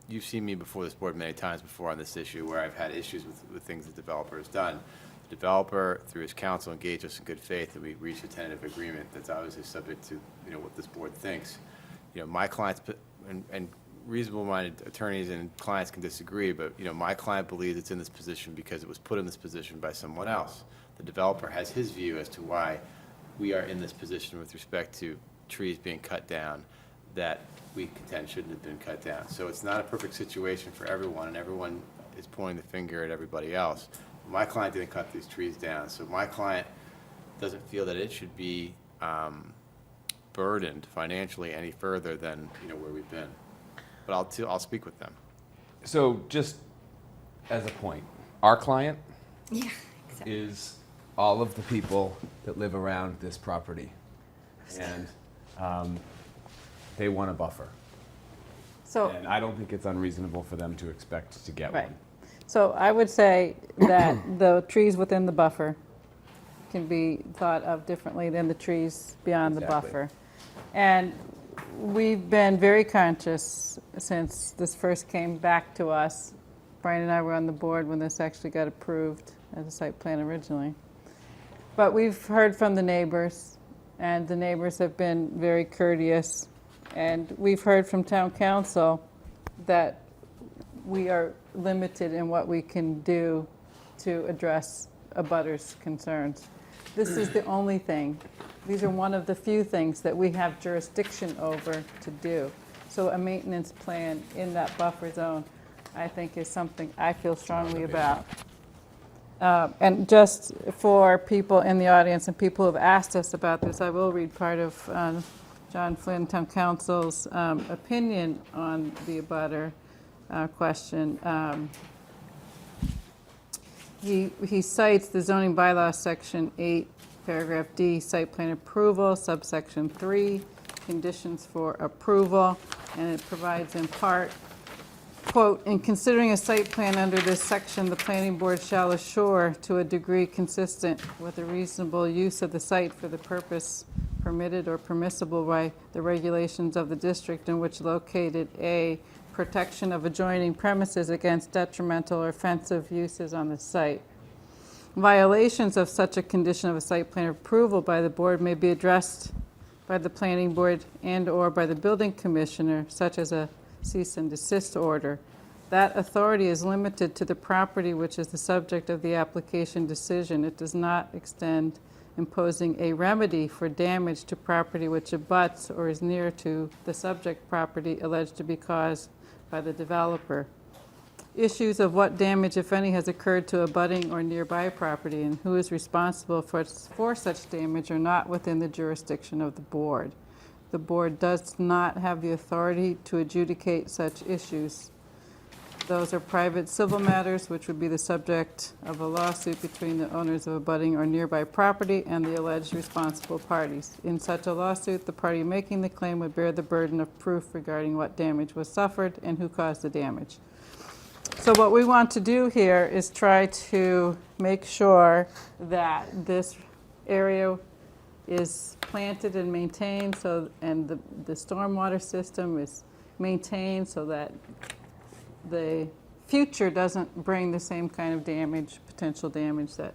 you've seen me before this board many times before on this issue where I've had issues with things the developer has done. The developer, through his counsel, engaged us in good faith that we reached a tentative agreement that's obviously subject to what this board thinks. My clients, and reasonable-minded attorneys and clients can disagree, but my client believes it's in this position because it was put in this position by someone else. The developer has his view as to why we are in this position with respect to trees being cut down that we contend shouldn't have been cut down. So it's not a perfect situation for everyone, and everyone is pointing the finger at everybody else. My client didn't cut these trees down, so my client doesn't feel that it should be burdened financially any further than where we've been. But I'll speak with them. So just as a point, our client Yeah, exactly. is all of the people that live around this property. And they want a buffer. So, And I don't think it's unreasonable for them to expect to get right. one. So I would say that the trees within the buffer can be thought of differently than the trees beyond the Exactly. buffer. And we've been very conscious since this first came back to us. Brian and I were on the board when this actually got approved as a site plan originally. But we've heard from the neighbors, and the neighbors have been very courteous. And we've heard from town council that we are limited in what we can do to address abutters' concerns. This is the only thing. These are one of the few things that we have jurisdiction over to do. So a maintenance plan in that buffer zone, I think, is something I feel strongly about. And just for people in the audience and people who have asked us about this, I will read part of John Flynn, Town Council's opinion on the abutter question. He cites the zoning bylaw, section 8, paragraph D, site plan approval, subsection 3, conditions for approval, and it provides in part, quote, "In considering a site plan under this section, the planning board shall assure to a degree consistent with a reasonable use of the site for the purpose permitted or permissible by the regulations of the district in which located, A, protection of adjoining premises against detrimental or offensive uses on the site. Violations of such a condition of a site plan approval by the board may be addressed by the planning board and/or by the building commissioner, such as a cease and desist order. That authority is limited to the property which is the subject of the application decision. It does not extend imposing a remedy for damage to property which abuts or is near to the subject property alleged to be caused by the developer. Issues of what damage, if any, has occurred to abutting or nearby property and who is responsible for such damage are not within the jurisdiction of the board. The board does not have the authority to adjudicate such issues. Those are private civil matters which would be the subject of a lawsuit between the owners of abutting or nearby property and the alleged responsible parties. In such a lawsuit, the party making the claim would bear the burden of proof regarding what damage was suffered and who caused the damage. So what we want to do here is try to make sure that this area is planted and maintained, and the stormwater system is maintained so that the future doesn't bring the same kind of damage, potential damage that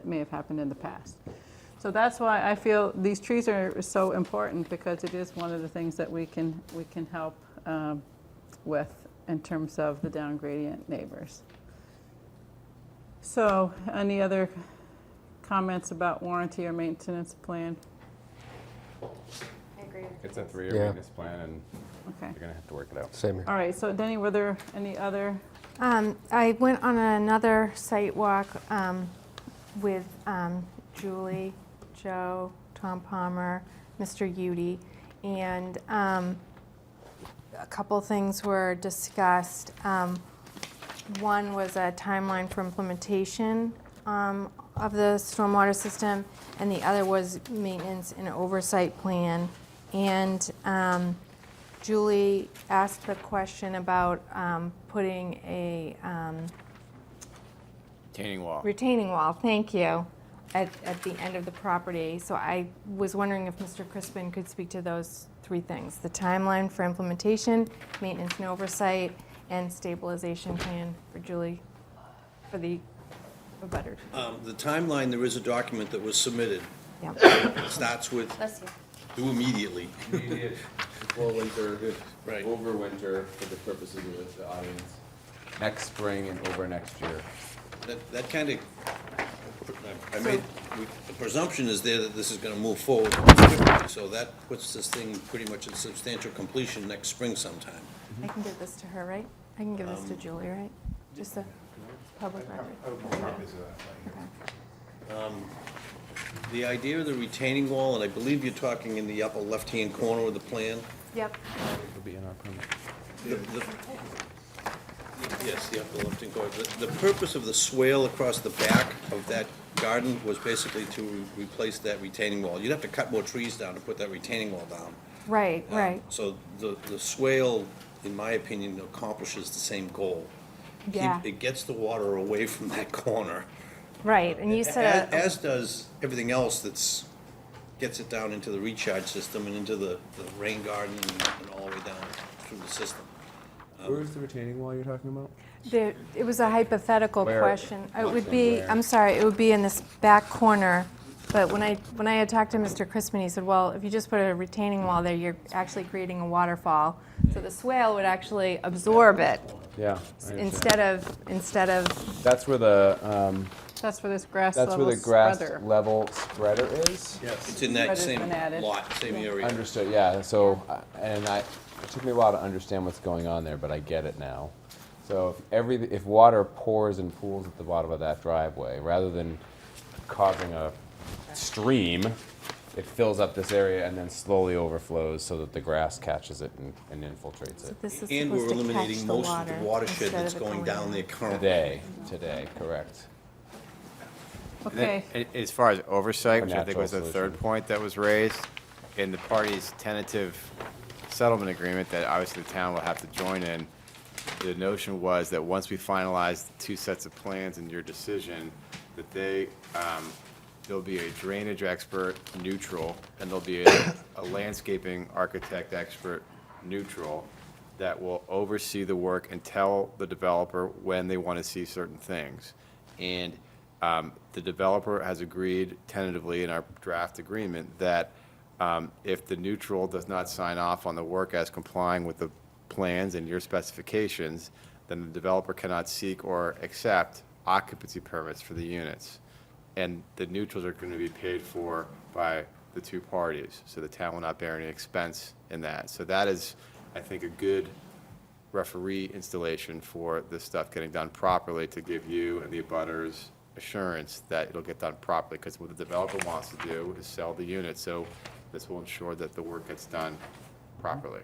may have happened in the past. So that's why I feel these trees are so important, because it is one of the things that we can help with in terms of the down gradient neighbors. So any other comments about warranty or maintenance plan? I agree. It's a 3-year Yeah. maintenance plan, and Okay. you're gonna have to work it out. Same here. All right, so Denny, were there any other? I went on another site walk with Julie, Joe, Tom Palmer, Mr. Udi, and a couple things were discussed. One was a timeline for implementation of the stormwater system, and the other was maintenance and oversight plan. And Julie asked the question about putting a Retaining wall. thank you, at the end of the property. So I was wondering if Mr. Crispin could speak to those three things: the timeline for implementation, maintenance and oversight, and stabilization plan for Julie, for the abutters. The timeline, there is a document that was submitted. Yeah. It starts with Bless you. do immediately. Immediate, before winter, Right. over winter, for the purposes of the audience, next spring and over next year. That kind of, the presumption is there that this is going to move forward quickly, so that puts this thing pretty much at substantial completion next spring sometime. I can give this to her, right? I can give this to Julie, right? Just a public record. Okay. The idea of the retaining wall, and I believe you're talking in the upper left-hand corner of the plan. Yep. It'll be in our permit. Yes, the upper left-hand corner. The purpose of the swale across the back of that garden was basically to replace that retaining wall. You'd have to cut more trees down to put that retaining wall down. Right, right. So the swale, in my opinion, accomplishes the same goal. Yeah. It gets the water away from that corner. Right, and you said, As does everything else gets it down into the recharge system and into the rain garden and all the way down through the system. Where's the retaining wall you're talking about? it was a hypothetical Where? question. It would be, Where? I'm sorry, it would be in this back corner. But when I had talked to Mr. Crispin, he said, well, if you just put a retaining wall there, you're actually creating a waterfall. So the swale would actually absorb it Yeah. I understand. instead of, That's where the, That's for this grass that's level where the grass spreader. level spreader is? Yes. It's in that Spreader's same been added. lot, same area. Understood, yeah, so, it took me a while to understand what's going on there, but I get it now. So if water pours and pools at the bottom of that driveway, rather than causing a stream, it fills up this area and then slowly overflows so that the grass catches it and infiltrates it. this is And we're supposed to catch eliminating the most of the water watershed instead that's of it going down in. there currently. Today, correct. Okay. As far as oversight, A which I think was the natural third solution. point that was raised, in the parties' tentative settlement agreement that obviously the town will have to join in, the notion was that once we finalize the two sets of plans and your decision, that there'll be a drainage expert neutral, and there'll be a landscaping architect expert neutral, that will oversee the work and tell the developer when they want to see certain things. And the developer has agreed tentatively in our draft agreement that if the neutral does not sign off on the work as complying with the plans and your specifications, then the developer cannot seek or accept occupancy permits for the units. And the neutrals are going to be paid for by the two parties, so the town will not bear any expense in that. So that is, I think, a good referee installation for this stuff getting done properly, to give you and the abutters assurance that it'll get done properly, because what the developer wants to do is sell the unit, so this will ensure that the work gets done properly.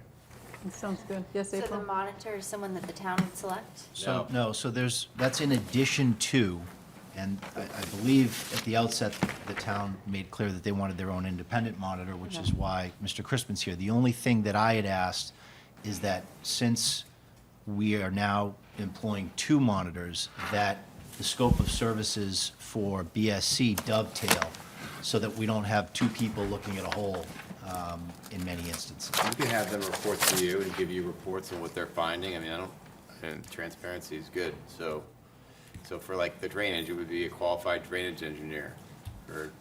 Sounds good. Yes, So April? the monitor is someone that the town would select? So, no, so that's in addition to, and I believe at the outset, the town made clear that they wanted their own independent monitor, which is why Mr. Crispin's here. The only thing that I had asked is that since we are now employing 2 monitors, that the scope of services for BSC dovetail, so that we don't have 2 people looking at a hole in many instances. You can have them report to you and give you reports on what they're finding. I mean, and transparency is good. So for like the drainage, it would be a qualified drainage engineer. For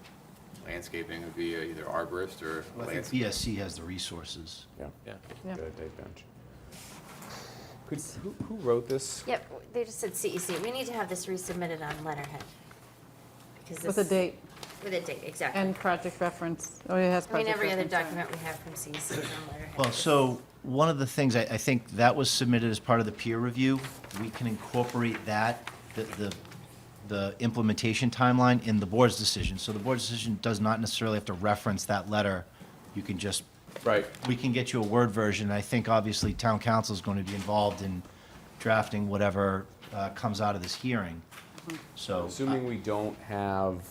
landscaping, it would be either arborist or I think landscape. BSC has the resources. Yeah. Yeah. Good, Dave Bench. Who wrote this? Yep, they just said CEC. We need to have this resubmitted on letterhead. Because With a this- date With a date, exactly. and project reference. Oh, it has I mean, project every other reference, right. document we have from CEC is on letterhead. Well, so, one of the things, I think that was submitted as part of the peer review. We can incorporate that, the implementation timeline in the board's decision. So the board's decision does not necessarily have to reference that letter. You can just, Right. we can get you a Word version. I think obviously town council is going to be involved in drafting whatever comes out of this hearing. So. Assuming we don't have,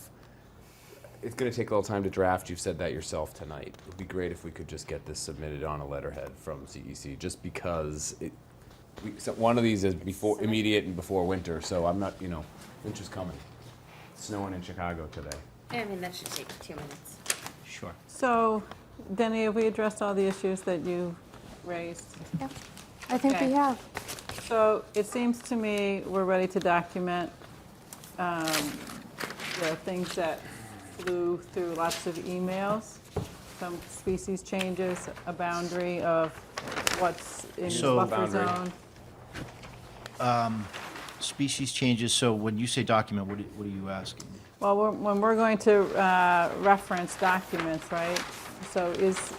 it's gonna take a little time to draft, you've said that yourself tonight. It'd be great if we could just get this submitted on a letterhead from CEC, just because so one of these is before, immediate and before winter, so I'm not, winter's coming. It's snowing in Chicago today. I mean, that should take 2 minutes. Sure. So, Denny, have we addressed all the issues that you raised? Yeah, I think we Okay. have. So it seems to me we're ready to document the things that flew through lots of emails, some species changes, a boundary of what's in the So- buffer Boundary. zone. Species changes, so when you say document, what are you asking? Well, when we're going to reference documents, right? So is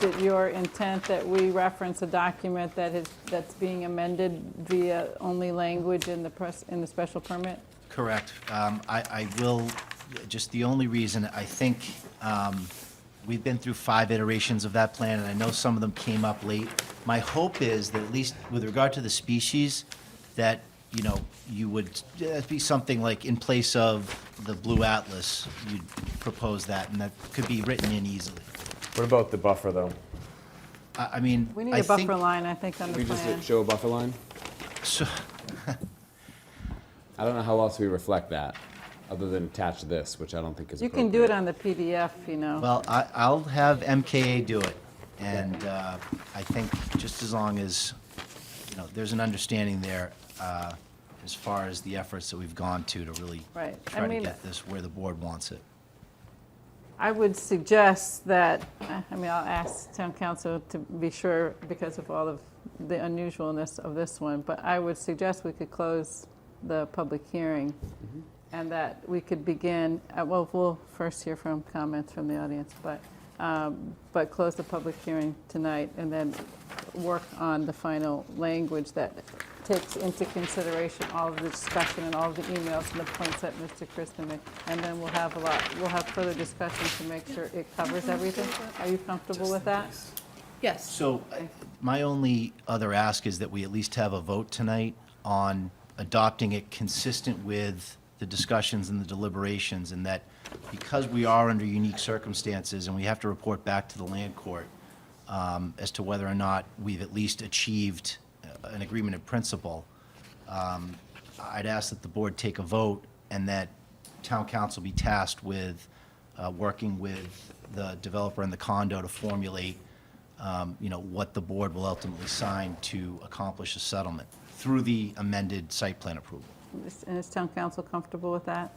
it your intent that we reference a document that's being amended via only language in the special permit? Correct. I will, just the only reason, I think, we've been through 5 iterations of that plan, and I know some of them came up late. My hope is that at least with regard to the species, that, you would be something like in place of the Blue Atlas, you'd propose that, and that could be written in easily. What about the buffer, though? I mean, We need I a think- buffer line, I think, on the We just plan. show a buffer line? So, I don't know how else we reflect that, other than attach this, which I don't think is You appropriate. can do it on the PDF, well, I'll have MKA do it, and I think just as long as, there's an understanding there as far as the efforts that we've gone to really Right. I try to mean- get this where the board wants it. I would suggest that, I'll ask town council to be sure because of all of the unusualness of this one, but I would suggest we could close the public hearing and that we could begin, we'll first hear from comments from the audience, but close the public hearing tonight and then work on the final language that takes into consideration all of the discussion and all of the emails and the points that Mr. Crispin made. And then we'll have further discussion to make sure it covers everything. Are you comfortable with that? Yes. So my only other ask is that we at least have a vote tonight on adopting it consistent with the discussions and the deliberations, and that because we are under unique circumstances and we have to report back to the land court as to whether or not we've at least achieved an agreement in principle, I'd ask that the board take a vote and that town council be tasked with working with the developer and the condo to formulate what the board will ultimately sign to accomplish a settlement through the amended site plan approval. And is town council comfortable with that?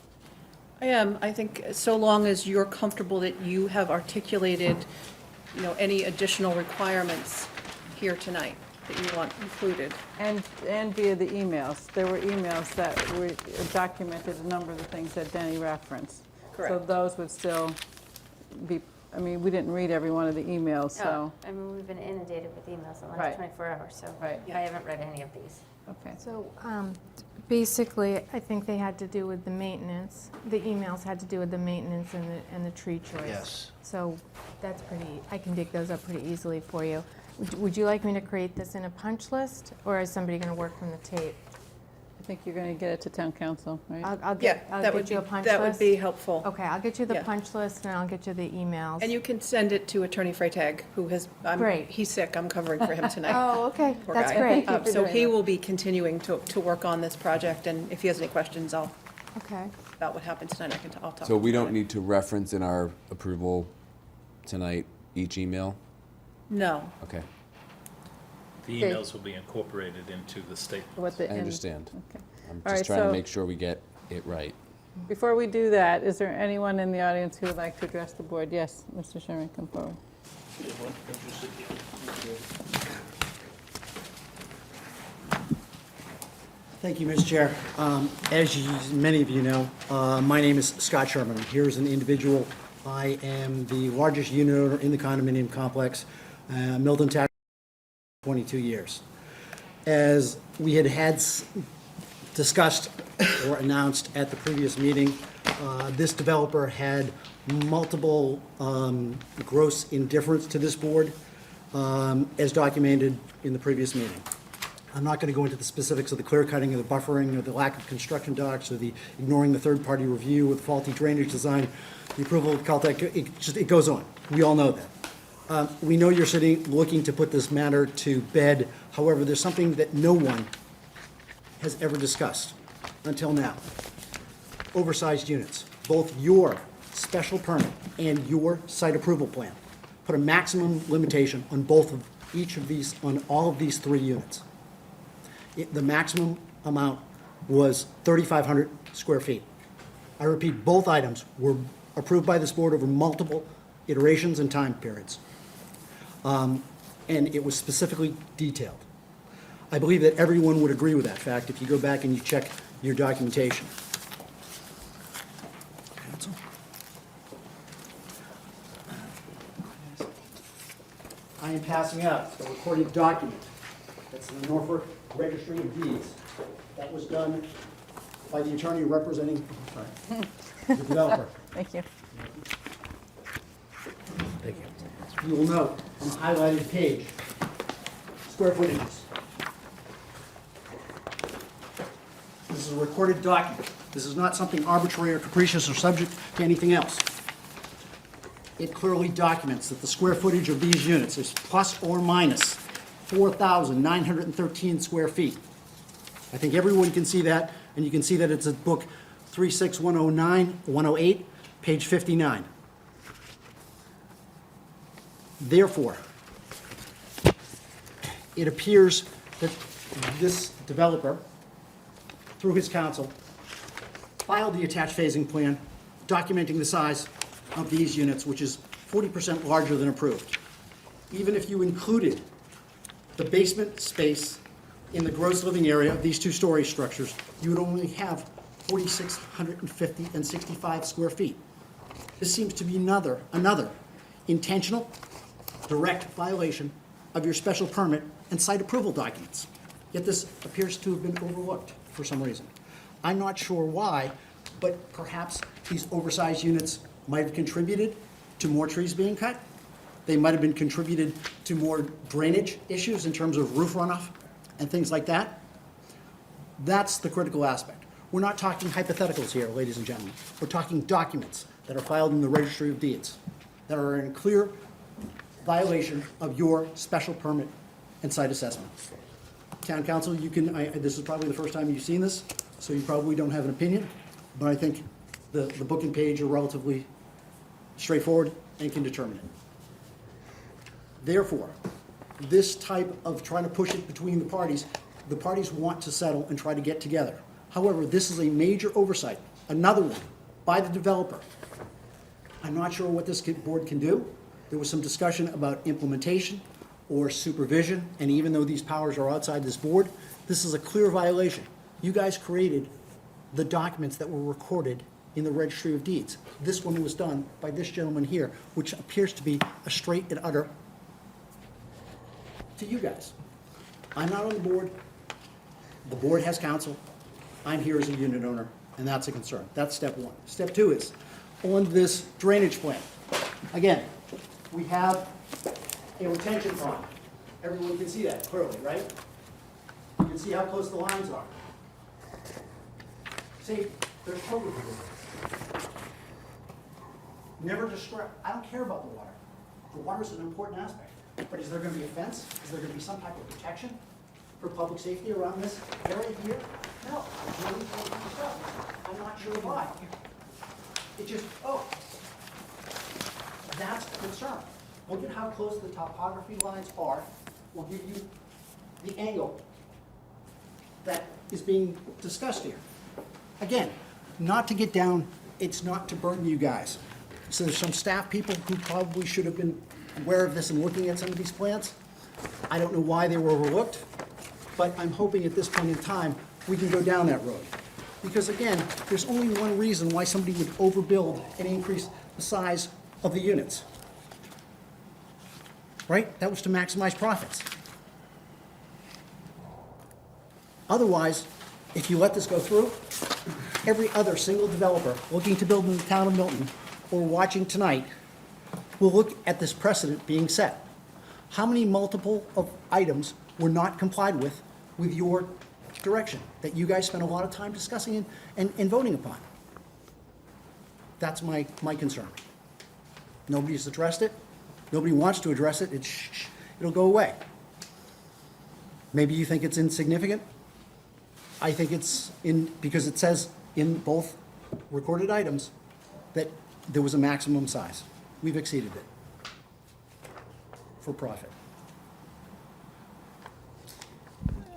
I am. I think so long as you're comfortable that you have articulated, any additional requirements here tonight that you want included. And via the emails. There were emails that were documented a number of the things that Denny referenced. So Correct. those would still be, we didn't read every one of the emails, so. I mean, we've been inundated with emails in the Right. last 24 hours, so Right. I haven't read any of these. Okay. So basically, I think they had to do with the maintenance. The emails had to do with the maintenance and the tree choice. Yes. So that's I can dig those up pretty easily for you. Would you like me to create this in a punch list, or is somebody going to work from the tape? I think you're going to get it to town council, right? I'll get you a punch list. That would be helpful. Okay, I'll get you the Yeah. punch list, and I'll get you the emails. And you can send it to Attorney Freitag, who has, Great. he's sick, I'm covering for him tonight. Oh, okay, Poor that's guy. great. So he will be continuing to work on this project, and if he has any questions, Okay. about what happened tonight, I'll talk. So we to him don't need to reference in our approval tonight each email? No. Okay, The Okay. emails will be incorporated into the statement. What the I end- understand. Okay. I'm All just right, trying to so- make sure we get it right. Before we do that, is there anyone in the audience who would like to address the board? Yes, Mr. Sherman, come forward. Thank you, Ms. Chair. Many of you know, my name is Scott Sherman. I'm here as an individual. I am the largest unit owner in the condominium complex, Milton Tax, 22 years. As we had discussed or announced at the previous meeting, this developer had multiple gross indifference to this board, as documented in the previous meeting. I'm not going to go into the specifics of the clear cutting or the buffering or the lack of construction docks or the ignoring the third-party review with faulty drainage design, the approval of Caltech. It goes on. We all know that. We know you're looking to put this matter to bed. However, there's something that no one has ever discussed until now. Oversized units. Both your special permit and your site approval plan put a maximum limitation on on all of these 3 units. The maximum amount was 3,500 square feet. I repeat, both items were approved by this board over multiple iterations and time periods. And it was specifically detailed. I believe that everyone would agree with that fact if you go back and you check your documentation. I am passing out a recorded document that's in the Norfolk Registry of Deeds. That was done by the attorney representing, the developer. Thank you. Thank you. You will note on the highlighted page, square footages. This is a recorded document. This is not something arbitrary or capricious or subject to anything else. It clearly documents that the square footage of these units is plus or minus 4,913 square feet. I think everyone can see that, and you can see that it's at book 36109-108, page 59. Therefore, it appears that this developer, through his counsel, filed the attached phasing plan documenting the size of these units, which is 40% larger than approved. Even if you included the basement space in the gross living area of these 2-story structures, you would only have 4,650 and 65 square feet. This seems to be another intentional, direct violation of your special permit and site approval documents. Yet this appears to have been overlooked for some reason. I'm not sure why, but perhaps these oversized units might have contributed to more trees being cut. They might have been contributed to more drainage issues in terms of roof runoff and things like that. That's the critical aspect. We're not talking hypotheticals here, ladies and gentlemen. We're talking documents that are filed in the Registry of Deeds that are in clear violation of your special permit and site assessment. Town council, this is probably the first time you've seen this, so you probably don't have an opinion, but I think the book and page are relatively straightforward and can determine it. Therefore, this type of trying to push it between the parties want to settle and try to get together. However, this is a major oversight, another one, by the developer. I'm not sure what this board can do. There was some discussion about implementation or supervision, and even though these powers are outside this board, this is a clear violation. You guys created the documents that were recorded in the Registry of Deeds. This one was done by this gentleman here, which appears to be a straight and utter to you guys. I'm not on the board. The board has counsel. I'm here as a unit owner, and that's a concern. That's step one. Step two is, on this drainage plan, again, we have a retention pond. Everyone can see that clearly, right? You can see how close the lines are. See, there's topography. Never distract, I don't care about the water. The water is an important aspect. But is there going to be a fence? Is there going to be some type of protection for public safety around this area here? No. I'm not sure why. It just, that's the concern. Look at how close the topography lines are. We'll give you the angle that is being discussed here. Again, not to get down, it's not to burden you guys. So there's some staff people who probably should have been aware of this and looking at some of these plans. I don't know why they were overlooked, but I'm hoping at this point in time, we can go down that road. Because again, there's only one reason why somebody would overbuild and increase the size of the units. Right? That was to maximize profits. Otherwise, if you let this go through, every other single developer looking to build in the town of Milton or watching tonight will look at this precedent being set. How many multiple of items were not complied with your direction that you guys spent a lot of time discussing and voting upon? That's my concern. Nobody's addressed it. Nobody wants to address it. It'll go away. Maybe you think it's insignificant. I think it's because it says in both recorded items that there was a maximum size. We've exceeded it for profit.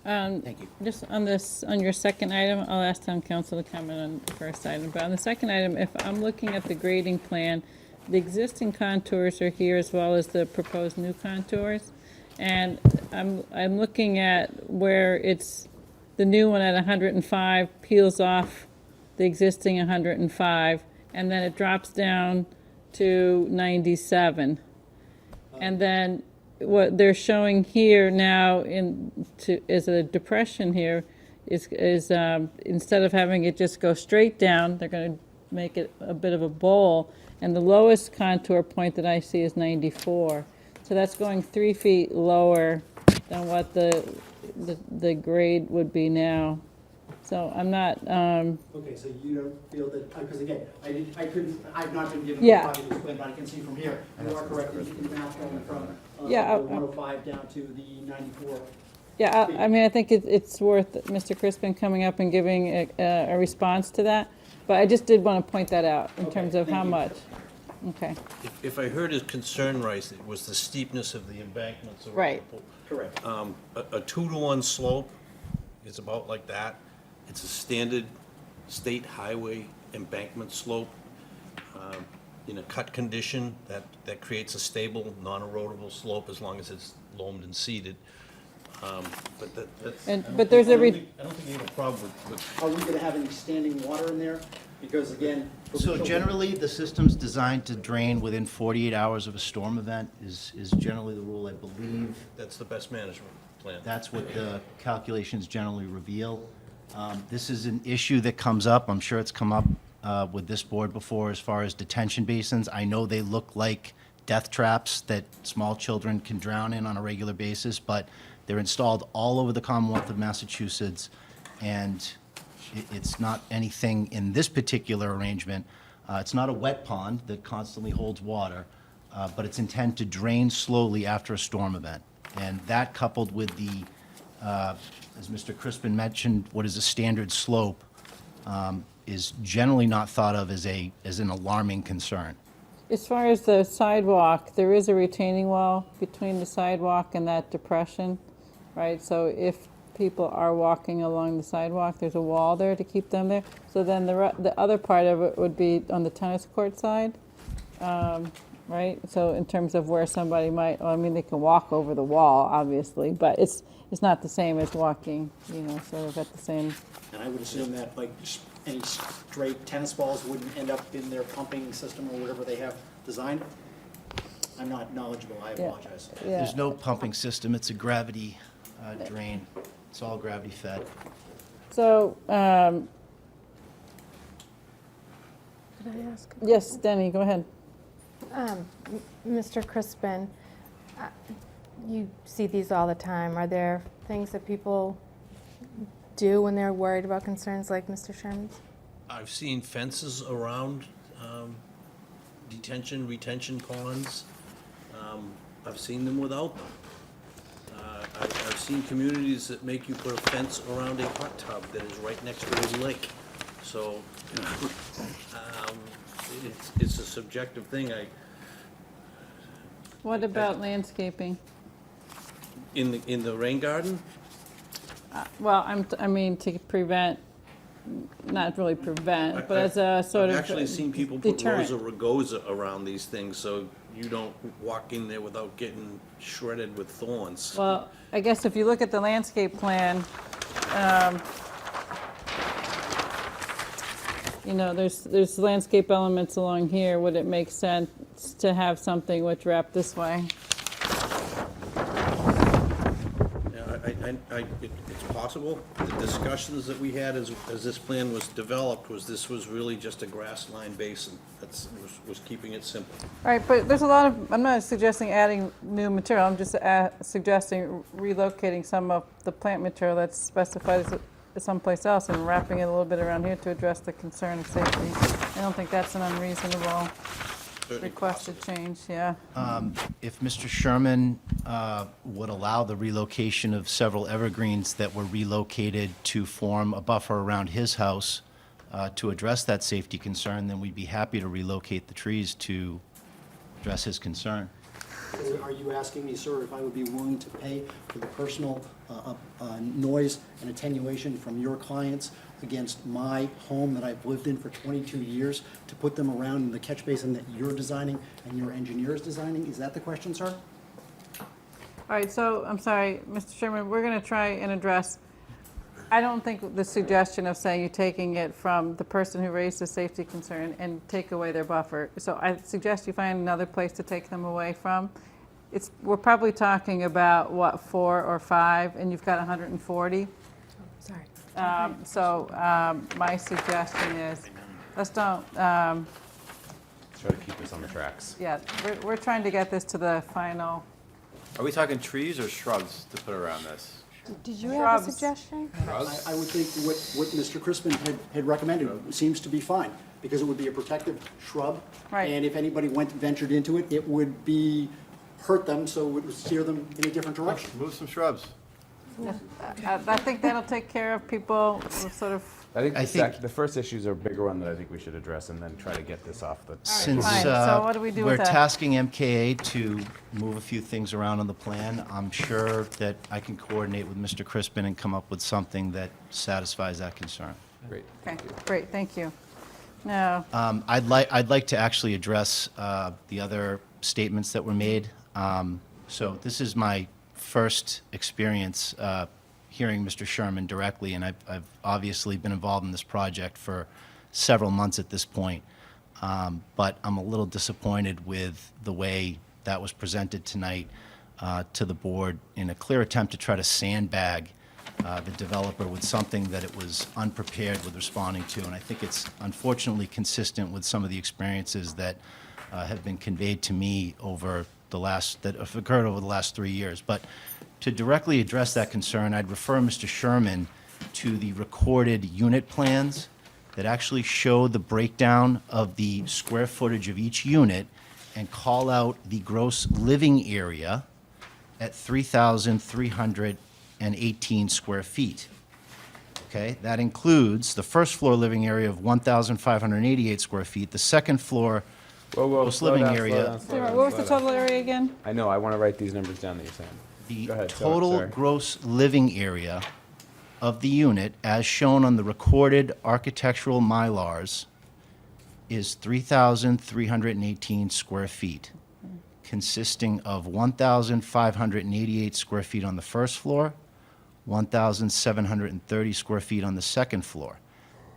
Thank you. Just on this, on your second item, I'll ask town council to comment on the first item. But on the second item, if I'm looking at the grading plan, the existing contours are here as well as the proposed new contours. And I'm looking at where it's, the new one at 105 peels off the existing 105, and then it drops down to 97. And then what they're showing here now is a depression here is instead of having it just go straight down, they're going to make it a bit of a bowl. And the lowest contour point that I see is 94. So that's going 3 feet lower than what the grade would be now. So I'm not. Okay, so you don't feel that, because again, I've not been given a Yeah. copy of this plan, but I can see from here, you are correct, you can match going from Yeah, the 105 down to the 94. Yeah, I mean, I think it's worth Mr. Crispin coming up and giving a response to that. But I just did want to point that out in terms of how much. Okay. If I heard his concern right, it was the steepness of the embankments. Right. Correct. A 2-to-1 slope is about like that. It's a standard state highway embankment slope. In a cut condition, that creates a stable, non-erodible slope as long as it's loamed and seeded. But there's a I don't think you have a problem with. Are we going to have any standing water in there? Because again. for So children- generally, the system's designed to drain within 48 hours of a storm event is generally the rule, I believe. That's the best management plan. That's what the calculations generally reveal. This is an issue that comes up, I'm sure it's come up with this board before, as far as detention basins. I know they look like death traps that small children can drown in on a regular basis, but they're installed all over the Commonwealth of Massachusetts, and it's not anything in this particular arrangement. It's not a wet pond that constantly holds water, but it's intended to drain slowly after a storm event. And that, coupled with the, as Mr. Crispin mentioned, what is a standard slope, is generally not thought of as an alarming concern. as far as the sidewalk, there is a retaining wall between the sidewalk and that depression, right? So if people are walking along the sidewalk, there's a wall there to keep them there. So then the other part of it would be on the tennis court side, right? So in terms of where somebody might, well, I mean, they can walk over the wall, obviously, but it's not the same as walking, sort of at the same. And I would assume that like any straight tennis balls wouldn't end up in their pumping system or whatever they have designed? I'm not knowledgeable, I apologize. There's no pumping system, it's a gravity drain. It's all gravity fed. So, Could I ask? yes, Denny, go ahead. Mr. Crispin, you see these all the time. Are there things that people do when they're worried about concerns like Mr. Sherman's? I've seen fences around retention ponds. I've seen them without them. I've seen communities that make you put a fence around a hot tub that is right next to a lake. So, it's a subjective thing. What about landscaping? In the rain garden, Well, I mean, to prevent, not really prevent, but as a sort of I've actually seen people put deterrent. Rosa rugosa around these things, so you don't walk in there without getting shredded with thorns. Well, I guess if you look at the landscape plan, there's landscape elements along here. Would it make sense to have something which wrapped this way? It's possible. The discussions that we had as this plan was developed this was really just a grass line basin. Was keeping it simple. All right, but there's a lot of, I'm not suggesting adding new material, I'm just suggesting relocating some of the plant material that's specified as someplace else and wrapping it a little bit around here to address the concern of safety. I don't think that's an unreasonable requested change, yeah. If Mr. Sherman would allow the relocation of several evergreens that were relocated to form a buffer around his house to address that safety concern, then we'd be happy to relocate the trees to address his concern. Are you asking me, sir, if I would be willing to pay for the personal noise and attenuation from your clients against my home that I've lived in for 22 years to put them around in the catch basin that you're designing and your engineer is designing? Is that the question, sir? All right, so, I'm sorry, Mr. Chairman, we're going to try and address, I don't think the suggestion of saying you're taking it from the person who raised the safety concern and take away their buffer. So I suggest you find another place to take them away from. We're probably talking about, 4 or 5, and you've got 140. Sorry. My suggestion is, let's don't, Let's try to keep this on the tracks. yeah, we're trying to get this to the final. Are we talking trees or shrubs to put around this? Did you have a Shrubs. suggestion? I would think what Mr. Crispin had recommended seems to be fine, because it would be a protective shrub. Right. And if anybody ventured into it, it would hurt them, so it would steer them in a different direction. Move some shrubs. I think that'll take care of people who sort of. I I think- think the first issues are a bigger one that I think we should address and then try to get this off the. Since Fine, so what do we do we're with that? tasking MKA to move a few things around on the plan, I'm sure that I can coordinate with Mr. Crispin and come up with something that satisfies that concern. Great. Okay, great, thank you. Now, I'd like to actually address the other statements that were made. So this is my first experience hearing Mr. Sherman directly, and I've obviously been involved in this project for several months at this point. But I'm a little disappointed with the way that was presented tonight to the board in a clear attempt to try to sandbag the developer with something that it was unprepared with responding to. And I think it's unfortunately consistent with some of the experiences that have been conveyed to me that have occurred over the last 3 years. But to directly address that concern, I'd refer Mr. Sherman to the recorded unit plans that actually show the breakdown of the square footage of each unit and call out the gross living area at 3,318 square feet. Okay, that includes the first floor living area of 1,588 square feet, the second floor Whoa, whoa, gross slow living down, slow area. down, slow down, What was slow the down. total area again? I know, I want to write these numbers down that you're saying. The Go ahead, total sorry. gross living area of the unit, as shown on the recorded architectural Mylars, is 3,318 square feet, consisting of 1,588 square feet on the first floor, 1,730 square feet on the second floor.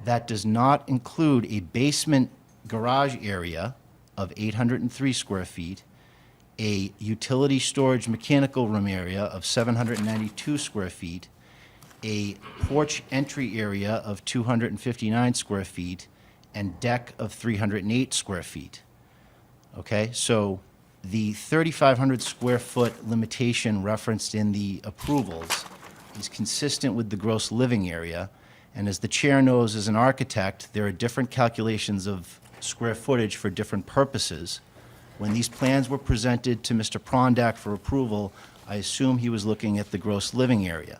That does not include a basement garage area of 803 square feet, a utility storage mechanical room area of 792 square feet, a porch entry area of 259 square feet, and deck of 308 square feet. Okay, so the 3,500 square foot limitation referenced in the approvals is consistent with the gross living area. And as the chair knows, as an architect, there are different calculations of square footage for different purposes. When these plans were presented to Mr. Prondak for approval, I assume he was looking at the gross living area.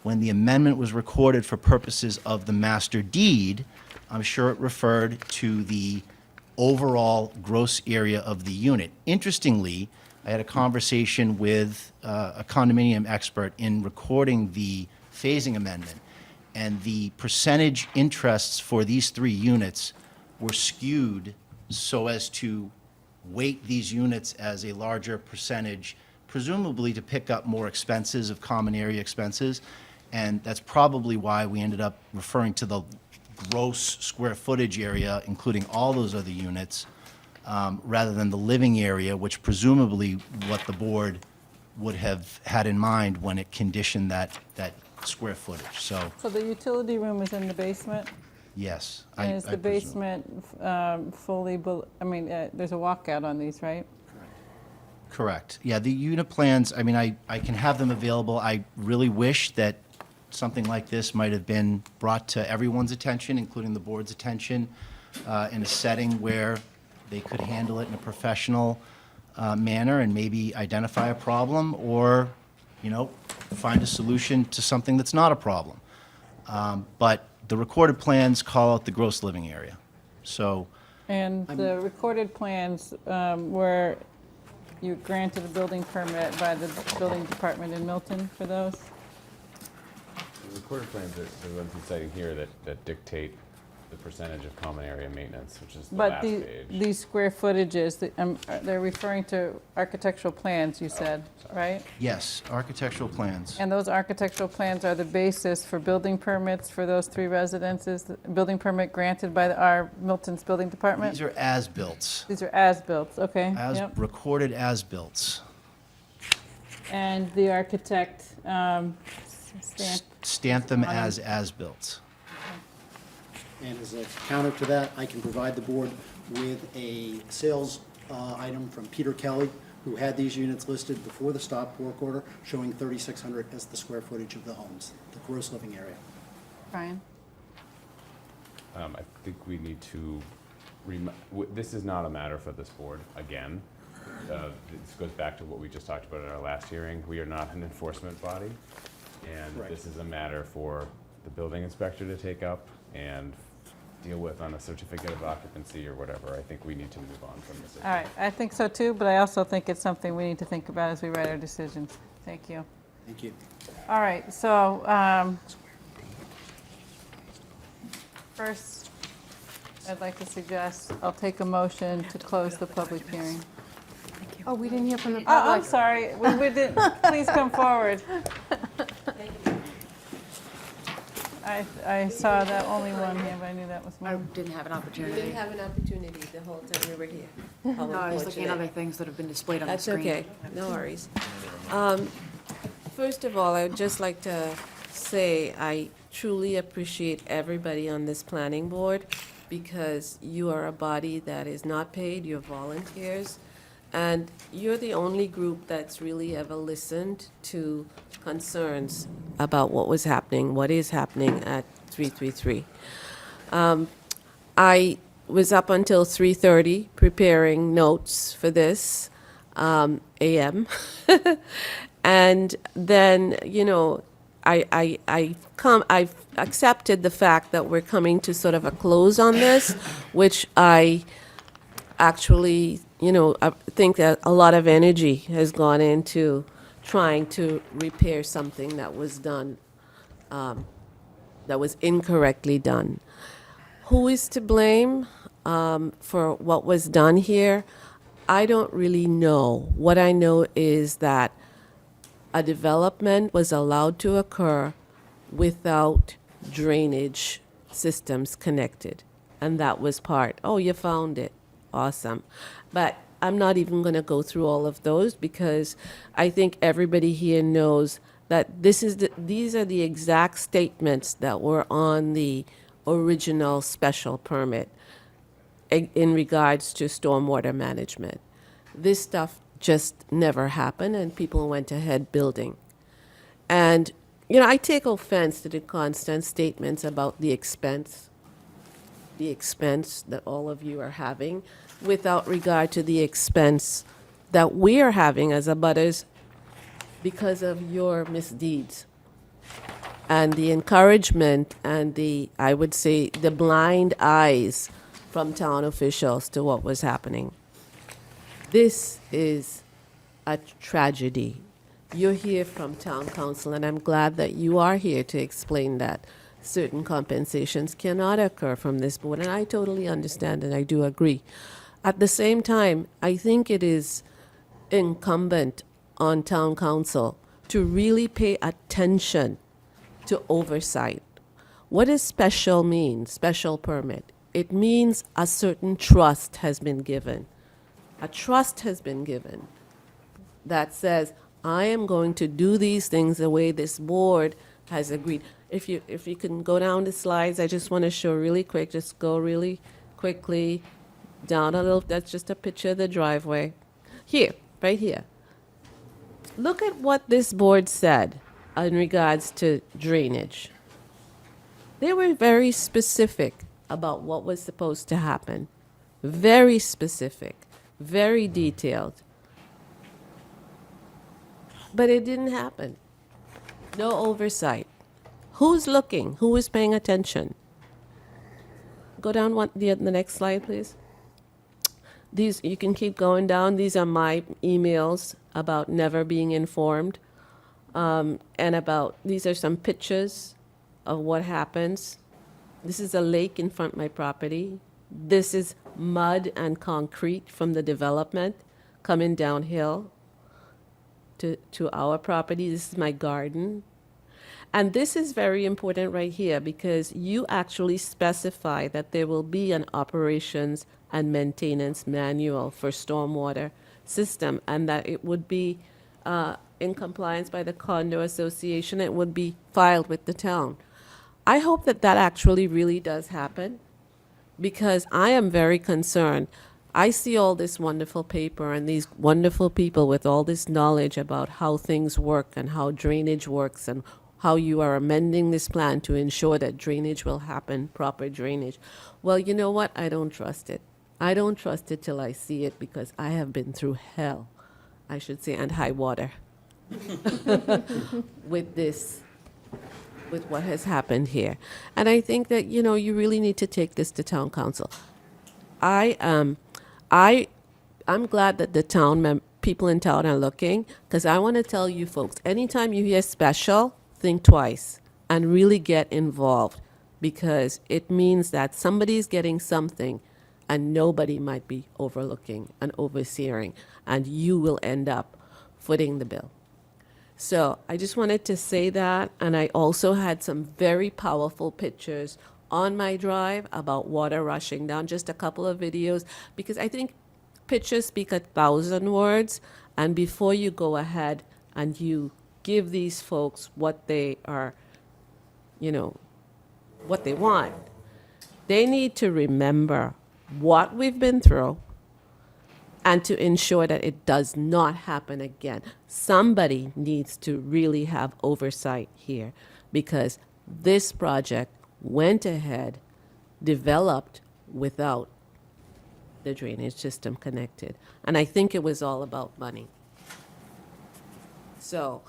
When the amendment was recorded for purposes of the master deed, I'm sure it referred to the overall gross area of the unit. Interestingly, I had a conversation with a condominium expert in recording the phasing amendment, and the percentage interests for these three units were skewed so as to weight these units as a larger percentage, presumably to pick up more expenses of common area expenses. And that's probably why we ended up referring to the gross square footage area, including all those other units, rather than the living area, which presumably what the board would have had in mind when it conditioned that square footage. So, So the utility room is in the basement? yes. And is I the presume. basement fully, there's a walkout on these, right? Correct. Yeah, the unit plans, I mean, I can have them available. I really wish that something like this might have been brought to everyone's attention, including the board's attention, in a setting where they could handle it in a professional manner and maybe identify a problem or, find a solution to something that's not a problem. But the recorded plans call out the gross living area. So, And the recorded plans were, you granted a building permit by the building department in Milton for those? The recorded plans are the ones he's citing here that dictate the percentage of common area maintenance, which is the But last the- page. these square footages, they're referring to architectural plans, you said, right? yes, architectural plans. And those architectural plans are the basis for building permits for those three residences, the building permit granted by our Milton's building department? These are as-built, These are as-built, okay, yep. recorded as-built. And the architect stamped? Stamp them on 'em. as-built. And as a counter to that, I can provide the board with a sales item from Peter Kelly, who had these units listed before the stop work order, showing 3,600 as the square footage of the homes, the gross living area. Brian? I think we need to, this is not a matter for this board, again. This goes back to what we just talked about at our last hearing. We are not an enforcement body, and Correct. this is a matter for the building inspector to take up and deal with on a certificate of occupancy or whatever. I think we need to move on from this issue. All right, I think so too, but I also think it's something we need to think about as we write our decisions. Thank you. Thank you. All right, so first, I'd like to suggest, I'll take a motion to close the public hearing. Oh, we didn't hear from the Oh, I'm public. sorry, we did, please come forward. I saw that only one here, but I knew that was I one. didn't have an We opportunity. didn't have an opportunity the whole time we were here. How No, I was looking at unfortunate. other things that have been displayed on the That's screen. okay, no worries. First of all, I would just like to say I truly appreciate everybody on this planning board because you are a body that is not paid, you're volunteers, and you're the only group that's really ever listened to concerns about what was happening, what is happening at 333. I was up until 3:30 preparing notes for this AM. And then, I've accepted the fact that we're coming to sort of a close on this, which I actually, I think that a lot of energy has gone into trying to repair something that was done, that was incorrectly done. Who is to blame for what was done here? I don't really know. What I know is that a development was allowed to occur without drainage systems connected. And that was part. Oh, you found it. Awesome. But I'm not even going to go through all of those because I think everybody here knows that these are the exact statements that were on the original special permit in regards to stormwater management. This stuff just never happened and people went ahead building. And, I take offense to the constant statements about the expense that all of you are having without regard to the expense that we are having as abutters because of your misdeeds and the encouragement and I would say, the blind eyes from town officials to what was happening. This is a tragedy. You're here from town council, and I'm glad that you are here to explain that certain compensations cannot occur from this board, and I totally understand and I do agree. At the same time, I think it is incumbent on town council to really pay attention to oversight. What does special mean, special permit? It means a certain trust has been given. A trust has been given that says, I am going to do these things the way this board has agreed. If you can go down the slides, I just want to show really quick, just go really quickly down a little. That's just a picture of the driveway. Here, right here. Look at what this board said in regards to drainage. They were very specific about what was supposed to happen. Very specific, very detailed. But it didn't happen. No oversight. Who's looking? Who is paying attention? Go down the next slide, please. These, you can keep going down. These are my emails about never being informed. These are some pictures of what happens. This is a lake in front of my property. This is mud and concrete from the development coming downhill to our property. This is my garden. And this is very important right here because you actually specify that there will be an operations and maintenance manual for stormwater system and that it would be in compliance by the condo association. It would be filed with the town. I hope that that actually really does happen because I am very concerned. I see all this wonderful paper and these wonderful people with all this knowledge about how things work and how drainage works and how you are amending this plan to ensure that drainage will happen, proper drainage. Well, you know what? I don't trust it. I don't trust it till I see it because I have been through hell, I should say, and high water with this, with what has happened here. And I think that, you really need to take this to town council. I'm glad that the people in town are looking because I want to tell you folks, anytime you hear special, think twice and really get involved because it means that somebody's getting something and nobody might be overlooking and overseeing and you will end up footing the bill. So I just wanted to say that, and I also had some very powerful pictures on my drive about water rushing down, just a couple of videos, because I think pictures speak 1,000 words, and before you go ahead and you give these folks what they are, what they want, they need to remember what we've been through and to ensure that it does not happen again. Somebody needs to really have oversight here because this project went ahead, developed without the drainage system connected. And I think it was all about money. So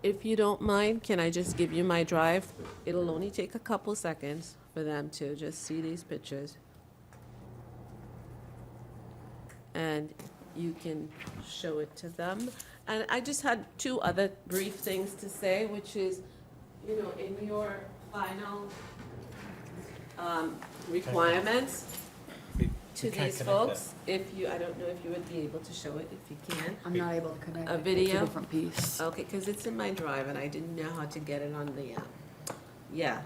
if you don't mind, can I just give you my drive? It'll only take a couple seconds for them to just see these pictures. and you can show it to them. And I just had two other brief things to say, which is, you know, in your final requirements to We can't these connect folks, if you, I don't know if you would be able to show it, if you can. I'm not able to connect. A It's video? a different piece. Okay, because it's in my drive and I didn't know how to get it on the, yeah.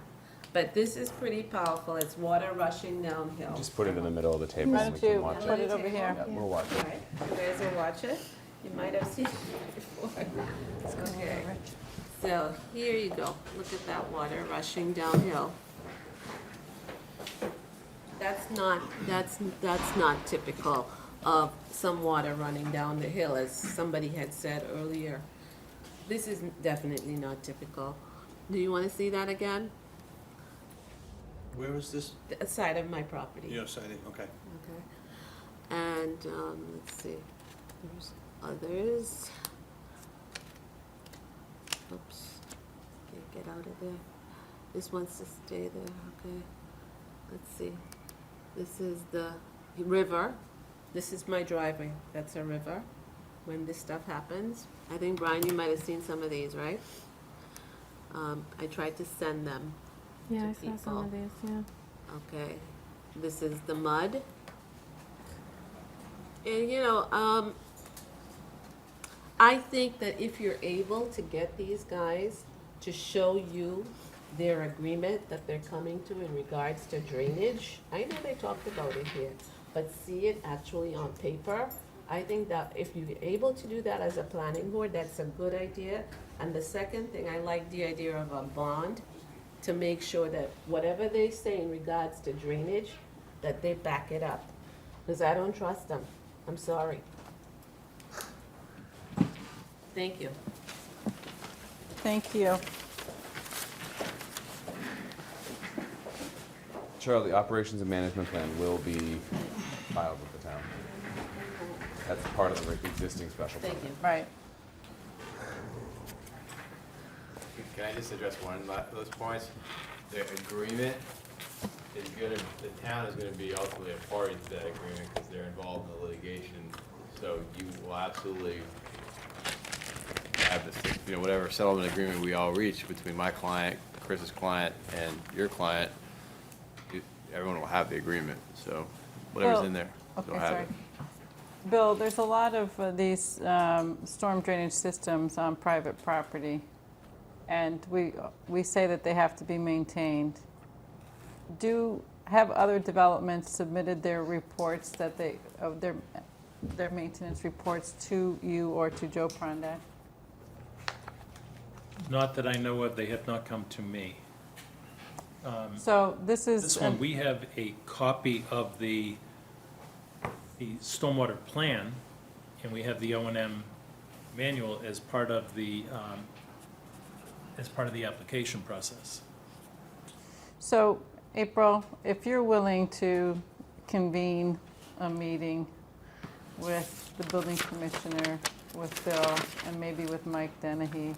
But this is pretty powerful. It's water rushing downhill. Just put it in the middle of the table Why and we don't can you watch put it. it over here? Yeah, we'll watch All it. right, you guys will watch it. You might have seen it before. Okay. So here you go. Look at that water rushing downhill. That's not typical of some water running down the hill, as somebody had said earlier. This is definitely not typical. Do you want to see that again? Where is this? The side of my property. Your siding, okay. Okay. And, let's see, there's others. Oops, can't get out of there. This wants to stay there, okay. Let's see. This is the river. This is my driveway. That's a river when this stuff happens. I think, Brian, you might have seen some of these, right? I tried to send them Yeah, to I saw some people. of these, yeah. Okay, this is the mud. And, you know, I think that if you're able to get these guys to show you their agreement that they're coming to in regards to drainage, I know they talked about it here, but see it actually on paper, I think that if you're able to do that as a planning board, that's a good idea. And the second thing, I like the idea of a bond to make sure that whatever they say in regards to drainage, that they back it up. Because I don't trust them. I'm sorry. Thank you. Thank you. Charlie, operations and management plan will be filed with the town. That's part of the existing special permit. Thank you. Right. Can I just address one of those points? The agreement is gonna, the town is gonna be ultimately a party to that agreement because they're involved in the litigation. So you will absolutely have this, you know, whatever settlement agreement we all reach between my client, Chris's client, and your client, everyone will have the agreement. So whatever's Well, in there, okay, they'll have sorry. it. Bill, there's a lot of these storm drainage systems on private property, and we say that they have to be maintained. Have other developments submitted their reports that of their maintenance reports to you or to Joe Prondak? Not that I know of, they have not come to me. So this is. This one, we have a copy of the stormwater plan, and we have the O&M manual as part of the application process. So, April, if you're willing to convene a meeting with the building commissioner, with Bill, and maybe with Mike Dennehy,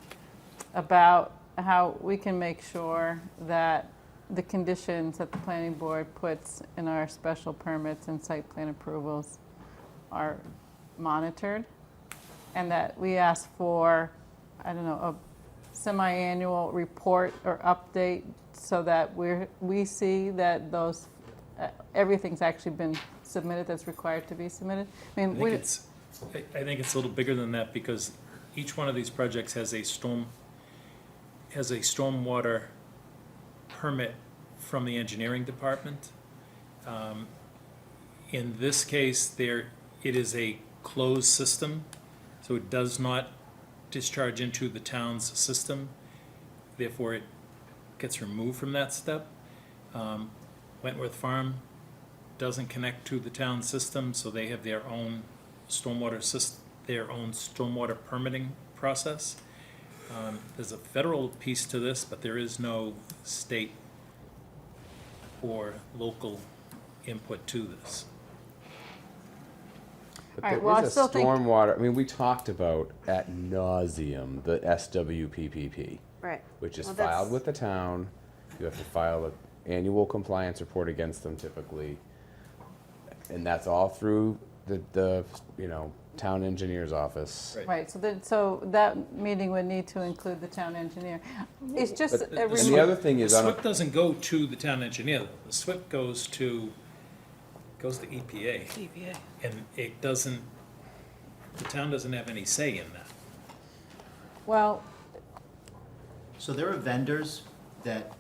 about how we can make sure that the conditions that the planning board puts in our special permits and site plan approvals are monitored, and that we ask for, I don't know, a semi-annual report or update so that we see that those, everything's actually been submitted that's required to be submitted? I mean, I think it's a little bigger than that because each one of these projects has a stormwater permit from the engineering department. In this case, it is a closed system, so it does not discharge into the town's system. Therefore, it gets removed from that step. Wentworth Farm doesn't connect to the town system, so they have their own stormwater permitting process. There's a federal piece to this, but there is no state or local input to this. But All right, there well, I is a still think- stormwater, I mean, we talked about ad nauseum the SWPPP. Right. Which is Well, that's- filed with the town. You have to file an annual compliance report against them typically. And that's all through the town engineer's office. Right, so that meeting would need to include the town engineer. It's just But every. And the other thing is, The I don't- SWIP doesn't go to the town engineer, the SWIP goes to EPA. And it doesn't, the town doesn't have any say in that. Well, So there are vendors that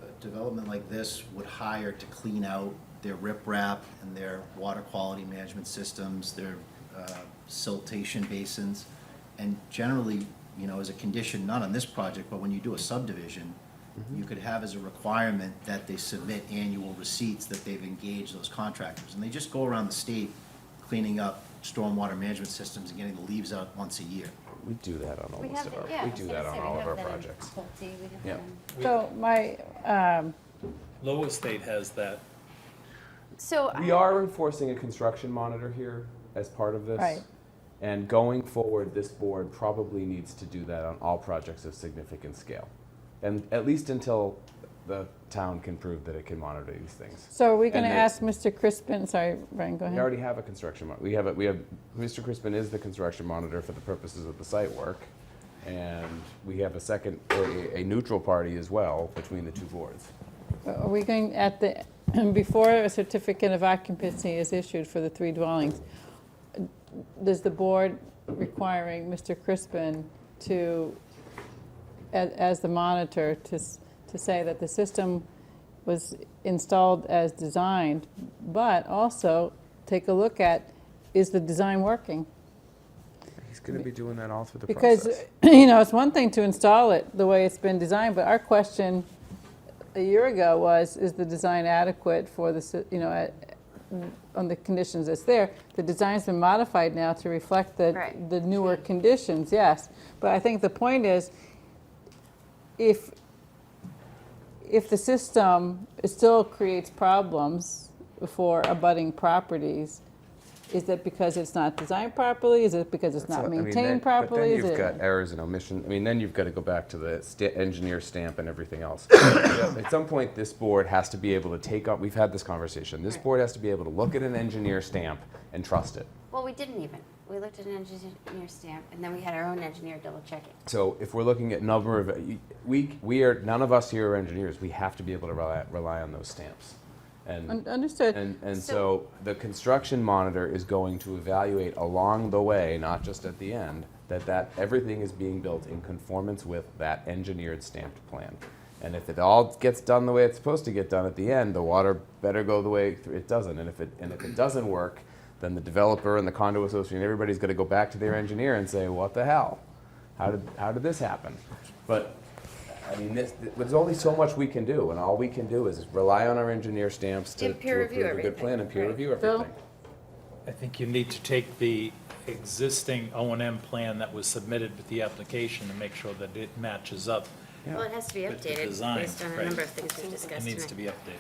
a development like this would hire to clean out their riprap and their water quality management systems, their siltation basins. And generally, as a condition, not on this project, but when you do a subdivision, you could have as a requirement that they submit annual receipts that they've engaged those contractors. And they just go around the state cleaning up stormwater management systems and getting the leaves out once a year. We do that on We almost have of it, our, yeah, we I was do gonna that say, on we all of have our that in projects. Pulte, we have Yeah. that in- so my, Lower State has that. So, We are enforcing a construction monitor here as part of this. Right. And going forward, this board probably needs to do that on all projects of significant scale. And at least until the town can prove that it can monitor these things. so are we gonna And ask Mr. Crispin, sorry, Brian, go We ahead. already have a construction, Mr. Crispin is the construction monitor for the purposes of the site work. And we have a neutral party as well between the two boards. Are we going before a certificate of occupancy is issued for the 3 dwellings, does the board requiring Mr. Crispin to, as the monitor, to say that the system was installed as designed, but also take a look at, is the design working? He's going to be doing that all through the Because, process. it's one thing to install it the way it's been designed, but our question a year ago was, is the design adequate for on the conditions that's there? The design's been modified now to reflect the newer conditions, yes. But I think the point is, if the system still creates problems for abutting properties, is it because it's not designed properly? Is it because it's not maintained properly? But then Is you've it- got errors and omission. Then you've got to go back to the engineer stamp and everything else. At some point, this board has to be able to take up, we've had this conversation, this board has to be able to look at an engineer stamp and trust it. well, we didn't even. We looked at an engineer stamp, and then we had our own engineer double check it. So if we're looking at number of, none of us here are engineers. We have to be able to rely on those stamps. And Understood. And so the construction monitor is going to evaluate along the way, not just at the end, that everything is being built in conformance with that engineered stamped plan. And if it all gets done the way it's supposed to get done at the end, the water better go the way it doesn't. And if it doesn't work, then the developer and the condo association, everybody's going to go back to their engineer and say, what the hell? How did this happen? But I mean, there's only so much we can do, and all we can do is rely on our engineer stamps to And peer review approve a good everything, plan and peer right. review Bill? everything. I think you need to take the existing O&M plan that was submitted with the application and make sure that it matches up. Well, it has to be with the updated design, based on a right. number of things we've discussed It needs tonight. to be updated.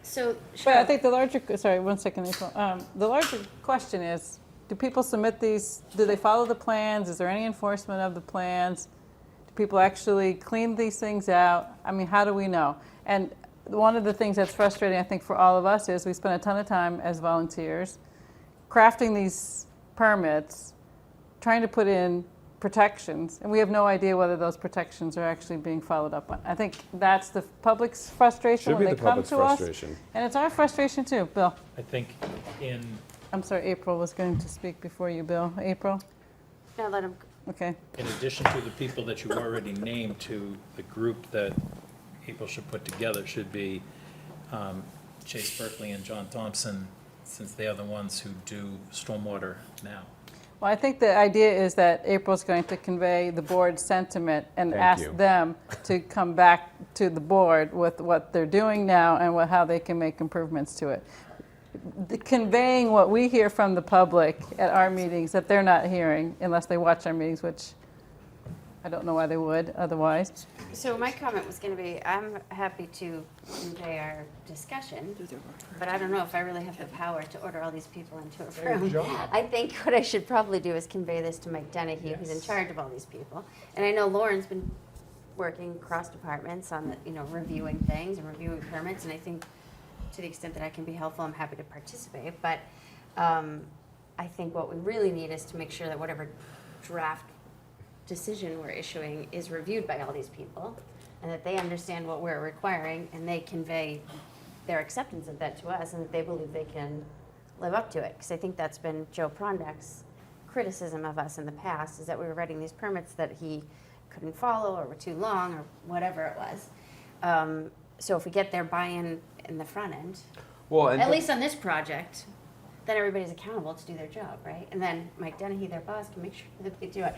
So, But I Cheryl, think the larger, sorry, one second, April. The larger question is, do people submit these, do they follow the plans? Is there any enforcement of the plans? Do people actually clean these things out? I mean, how do we know? And one of the things that's frustrating, I think, for all of us is we spend a ton of time as volunteers crafting these permits, trying to put in protections, and we have no idea whether those protections are actually being followed up on. I think that's the public's frustration Should when be they the come public's to us. frustration. And it's our frustration too, Bill. I think in, I'm sorry, April was going to speak before you, Bill. April? no, let him, Okay. in addition to the people that you already named, to the group that people should put together should be Chase Berkeley and John Thompson, since they are the ones who do stormwater now. Well, I think the idea is that April's going to convey the board's sentiment and Thank ask you. them to come back to the board with what they're doing now and how they can make improvements to it. Conveying what we hear from the public at our meetings that they're not hearing unless they watch our meetings, which I don't know why they would otherwise. so my comment was gonna be, I'm happy to convey our discussion, but I don't know if I really have the power to order all these people into a room. I think what I should probably do is convey this to Mike Dennehy, who's in charge of all these people. And I know Lauren's been working cross departments on the, reviewing things and reviewing permits, and I think to the extent that I can be helpful, I'm happy to participate. But I think what we really need is to make sure that whatever draft decision we're issuing is reviewed by all these people, and that they understand what we're requiring, and they convey their acceptance of that to us, and that they believe they can live up to it. Because I think that's been Joe Prondak's criticism of us in the past, is that we were writing these permits that he couldn't follow, or were too long, or whatever it was. So if we get their buy-in in the front end, Well, and at least on this project, then everybody's accountable to do their job, right? And then Mike Dennehy, their boss, can make sure that they do it.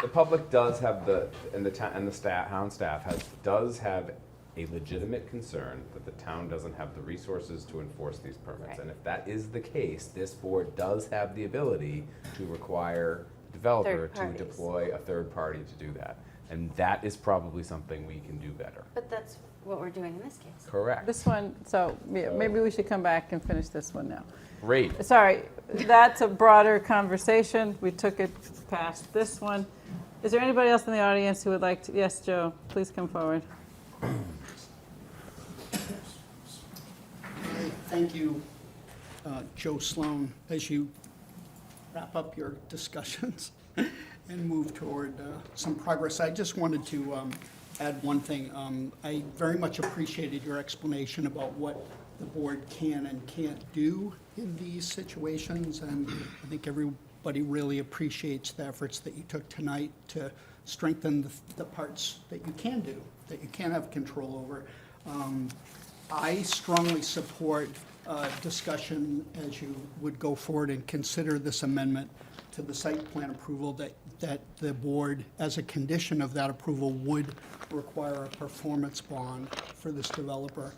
the public does have and the town staff does have a legitimate concern that the town doesn't have the resources to enforce these permits. Right. And if that is the case, this board does have the ability to require the developer Third to parties. deploy a third party to do that. And that is probably something we can do better. But that's what we're doing in this case. Correct. This one, so yeah, maybe we should come back and finish this one now. Great. Sorry, that's a broader conversation. We took it past this one. Is there anybody else in the audience who would like to? Yes, Joe, please come forward. Thank you, Joe Sloan, as you wrap up your discussions and move toward some progress. I just wanted to add one thing. I very much appreciated your explanation about what the board can and can't do in these situations, and I think everybody really appreciates the efforts that you took tonight to strengthen the parts that you can do, that you can have control over. I strongly support discussion as you would go forward and consider this amendment to the site plan approval, that the board, as a condition of that approval, would require a performance bond for this developer.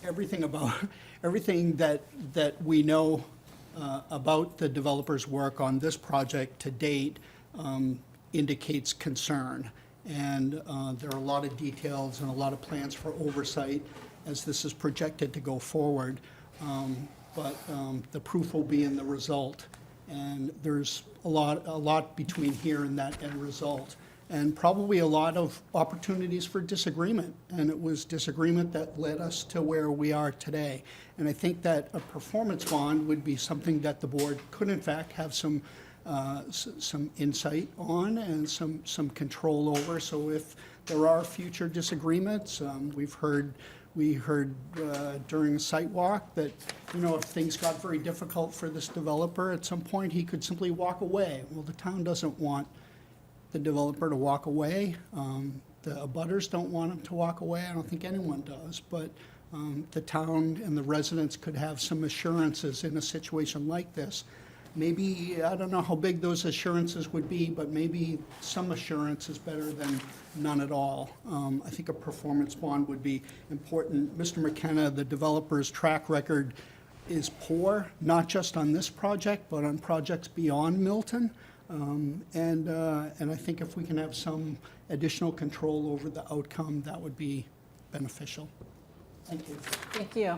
Everything that we know about the developer's work on this project to date indicates concern. And there are a lot of details and a lot of plans for oversight as this is projected to go forward. But the proof will be in the result. And there's a lot between here and that end result. And probably a lot of opportunities for disagreement. And it was disagreement that led us to where we are today. And I think that a performance bond would be something that the board could in fact have some insight on and some control over. So if there are future disagreements, we heard during a site walk that, if things got very difficult for this developer, at some point he could simply walk away. Well, the town doesn't want the developer to walk away. The abutters don't want him to walk away. I don't think anyone does. But the town and the residents could have some assurances in a situation like this. Maybe, I don't know how big those assurances would be, but maybe some assurance is better than none at all. I think a performance bond would be important. Mr. McKenna, the developer's track record is poor, not just on this project, but on projects beyond Milton. And I think if we can have some additional control over the outcome, that would be beneficial. Thank you. Thank you.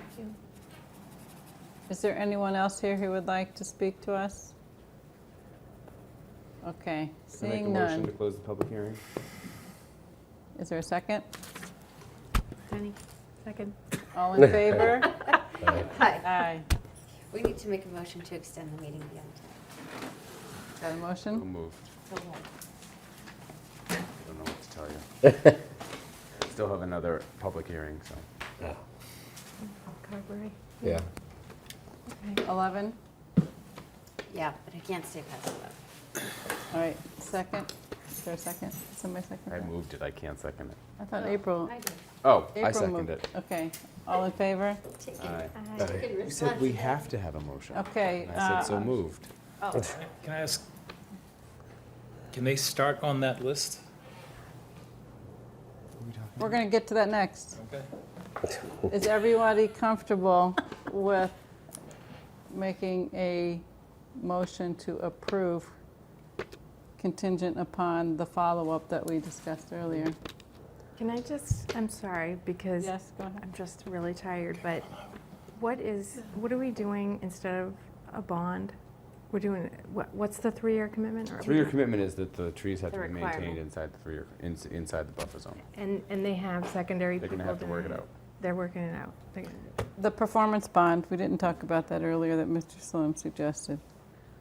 Is there anyone else here who would like to speak to us? Okay, seeing Make a motion to none. close the public hearing. Is there a second? Denny, second. All in favor? Hi. Aye. We need to make a motion to extend the meeting beyond time. Is that a So motion? moved. So what? I don't know what to tell you. Still have another public hearing, so. Yeah. Carberry. Yeah. 11? Yeah, but I can't stay past 11. All right, second. Is there a second? Somebody second I that? moved it, I can't second it. I thought April. I did. Oh, I April second moved. it. Okay, all in favor? Taking- Aye. taking You said we responsibility. have to have a motion. Okay, And I said so moved. Oh, Can I ask, can they start on that list? We're going to get to that next. Okay. Is everybody comfortable with making a motion to approve contingent upon the follow-up that we discussed earlier? Can I just, I'm sorry, because Yes, go ahead. I'm just really tired, but what are we doing instead of a bond? We're doing, what's the 3-year commitment? Or are we 3-year not- commitment is that the trees have The to be maintained requirement. inside the 3-year, inside the buffer zone. And they have secondary They're people gonna have to work it doing out. They're working it out. The performance bond, we didn't talk about that earlier that Mr. Sloan suggested.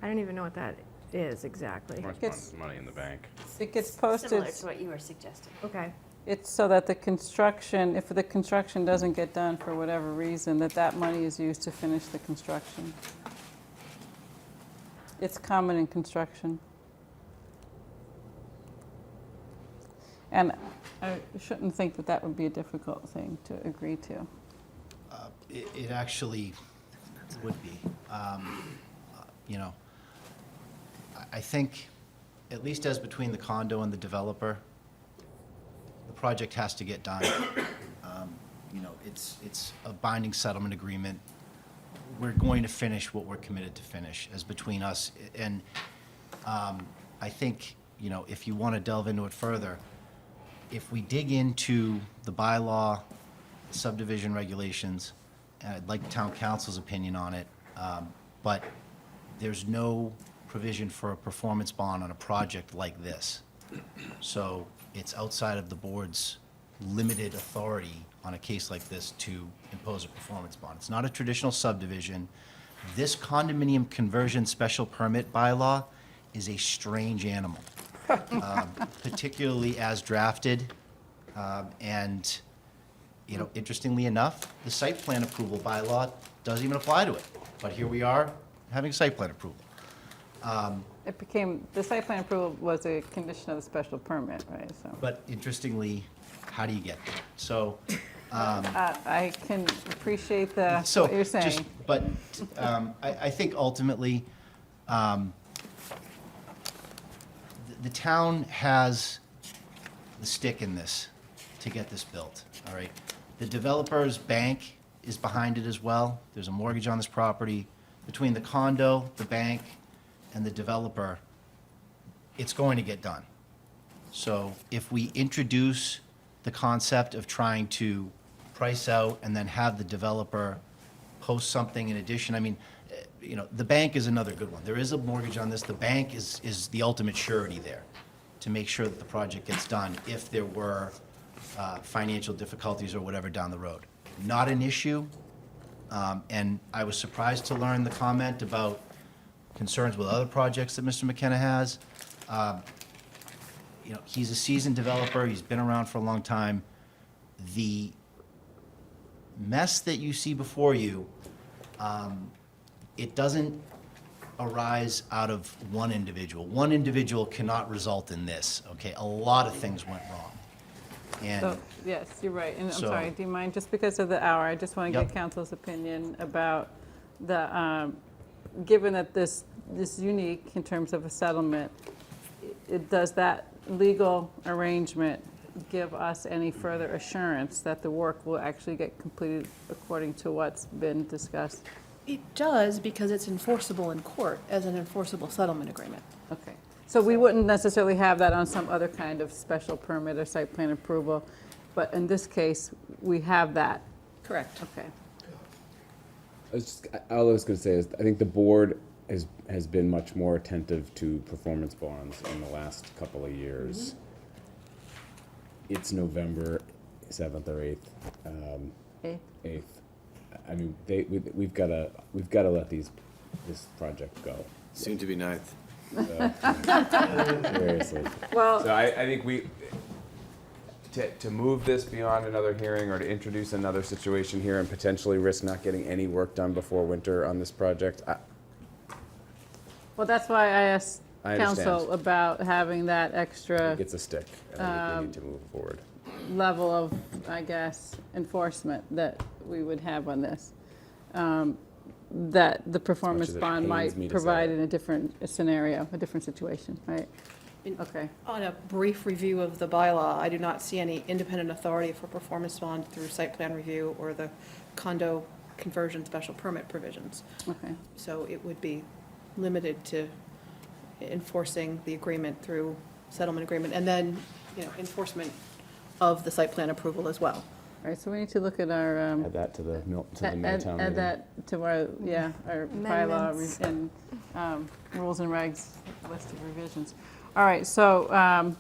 I don't even know what that is exactly. It's- money in the bank. It gets posted. Similar to what you were suggesting. Okay. It's so that the construction, if the construction doesn't get done for whatever reason, that money is used to finish the construction. It's common in construction. And I shouldn't think that would be a difficult thing to agree to. It actually would be. You know, I think, at least as between the condo and the developer, the project has to get done. You know, it's a binding settlement agreement. We're going to finish what we're committed to finish as between us. And I think, you know, if you want to delve into it further, if we dig into the bylaw, subdivision regulations, and I'd like town council's opinion on it, but there's no provision for a performance bond on a project like this. So it's outside of the board's limited authority on a case like this to impose a performance bond. It's not a traditional subdivision. This condominium conversion special permit bylaw is a strange animal, particularly as drafted. And, you know, interestingly enough, the site plan approval bylaw doesn't even apply to it. But here we are having site plan approval. It became, the site plan approval was a condition of the special permit, right? So But interestingly, how do you get there? So, I can appreciate what so you're just, saying. but I think ultimately, the town has the stick in this to get this built, all right? The developer's bank is behind it as well. There's a mortgage on this property. Between the condo, the bank, and the developer, it's going to get done. So if we introduce the concept of trying to price out and then have the developer post something in addition, I mean, you know, the bank is another good one. There is a mortgage on this. The bank is the ultimate surety there to make sure that the project gets done if there were financial difficulties or whatever down the road. Not an issue, and I was surprised to learn the comment about concerns with other projects that Mr. McKenna has. You know, he's a seasoned developer, he's been around for a long time. The mess that you see before you, it doesn't arise out of one individual. One individual cannot result in this, okay? A lot of things went wrong. And So, yes, you're right. And I'm So- sorry, do you mind, just because of the hour, I just want to Yep. get council's opinion about the, given that this is unique in terms of a settlement, does that legal arrangement give us any further assurance that the work will actually get completed according to what's been discussed? It does because it's enforceable in court as an enforceable settlement agreement. Okay. So we wouldn't necessarily have that on some other kind of special permit or site plan approval, but in this case, we have that. Correct. Okay. All I was going to say is, I think the board has been much more attentive to performance bonds in the last couple of years. It's November 7th or 8th. Eighth. 8th. I mean, we've got to let this project go. Soon to be ninth. So, seriously. Well- So I think to move this beyond another hearing or to introduce another situation here and potentially risk not getting any work done before winter on this project, Well, that's why I asked I understand. council about having that extra it's a stick. And I think we need to move forward. level of, I guess, enforcement that we would have on this. That the performance as it bond pains me might to provide say. in a different scenario, a different situation, right? In- Okay. On a brief review of the bylaw, I do not see any independent authority for performance bond through site plan review or the condo conversion special permit provisions. Okay. So it would be limited to enforcing the agreement through settlement agreement, and then, you know, enforcement of the site plan approval as well. All right, so we need to look at our, Add that to the Milltown meeting. add that to our, our bylaw Amendments. and rules and regs, list of revisions. All right, so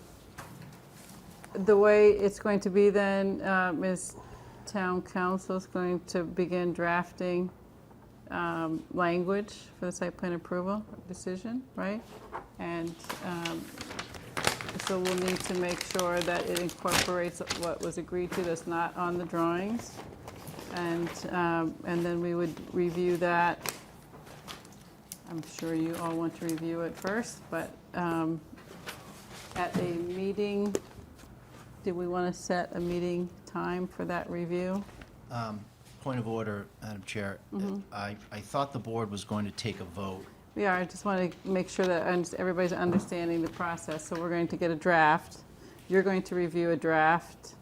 the way it's going to be then is town council is going to begin drafting language for the site plan approval decision, right? And so we'll need to make sure that it incorporates what was agreed to that's not on the drawings. And then we would review that. I'm sure you all want to review it first, but at a meeting, do we want to set a meeting time for that review? Point of order, Madam Chair. I thought the board was going to take a vote. We are, I just want to make sure that everybody's understanding the process. So we're going to get a draft. You're going to review a draft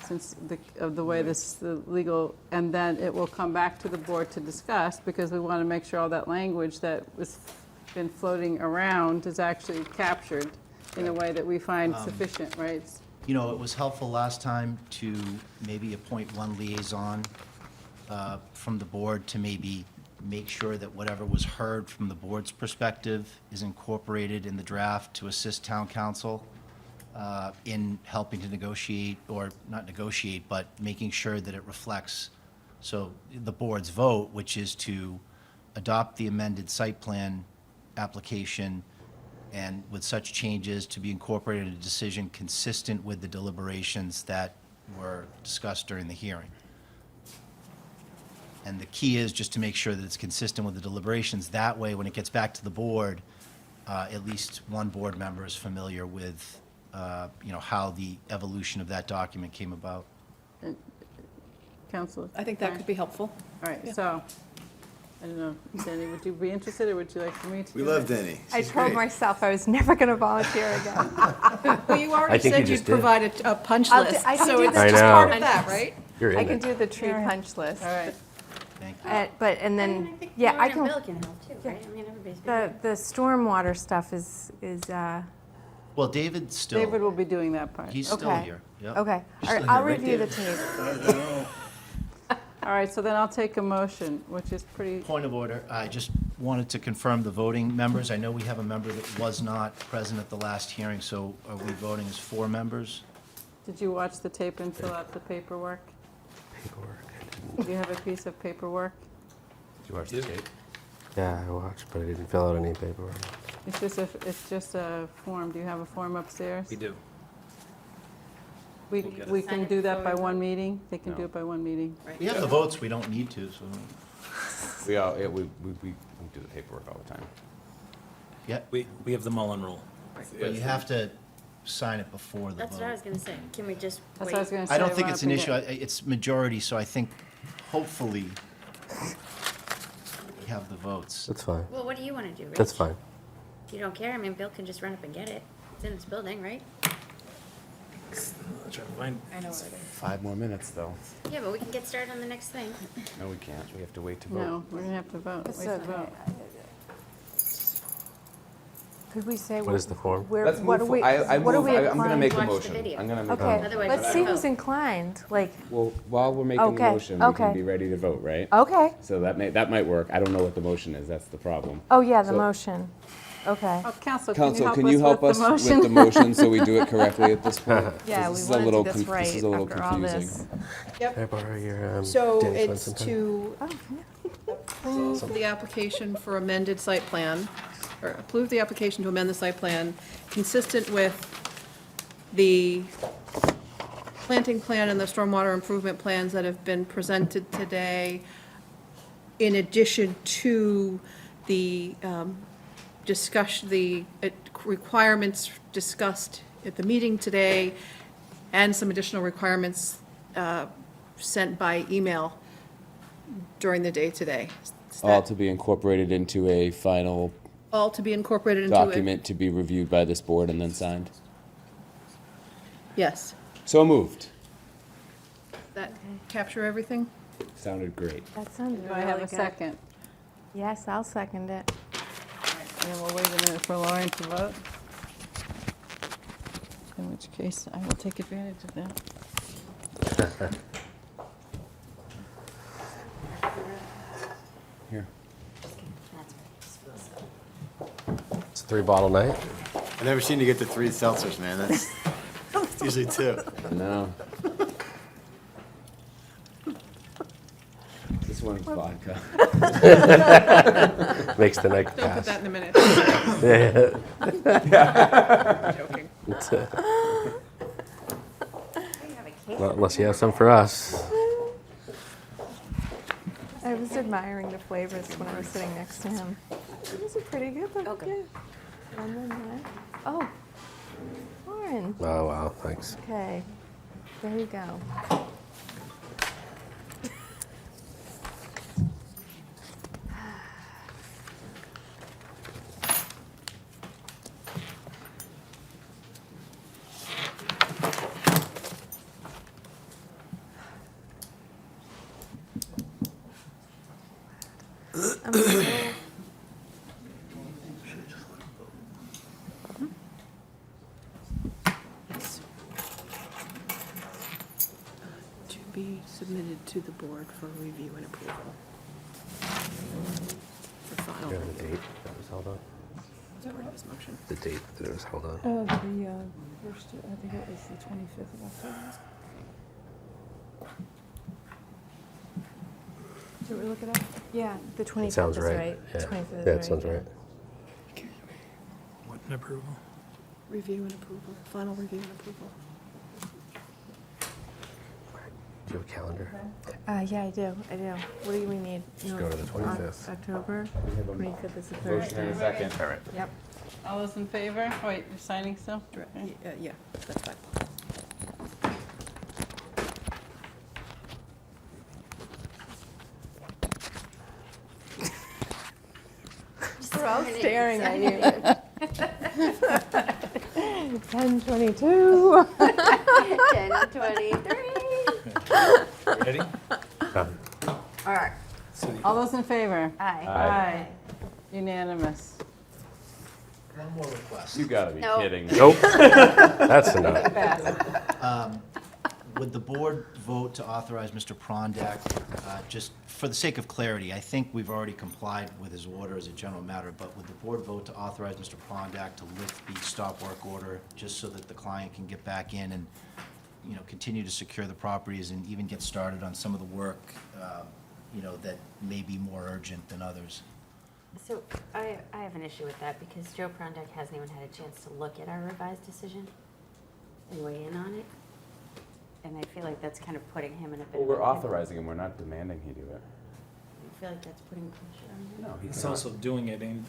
since of the way the legal, and then it will come back to the board to discuss, because we want to make sure all that language that was been floating around is actually captured in a way that we find sufficient, right? You know, it was helpful last time to maybe appoint one liaison from the board to maybe make sure that whatever was heard from the board's perspective is incorporated in the draft to assist town council in helping to negotiate, or not negotiate, but making sure that it reflects, so the board's vote, which is to adopt the amended site plan application, and with such changes to be incorporated in a decision consistent with the deliberations that were discussed during the hearing. And the key is just to make sure that it's consistent with the deliberations. That way, when it gets back to the board, at least one board member is familiar with, you know, how the evolution of that document came about. Council? I think that could be helpful. All right, Yeah. so, I don't know, Denny, would you be interested, or would you like for me to? We do love it? Denny. I She's told great. myself I was never going to volunteer again. Well, you I already think said you you'd just did. provide a punch I'll do- list, I can so do it's the- I just know. part of that, right? You're in I can it. do the tree punch list. All right. Thank you. But, and I mean, then, I think yeah, Lauren I and can, Bill can help too, right? I mean, everybody's the stormwater stuff is, Well, David's still. David will be doing that part. He's still Okay. here. Yep. okay. You're All right, still I'll here, right, review the David? tape. All right, so then I'll take a motion, which is pretty, Point of order, I just wanted to confirm the voting members. I know we have a member that was not present at the last hearing, so are we voting as 4 members? did you watch the tape and fill out the paperwork? Paperwork. Do you have a piece of paperwork? Did you watch the tape? Yeah, I watched, but I didn't fill out any paperwork. It's just a form. Do you have a form upstairs? We do. We, We'll get it. we Sign can it do that before by we one vote? meeting? They can do No. it by one meeting. We have the votes, we don't need to, so. We all, yeah, we do the paperwork all the time. Yeah, We have the Mullen rule. but you have to sign it before the vote. That's what I was gonna say. Can we just That's wait? what I was gonna say. I don't think run it's up an and issue, get- it's majority, so I think hopefully we have the votes. That's fine. Well, what do you wanna do, Rich? That's fine. You don't care? I mean, Bill can just run up and get it. It's in his building, right? I know where it is. 5 more minutes, though. Yeah, but we can get started on the next thing. No, we can't. We have to wait to vote. No, we're gonna have to vote. It's Wait to okay. vote. Could we say? What is the form? Where, Let's what move are we, for- I what are move- we I'm gonna make a Watch the motion. video. I'm gonna make a Okay, motion. Otherwise, let's we're see gonna who's vote. inclined, like, Well, while we're making the Okay, motion, we okay. can be ready to vote, right? okay. So that might work. I don't know what the motion is. That's the problem. Oh, yeah, the So- motion. Okay. Oh, Council, Council, can you help us with with the motion so we do it correctly at this point? Yeah, This we is a want to little do this conf- right This is a little after all confusing. this. Can I borrow your So Danny's it's pencil pen? to approve the application for amended site plan, or approve the application to amend the site plan consistent with the planting plan and the stormwater improvement plans that have been presented today, in addition to the requirements discussed at the meeting today, and some additional requirements sent by email during the day today. Is All that to be incorporated into a final all to be incorporated into it? document to be reviewed by this board and then signed. Yes. So moved. That capture everything? Sounded great. That sounds Do really I have a good. second? Yes, I'll second it. And then we'll wait a minute for Lauren to vote. In which case, I will take advantage of that. Here. It's a 3-bottle night. I've never seen you get to 3 seltzers, man. That's it's usually 2. No. one's vodka. Makes the night Don't put pass. that in the minutes. Joking. Not unless you have some for us. I was admiring the flavors when I was sitting next to him. These are pretty good. Okay. Lemon, lime. Oh, Lauren. Oh, wow, thanks. Okay, there you go. I'm a little- To be submitted to the board for review and approval. For final. You have the date that was held on? That's part of his motion. The date that it was held on? The first, I think it was the 25th of October. Should we look it up? Yeah, the 25th Sounds is right. right. Yeah. 25th is Yeah, right. it sounds right. What an approval. Review and approval, final review and approval. Do you have a calendar? Yeah, I do. What do we need? Just go to the 25th. October, 25th is the Motion Thursday. and a second. All right. Yep. All those in favor? Oh, wait, you're signing still? Yeah, that's fine. We're all staring at you. 10:22. 10:23. Ready? All right. All those in favor? Aye. Aye. Unanimous. One more request. You gotta be Nope. kidding. Nope. That's enough. Would the board vote to authorize Mr. Prondak, just for the sake of clarity, I think we've already complied with his order as a general matter, but would the board vote to authorize Mr. Prondak to lift the stop work order, just so that the client can get back in and, continue to secure the properties and even get started on some of the work, that may be more urgent than others? So I have an issue with that because Joe Prondak hasn't even had a chance to look at our revised decision and weigh in on it. And I feel like that's kind of putting him in a bit Well, of a we're pickle. authorizing him, we're not demanding he do it. I feel like that's putting pressure on him. No, he It's cannot. also doing it in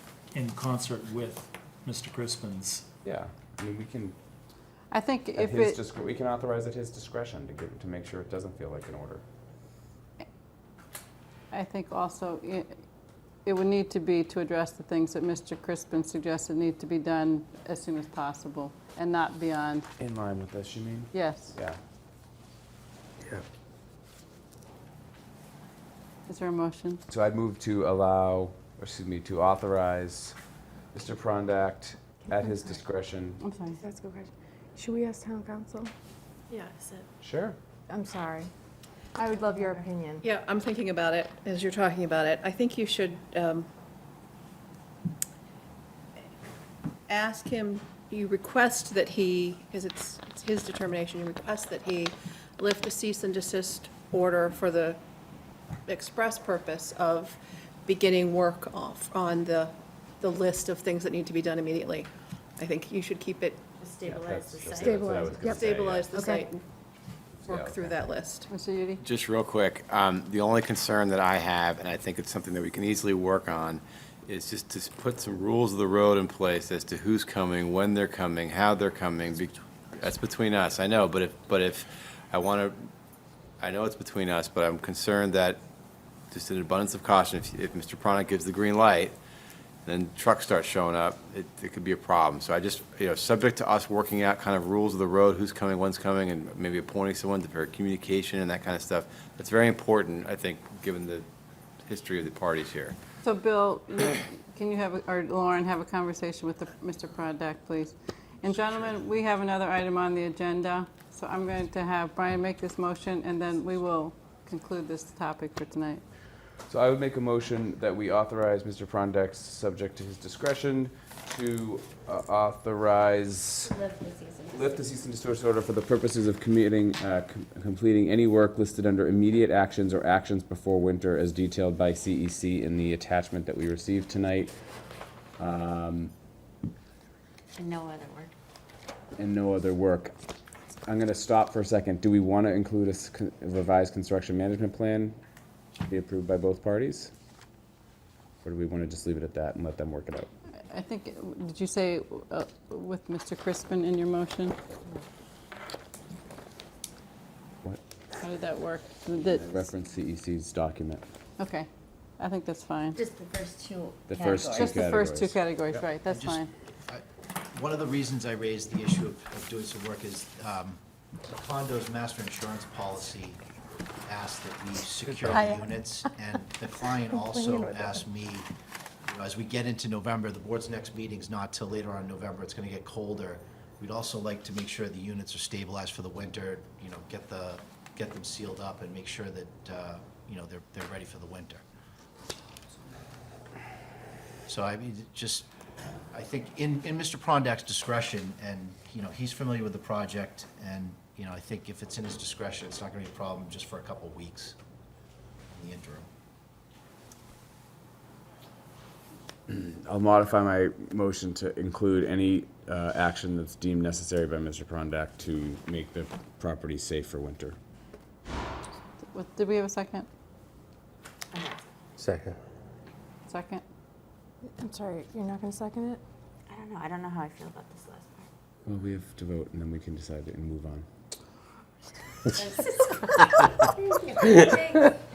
concert with Mr. Crispin's. Yeah, I mean, we can, I think at if his it, we can authorize at his discretion to make sure it doesn't feel like an order. I think also it would need to be to address the things that Mr. Crispin suggested need to be done as soon as possible and not beyond. In line with this, you mean? Yes. Yeah. Yeah. Is there a motion? So I'd move to to authorize Mr. Prondak at his discretion. I'm sorry. That's a good question. Should we ask town council? Yeah, is it? Sure. I'm sorry. I would love your opinion. Yeah, I'm thinking about it as you're talking about it. I think you should ask him, you request that he, because it's his determination, you request that he lift a cease and desist order for the express purpose of beginning work off on the list of things that need to be done immediately. I think you should keep it, Stabilize the site. Stabilize it, yep. stabilize the Okay. site and Yeah, work through okay. that list. Mr. Yudi? Just real quick, the only concern that I have, and I think it's something that we can easily work on, is just to put some rules of the road in place as to who's coming, when they're coming, how they're coming. That's between us, I know, but if I want to, I know it's between us, but I'm concerned that, just an abundance of caution, if Mr. Prondak gives the green light, then trucks start showing up, it could be a problem. So I just, subject to us working out kind of rules of the road, who's coming, when's coming, and maybe appointing someone for communication and that kind of stuff. That's very important, I think, given the history of the parties here. So Bill, can you have, or Lauren, have a conversation with Mr. Prondak, please? And gentlemen, we have another item on the agenda, so I'm going to have Brian make this motion, and then we will conclude this topic for tonight. So I would make a motion that we authorize Mr. Prondex, subject to his discretion, to authorize lift the cease and desist order for the purposes of completing any work listed under immediate actions or actions before winter as detailed by CEC in the attachment that we received tonight. And no other work. And no other work. I'm gonna stop for a second. Do we want to include a revised construction management plan to be approved by both parties? Or do we want to just leave it at that and let them work it out? I think, did you say with Mr. Crispin in your motion? What? How did that work? Reference CEC's document. Okay, I think that's fine. Just the first two The first two Just the first two categories. categories, right, that's fine. One of the reasons I raised the issue of doing some work is the condo's master insurance policy asked that we secure the units, and the client also asked me, you know, as we get into November, the board's next meeting's not till later on in November, it's gonna get colder. We'd also like to make sure the units are stabilized for the winter, you know, get them sealed up and make sure that, you know, they're ready for the winter. So I mean, just, I think in Mr. Prondak's discretion, and, you know, he's familiar with the project, and, you know, I think if it's in his discretion, it's not gonna be a problem just for a couple weeks in the interim. I'll modify my motion to include any action that's deemed necessary by Mr. Prondak to make the property safe for winter. Did we have a second? Second. Second? I'm sorry, you're not going to second it? I don't know how I feel about this last part. Well, we have to vote and then we can decide and move on.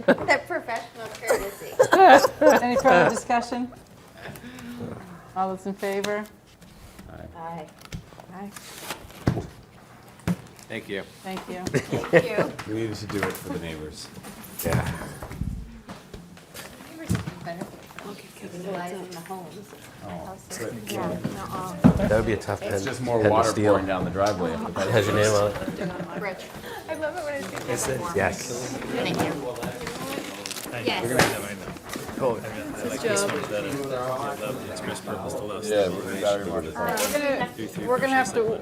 That professional courtesy. Any further discussion? All those in favor? Aye. Aye. Thank you. Thank you. Thank you. We needed to do it for the neighbors. Yeah. Utilizing the homes. That would be a tough pen. It's just more pen to water steal. pouring down the driveway. It has your name on it. Rich. I love it when it's Yes. Thank you. Yes. We're gonna have, I know. Cool. I like this one better. It's Chris Purpose to last. Yeah, very much. We're gonna have to,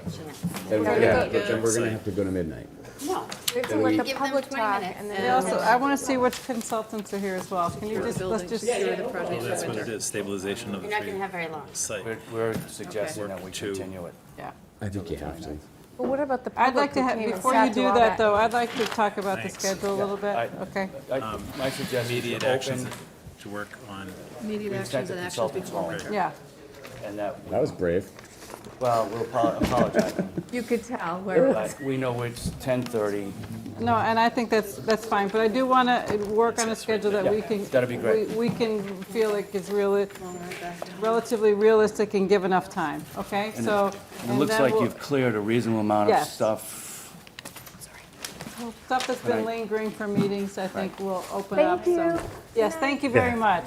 Yeah, but then we're gonna have to go to midnight. No. We have to let the public talk and we then. also, I want to see which consultants are here as well. Can you just, let's just. Well, that's what it is, stabilization of the You're not gonna have very long. site. We're suggesting that we continue it. Yeah. I think you have to. But what about the I'd like public to who have, came and before sat you through do all that though, I'd like to talk about the Thanks. schedule a little bit, okay? My suggestion is Immediate to actions open, to work on. Immediate actions and actions before winter. Yeah. and that, That was brave. well, we'll apologize. You could tell where. But we know it's 10:30. No, and I think that's fine, but I do want to work on a schedule that we can. that'd be great. We can feel like it's really, relatively realistic and give enough time, okay? So. It looks then like we'll- you've cleared a reasonable amount of Yes. stuff. Stuff that's been Right. lingering for meetings, I think we'll open Thank up you. some. Yes, thank you very much.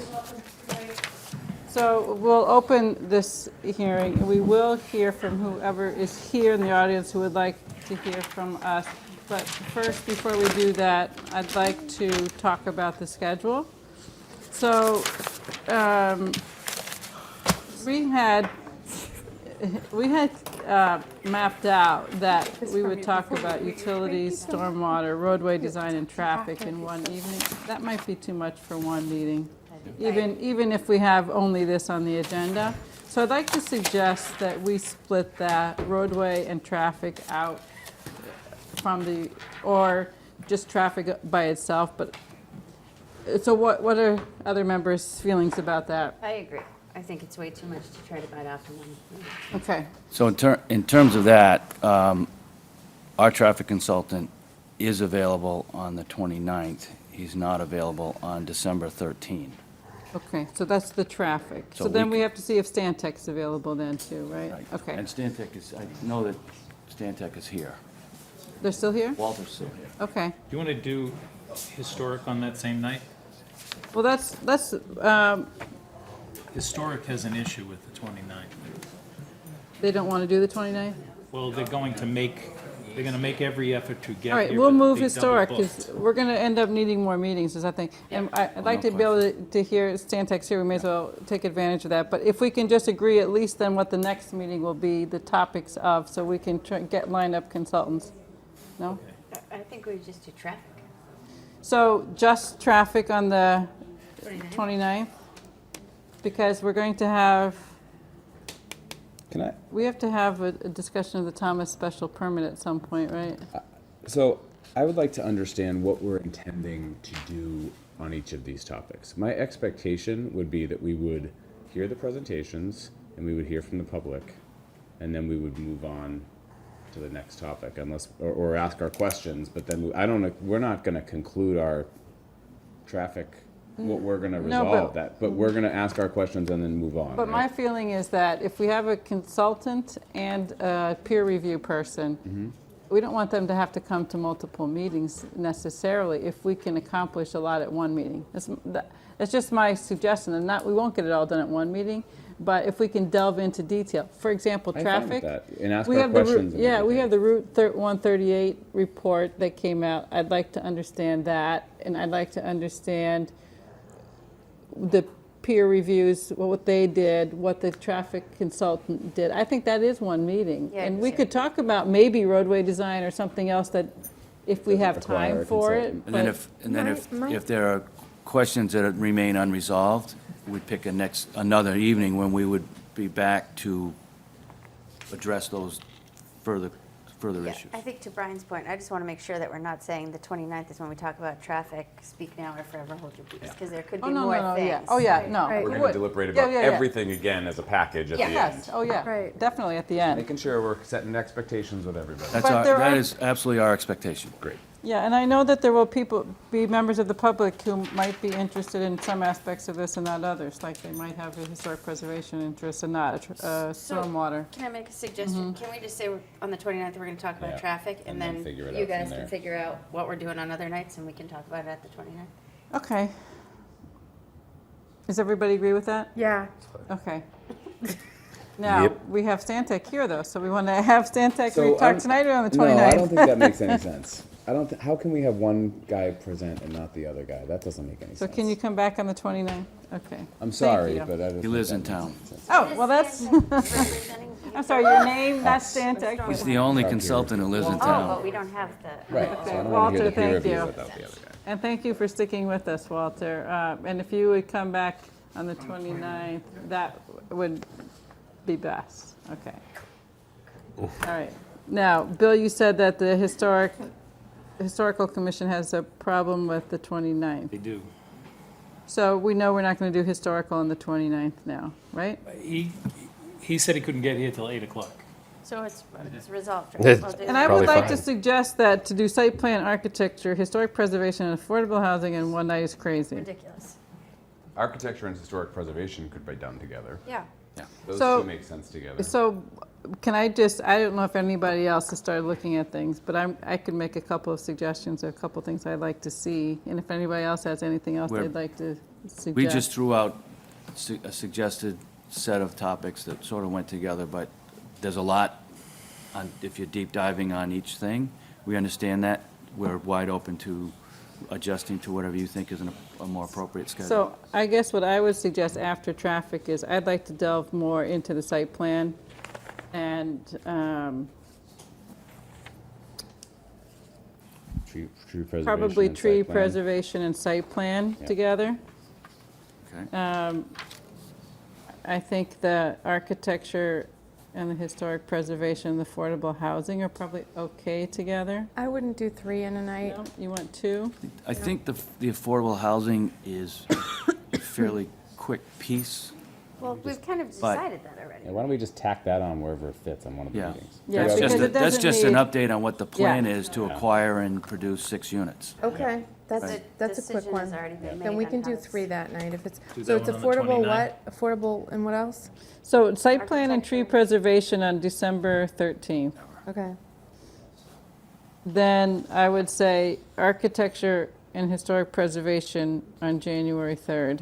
So we'll open this hearing. We will hear from whoever is here in the audience who would like to hear from us. But first, before we do that, I'd like to talk about the schedule. So we had mapped out that we would talk about utilities, stormwater, roadway design, and traffic in one evening. That might be too much for one meeting, even if we have only this on the agenda. So I'd like to suggest that we split that roadway and traffic out from the, or just traffic by itself. But so what are other members' feelings about that? I agree. I think it's way too much to try to bite off in one. Okay. So in terms of that, our traffic consultant is available on the 29th. He's not available on December 13th. Okay, so that's the traffic. So So then we we have to see if Stantec's available then too, right? Okay. And Stantec is, I know that Stantec is here. They're still here? Walter's still here. Okay. Do you want to do historic on that same night? Well, that's, Historic has an issue with the 29th. they don't want to do the 29th? Well, they're going to make They're gonna make every effort to get All right, here, we'll but move they historic, double-booked. because we're going to end up needing more meetings, is I think. And I'd like to be able to hear Stantec's here, we may as well take advantage of that. But if we can just agree at least then what the next meeting will be, the topics of, so we can get lined up consultants. No? I think we just do traffic. So just traffic on the 29th? 29th? Because we're going to have, Can I? we have to have a discussion of the Thomas special permit at some point, right? So I would like to understand what we're intending to do on each of these topics. My expectation would be that we would hear the presentations and we would hear from the public, and then we would move on to the next topic, unless or ask our questions. But then I don't know. We're not going to conclude our traffic. What we're going to No, resolve that, but we're going to ask our questions and then move on. But my right? feeling is that if we have a consultant and a peer review person, we don't want them to have to come to multiple meetings necessarily if we can accomplish a lot at one meeting. That's just my suggestion, and we won't get it all done at one meeting, but if we can delve into detail. For example, I'm fine with traffic. that, and ask we our have the questions and Yeah, we everything. have the Route 138 report that came out. I'd like to understand that, and I'd like to understand the peer reviews, what they did, what the traffic consultant did. I think that is one meeting. Yeah, And we yeah. could talk about maybe roadway design or something else that, if we have require time a for it. consultant. And then but- if there are questions that remain unresolved, we'd pick another evening when we would be back to address those further Yeah, issues. I think to Brian's point, I just want to make sure that we're not saying the 29th is when we talk about traffic, speak now or forever hold your peace, because there could Oh, be no, more no, things. yeah. Oh, yeah, no. Right. We're we going would. to deliberate Yeah, about yeah, yeah. everything again as a package at the end. Yes, oh, yeah, Right. definitely at the end. Making sure we're setting expectations with everybody. But there That are- is absolutely our expectation. Great. Yeah, and I know that there will be members of the public who might be interested in some aspects of this and not others, like they might have a historic preservation interest and not stormwater. Can I make a suggestion? Can we just say on the 29th, we're going to talk about Yeah. traffic, and And then then figure it you out from guys there. can figure out what we're doing on other nights, and we can talk about it at the 29th? Okay. Does everybody agree with that? Yeah. Okay. Now, Yep. we have Stantec here, though, so we want to have Stantec So, talk tonight or on the 29th? No, I don't think that makes any sense. How can we have one guy present and not the other guy? That doesn't make any So sense. can you come back on the 29th? Okay. I'm Thank sorry, you. but I just He think lives that in makes town. sense. Oh, well, that's, I'm sorry, your name, that's Stantec? He's the only consultant who lives in Oh, but town. we don't have the. Right, so I Okay, don't want to Walter, hear the peer thank review you. without the other guy. And thank you for sticking with us, Walter. And if you would come back on the 29th, that would be best. Okay. All right. Now, Bill, you said that the Historical Commission has a problem with the 29th. They do. So we know we're not going to do historical on the 29th now, right? He said he couldn't get here till 8 o'clock. So it's resolved, It's- right? We'll do And that. I would Probably like to fine. suggest that to do site plan architecture, historic preservation, and affordable housing in one night is crazy. Ridiculous. Architecture and historic preservation could be done together. Yeah. Those So- two make sense together. So can I don't know if anybody else has started looking at things, but I could make a couple of suggestions, a couple of things I'd like to see. And if anybody else has anything else We're- they'd like to suggest. We just threw out a suggested set of topics that sort of went together, but there's a lot if you're deep diving on each thing. We understand that. We're wide open to adjusting to whatever you think is a more appropriate schedule. So I guess what I would suggest after traffic is I'd like to delve more into the site plan and Tree preservation. probably and tree site plan. preservation and site plan Yeah. together. Okay. I think the architecture and the historic preservation and the affordable housing are probably okay together. I wouldn't do 3 in a night. No? You want 2? I think the affordable housing is a fairly quick piece. Well, we've kind of But- decided that already. Yeah, why don't we just tack that on wherever it fits on one of the Yeah. meetings? Yeah, That's because just, it that's doesn't just an need- update on what the plan Yeah. is to acquire and produce 6 units. Okay, The that's a quick decision has one. already been made Then we on can how do it's- 3 that night if it's, Do so that it's one on the affordable 29th. what? Affordable and what else? So site plan and tree preservation on December 13th. Okay. Then I would say architecture and historic preservation on January 3rd.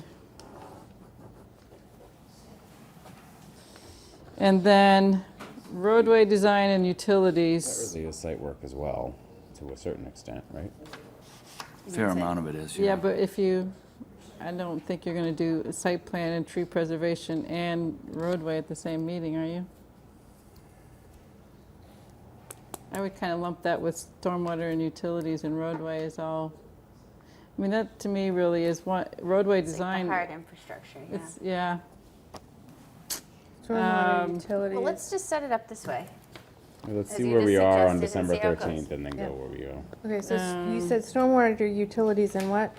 And then roadway design and That utilities. really is site work as well, to a certain extent, right? Fair amount of it is, Yeah, but if you, I don't think you're gonna do site plan and tree preservation and roadway at the same meeting, are you? I would kind of lump that with stormwater and utilities, and roadway is all, I mean, that to me really is what, roadway It's like design. the hard infrastructure, yeah. It's, yeah. Stormwater utilities. Well, let's just set it up this way. Well, let's As see you where we just are on suggested, and December see how it goes. 13th and then Yeah. go where we go. Okay, so you said stormwater utilities and what?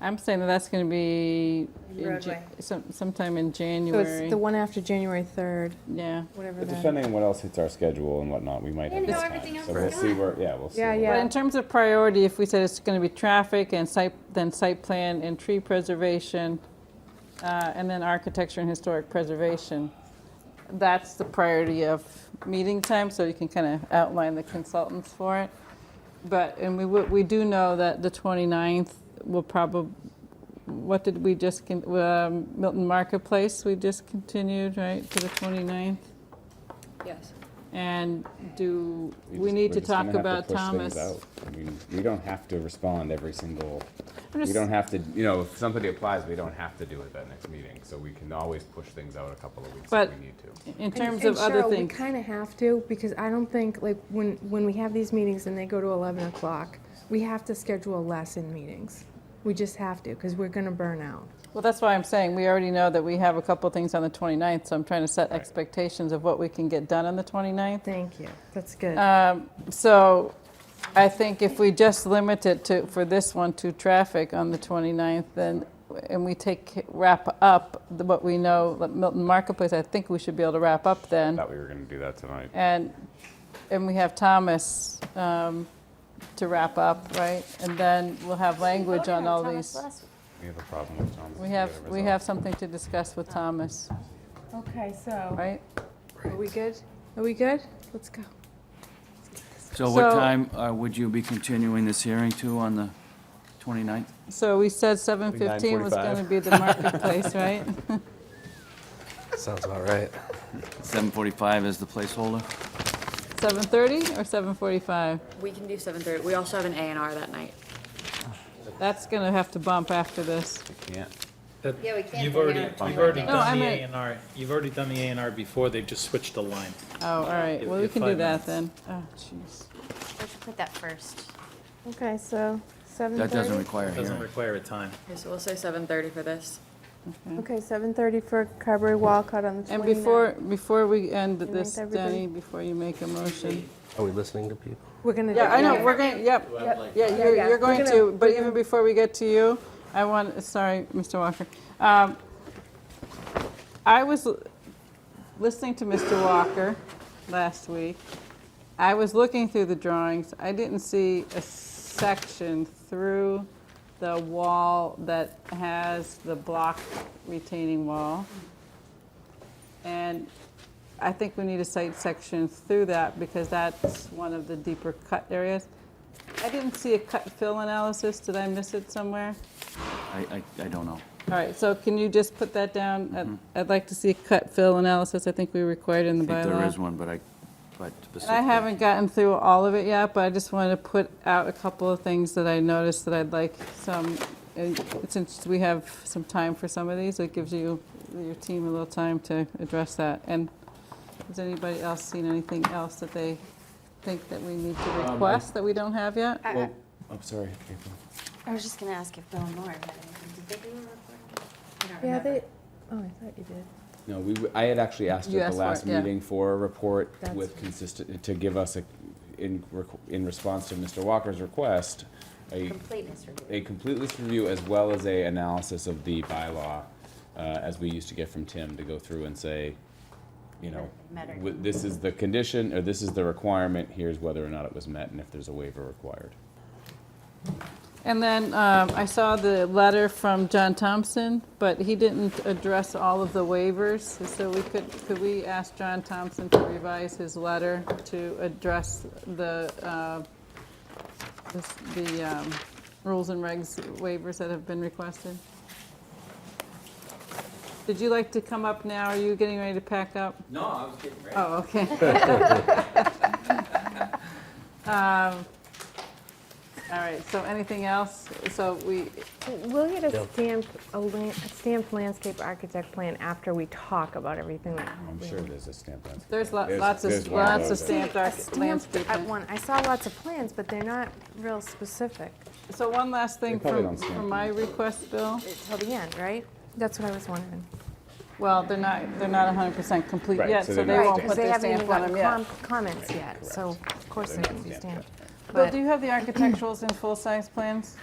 I'm saying that that's gonna be in Roadway. sometime in So January. it's the one after January 3rd, Yeah. whatever But that. depending on what else hits our schedule and whatnot, we might have And this how time. everything else So is we'll see going. where, yeah, we'll see. Yeah, where- yeah. But in terms of priority, if we said it's gonna be traffic and then site plan and tree preservation, and then architecture and historic preservation, that's the priority of meeting time, so you can kind of outline the consultants for it. But, and we do know that the 29th will probably, what did we just, Milton Marketplace, we just continued, right, to the 29th? Yes. And do, we just- need we're to just gonna talk have to about push Thomas? things out. I mean, we don't have to respond every single, I'm we just- don't have to, you know, if somebody applies, we don't have to do it that next meeting. So we can always push things out a couple of weeks if But we need to. in terms of other Cheryl, we things, kind of have to, because I don't think, like, when we have these meetings and they go to 11 o'clock, we have to schedule less in meetings. We just have to, because we're going to burn out. well, that's why I'm saying, we already know that we have a couple things on the 29th, so I'm trying to set expectations of what we can get done on the 29th. Thank you. That's good. So I think if we just limit it to, for this one, to traffic on the 29th, then, and we wrap up what we know, like Milton Marketplace, I think we should be able to wrap up then. Thought we were gonna do that tonight. And we have Thomas to wrap up, right? And then we'll have language on all these. We have a problem with Thomas. We have something to discuss with Thomas, Okay, so, right? are we good? Are we good? Let's go. So what So- time would you be continuing this hearing to on the 29th? So we said 7:15 was going to be the marketplace, right? Sounds about right. 7:45 is the placeholder? 7:30 or 7:45? We can do 7:30. We also have an A&R that night. That's going to have to bump after this. Yeah. Yeah, we can't You've do already, it you've already No, I done the meant- A&R, you've already done the A&R before, they've just switched the line. Oh, all right. Well, we If can do 5 that minutes. then. Oh, jeez. Let's put that first. Okay, so 7:30? That doesn't require a Doesn't hearing. require a time. Okay, so we'll say 7:30 for this. Okay, 7:30 for Carberry Walcott on the 29th. And before we end Good this, night, everybody. Danny, before you make a motion. Are we listening to people? We're going to. Yeah, I know, we're going, yep, yeah, you're going to, but even before we get to you, I want, sorry, Mr. Walker. I was listening to Mr. Walker last week. I was looking through the drawings. I didn't see a section through the wall that has the block retaining wall. And I think we need a site section through that because that's one of the deeper cut areas. I didn't see a cut fill analysis. Did I miss it somewhere? I don't know. All right, so can you just put that down? I'd like to see a cut fill analysis. I think we required in the I bylaw. think there is one, but And I specifically. haven't gotten through all of it yet, but I just wanted to put out a couple of things that I noticed that I'd like some, and since we have some time for some of these, it gives you, your team a little time to address that. And has anybody else seen anything else that they think that we need to request that we don't have yet? Well, I'm sorry, April. I was just gonna ask if Bill and Laura had anything. Did they do a report? I don't Yeah, remember. oh, I thought you did. No, I had actually asked You at asked the for last it, yeah. meeting for a report That's with consistent, to give us in response to Mr. Walker's request, Completeness review. a completeness review as well as a analysis of the bylaw, as we used to get from Tim to go through and say, you know, Met or this is the condition, or this is the requirement, here's whether or not it was met, and if there's a waiver required. And then I saw the letter from John Thompson, but he didn't address all of the waivers. So could we ask John Thompson to revise his letter to address the rules and regs waivers that have been requested? Did you like to come up now? Are you getting ready to pack up? No, I was getting ready. Oh, okay. All right, so anything else? So We'll get a stamped landscape architect plan after we talk about everything that. I'm sure there's a stamp on it. there's lots there's of one of lots of those. stamped landscape. I saw lots of plans, but they're not real specific. So one last thing They probably from don't stamp from my request, Bill. Till the end, right? That's what I was wondering. Well, they're not 100% complete Right, yet, so so they're they not won't stamped. put They their haven't even stamp on them gotten yet. comments yet, so of course they can be stamped. Bill, But do you have the architecturals in full-size plans?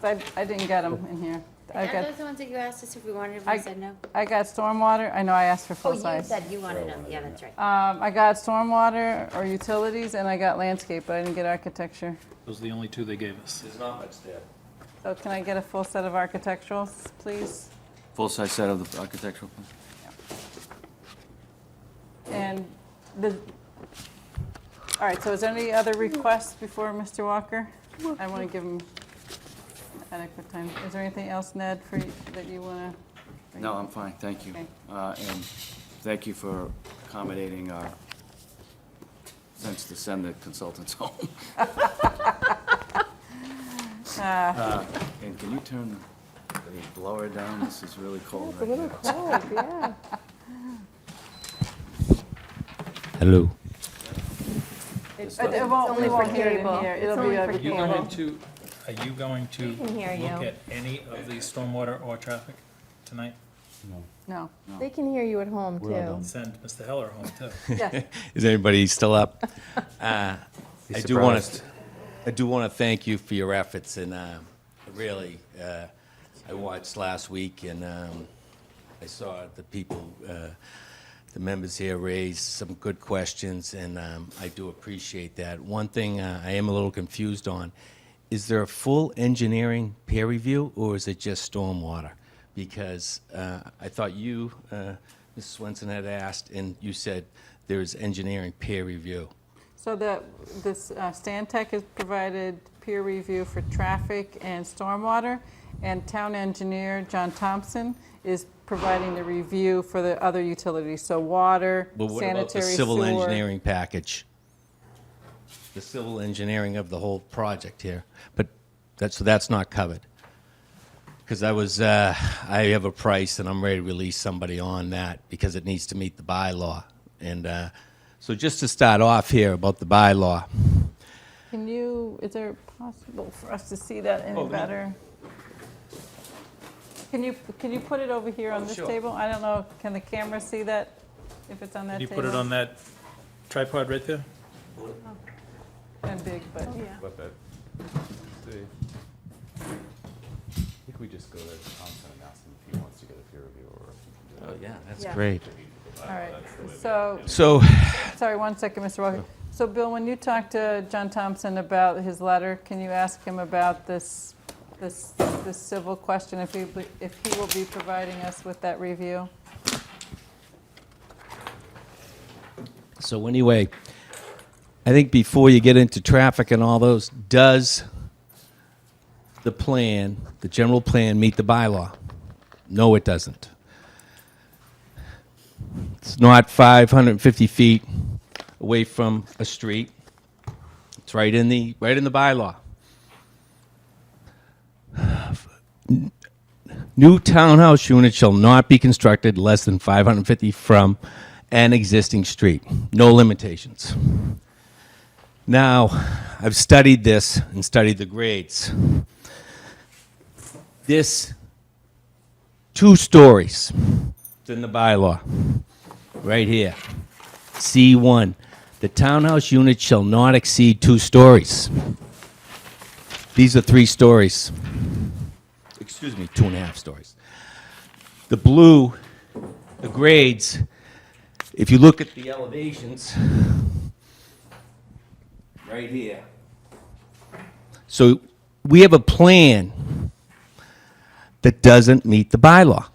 I didn't get them in here. I Are got, those the ones that you asked us if we wanted them? We said no. I got stormwater, I know I asked for Oh, you full-size. said you wanted them. Yeah, that's right. I got stormwater or utilities, and I got landscape, but I didn't get architecture. Those are the only two they gave us. There's not much there. So can I get a full set of architecturals, please? Full-size set of the architectural plan? And all right, so is there any other requests before Mr. Walker? I want to give him adequate time. Is there anything else, Ned, that you want to? No, I'm fine, thank you. Okay. And thank you for accommodating our sense to send the consultants home. And can you turn the blower down? This is really cold it's a right little here. cold, yeah. Hello. It only we for won't hear it in cable. here. It's It'll only be for over Are you cable. going to, We can hear look you. at any of the stormwater or traffic tonight? No. They can hear you at home, too. Send Mr. Heller home, too. Yes. Is anybody still up? I Be do want surprised. to thank you for your efforts, and really, I watched last week, and I saw the people, the members here raise some good questions, and I do appreciate that. One thing I am a little confused on, is there a full engineering peer review, or is it just stormwater? Because I thought you, Ms. Swenson, had asked, and you said there's engineering peer review. So this Stantec has provided peer review for traffic and stormwater, and town engineer John Thompson is providing the review for the other utilities, so water, But what sanitary, about the civil sewer. engineering package? The civil engineering of the whole project here, but that's not covered. Because I have a price and I'm ready to release somebody on that because it needs to meet the bylaw. And so just to start off here about the bylaw. Is there possible for us to see that any better? Can you put it over here on this Sure. table? I don't know, can the camera see that, if it's on that Can you table? put it on that tripod right there? And big, but. Flip it. See. I think we just go to Thompson and ask him if he wants to get a peer review or if he can do it. Oh, yeah, that's Yeah. great. All right, so, So, sorry, 1 second, Mr. Walker. So, Bill, when you talked to John Thompson about his letter, can you ask him about this civil question, if he will be providing us with that review? so anyway, I think before you get into traffic and all those, does the plan, the general plan, meet the bylaw? No, it doesn't. It's not 550 feet away from a street. It's right in the bylaw. New townhouse units shall not be constructed less than 550 from an existing street. No limitations. Now, I've studied this and studied the grades. This 2 stories, it's in the bylaw, right here. C1, the townhouse unit shall not exceed 2 stories. These are 3 stories. Excuse me, 2.5 stories. The blue, the grades, if you look at the elevations, right here. So we have a plan that doesn't meet the bylaw.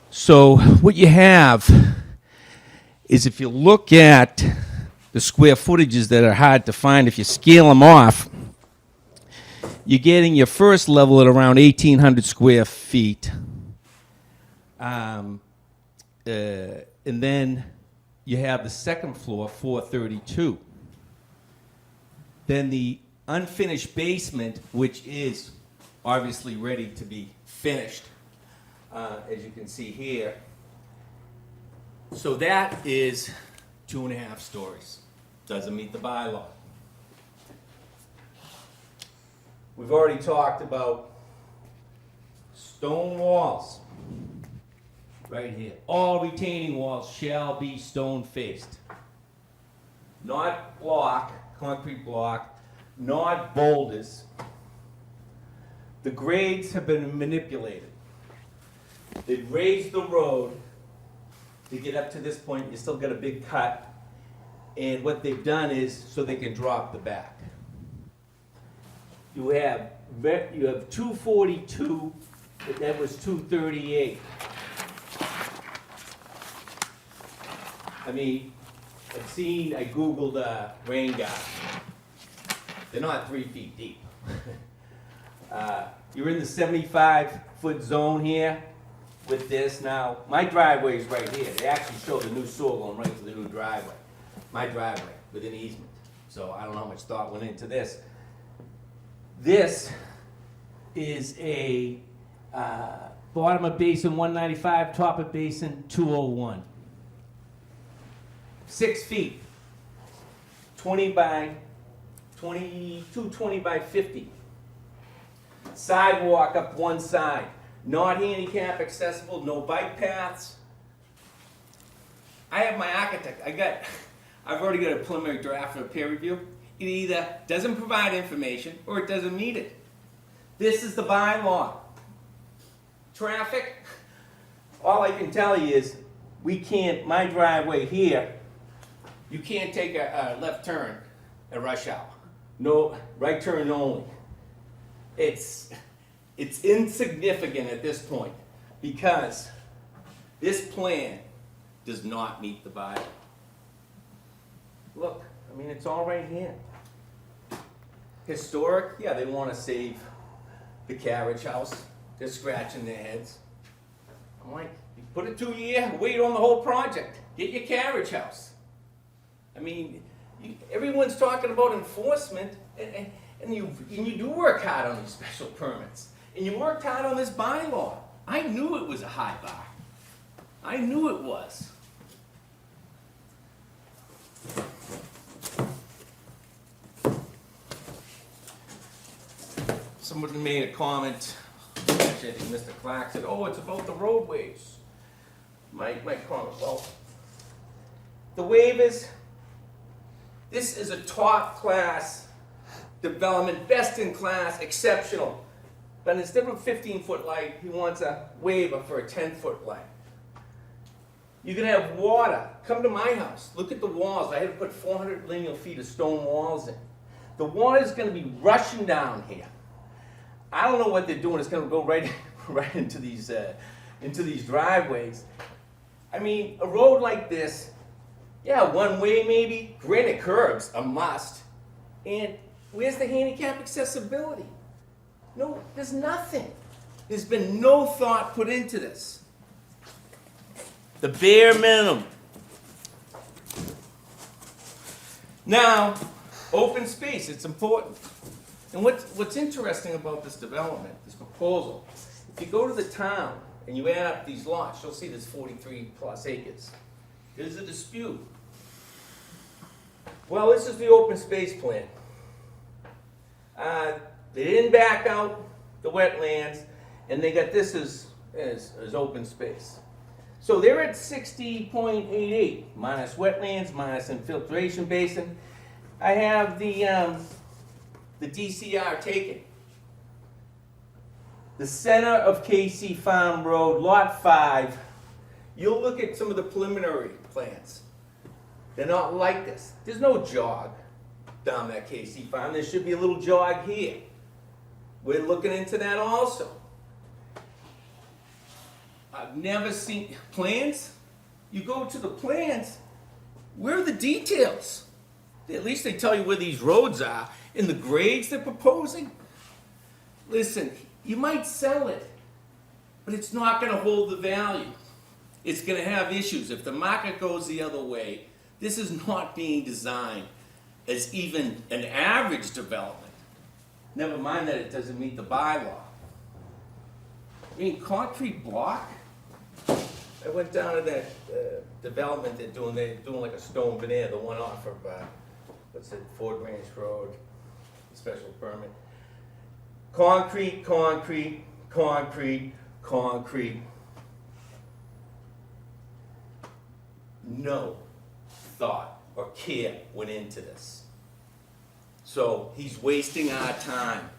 So what you have is, if you look at the square footages that are hard to find, if you scale them off, you're getting your first level at around 1,800 square feet. And then you have the second floor, 432. Then the unfinished basement, which is obviously ready to be finished, as you can see here. So that is 2.5 stories. Doesn't meet the bylaw. We've already talked about stone walls. Right here. All retaining walls shall be stone faced. Not block, concrete block, not boulders. The grades have been manipulated. They've raised the road to get up to this point. You still got a big cut. And what they've done is so they can drop the back. You have 242, but that was 238. I mean, I Googled rain garden. They're not 3 feet deep. You're in the 75-foot zone here with this. Now, my driveway's right here. They actually show the new sewer going right to the new driveway. My driveway with an easement. So I don't know how much thought went into this. This is a bottom of basin 195, top of basin 201. 6 feet, 20 by 50. Sidewalk up one side, not handicap accessible, no bike paths. I have my architect, I've already got a preliminary draft for a peer review. It either doesn't provide information or it doesn't meet it. This is the bylaw. Traffic, all I can tell you is my driveway here, you can't take a left turn at rush hour. No, right turn only. It's insignificant at this point because this plan does not meet the bylaw. Look, I mean, it's all right here. Historic, yeah, they want to save the carriage house. They're scratching their heads. I'm like, you put a 2-year, wait on the whole project. Get your carriage house. I mean, everyone's talking about enforcement, and you do work hard on these special permits. And you worked hard on this bylaw. I knew it was a high bar. I knew it was. Somebody made a comment, actually I think Mr. Clark said, oh, it's about the roadways. My comment, well, the waivers, this is a top class development, best in class, exceptional. But instead of a 15-foot light, he wants a waiver for a 10-foot light. You're gonna have water. Come to my house, look at the walls. I had to put 400 lineal feet of stone walls in. The water's gonna be rushing down here. I don't know what they're doing. It's going to go right into these driveways. I mean, a road like this, yeah, one way maybe. Granite curbs, a must. And where's the handicap accessibility? No, there's nothing. There's been no thought put into this. The bare minimum. Now, open space, it's important. And what's interesting about this development, this proposal, if you go to the town and you add up these lots, you'll see there's 43 plus acres. There's a dispute. Well, this is the open space plan. They didn't back out the wetlands, and they got this as open space. So they're at 60.88, minus wetlands, minus infiltration basin. I have the DCR taken. The center of KC Farm Road, Lot 5, you'll look at some of the preliminary plans. They're not like this. There's no jog down that KC Farm. There should be a little jog here. We're looking into that also. I've never seen plans. You go to the plans, where are the details? At least they tell you where these roads are. In the grades they're proposing, listen, you might sell it, but it's not gonna hold the value. It's gonna have issues. If the market goes the other way, this is not being designed as even an average development. Never mind that it doesn't meet the bylaw. I mean, concrete block? I went down to that development they're doing like a stone veneer, the one off of, what's it, Ford Ranch Road, special permit. Concrete, concrete, concrete, concrete. No thought or care went into this. So he's wasting our time.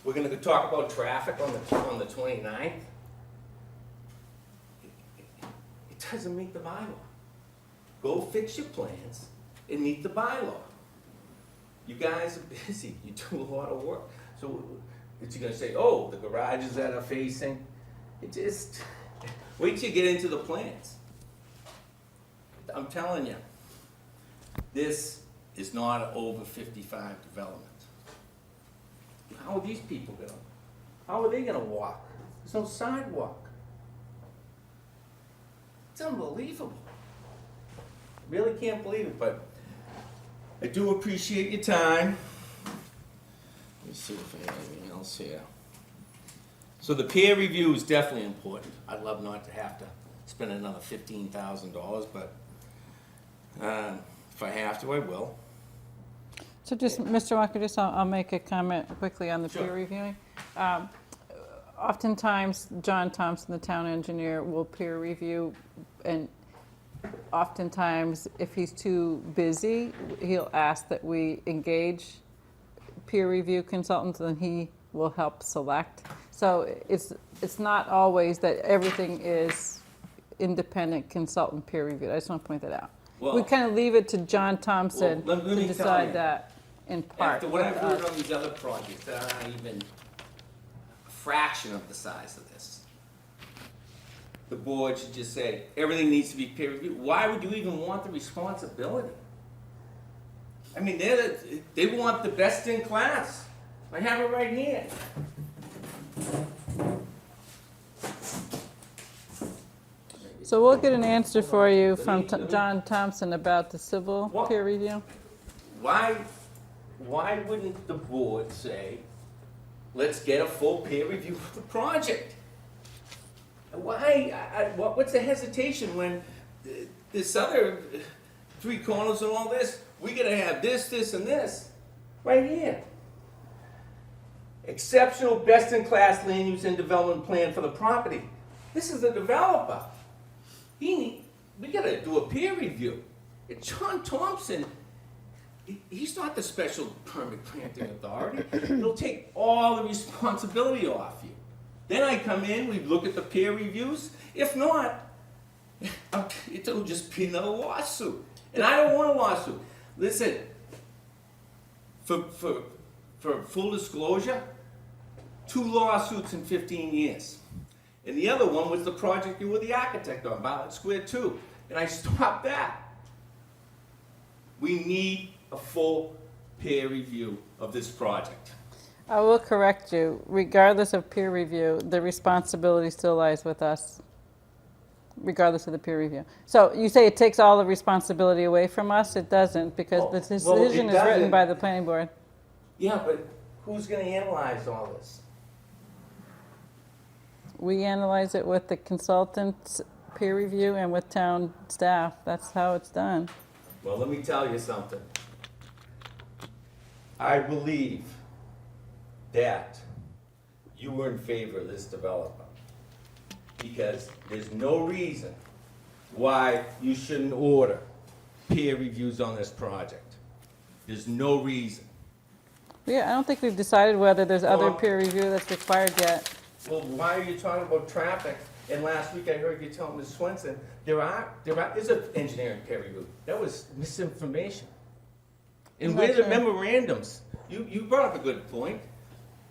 We're gonna go talk about traffic on the 29th. It doesn't meet the bylaw. Go fix your plans and meet the bylaw. You guys are busy, you do a lot of work. So is he gonna say, oh, the garages that are facing? It just, wait till you get into the plans. I'm telling you, this is not an over 55 development. How are these people how are they gonna walk? There's no sidewalk. It's unbelievable. Really can't believe it, but I do appreciate your time. Let me see if I have anything else here. So the peer review is definitely important. I'd love not to have to spend another $15,000, but if I have to, I will. So just, Mr. Walker, I'll make a comment quickly on the Sure. peer reviewing. Oftentimes, John Thompson, the town engineer, will peer review, and oftentimes, if he's too busy, he'll ask that we engage peer review consultants, and he will help select. So it's not always that everything is independent consultant peer reviewed. I just want to point that out. Well, we kind of leave it to John Thompson Well, let me to tell decide you, that in part. After what with I've heard us. on these other projects that aren't even a fraction of the size of this, the board should just say, everything needs to be peer reviewed. Why would you even want the responsibility? I mean, they want the best in class. I have it right here. So we'll get an answer for you from John Thompson about the civil peer review. Why wouldn't the board say, let's get a full peer review of the project? Why, what's the hesitation when this other three corners and all this, we gotta have this, this, and this, right here. Exceptional best-in-class land use and development plan for the property. This is the developer. We gotta do a peer review. John Thompson, he's not the special permit granting authority. He'll take all the responsibility off you. Then I come in, we look at the peer reviews. If not, it'll just be another lawsuit. And I don't want a lawsuit. Listen, for full disclosure, 2 lawsuits in 15 years. And the other one was the project you were the architect on, Violet Square 2. And I stopped that. We need a full peer review of this project. I will correct you. Regardless of peer review, the responsibility still lies with us, regardless of the peer review. So you say it takes all the responsibility away from us? It doesn't, because the decision is written by the planning board. Yeah, but who's going to analyze all this? We analyze it with the consultant's peer review and with town staff. That's how it's done. Well, let me tell you something. I believe that you were in favor of this developer, because there's no reason why you shouldn't order peer reviews on this project. There's no reason. Yeah, I don't think we've decided whether there's other Well- peer review that's required yet. Well, why are you talking about traffic? And last week I heard you tell Ms. Swenson, there's an engineering peer review. That was misinformation. And where the memorandums? You brought up a good point.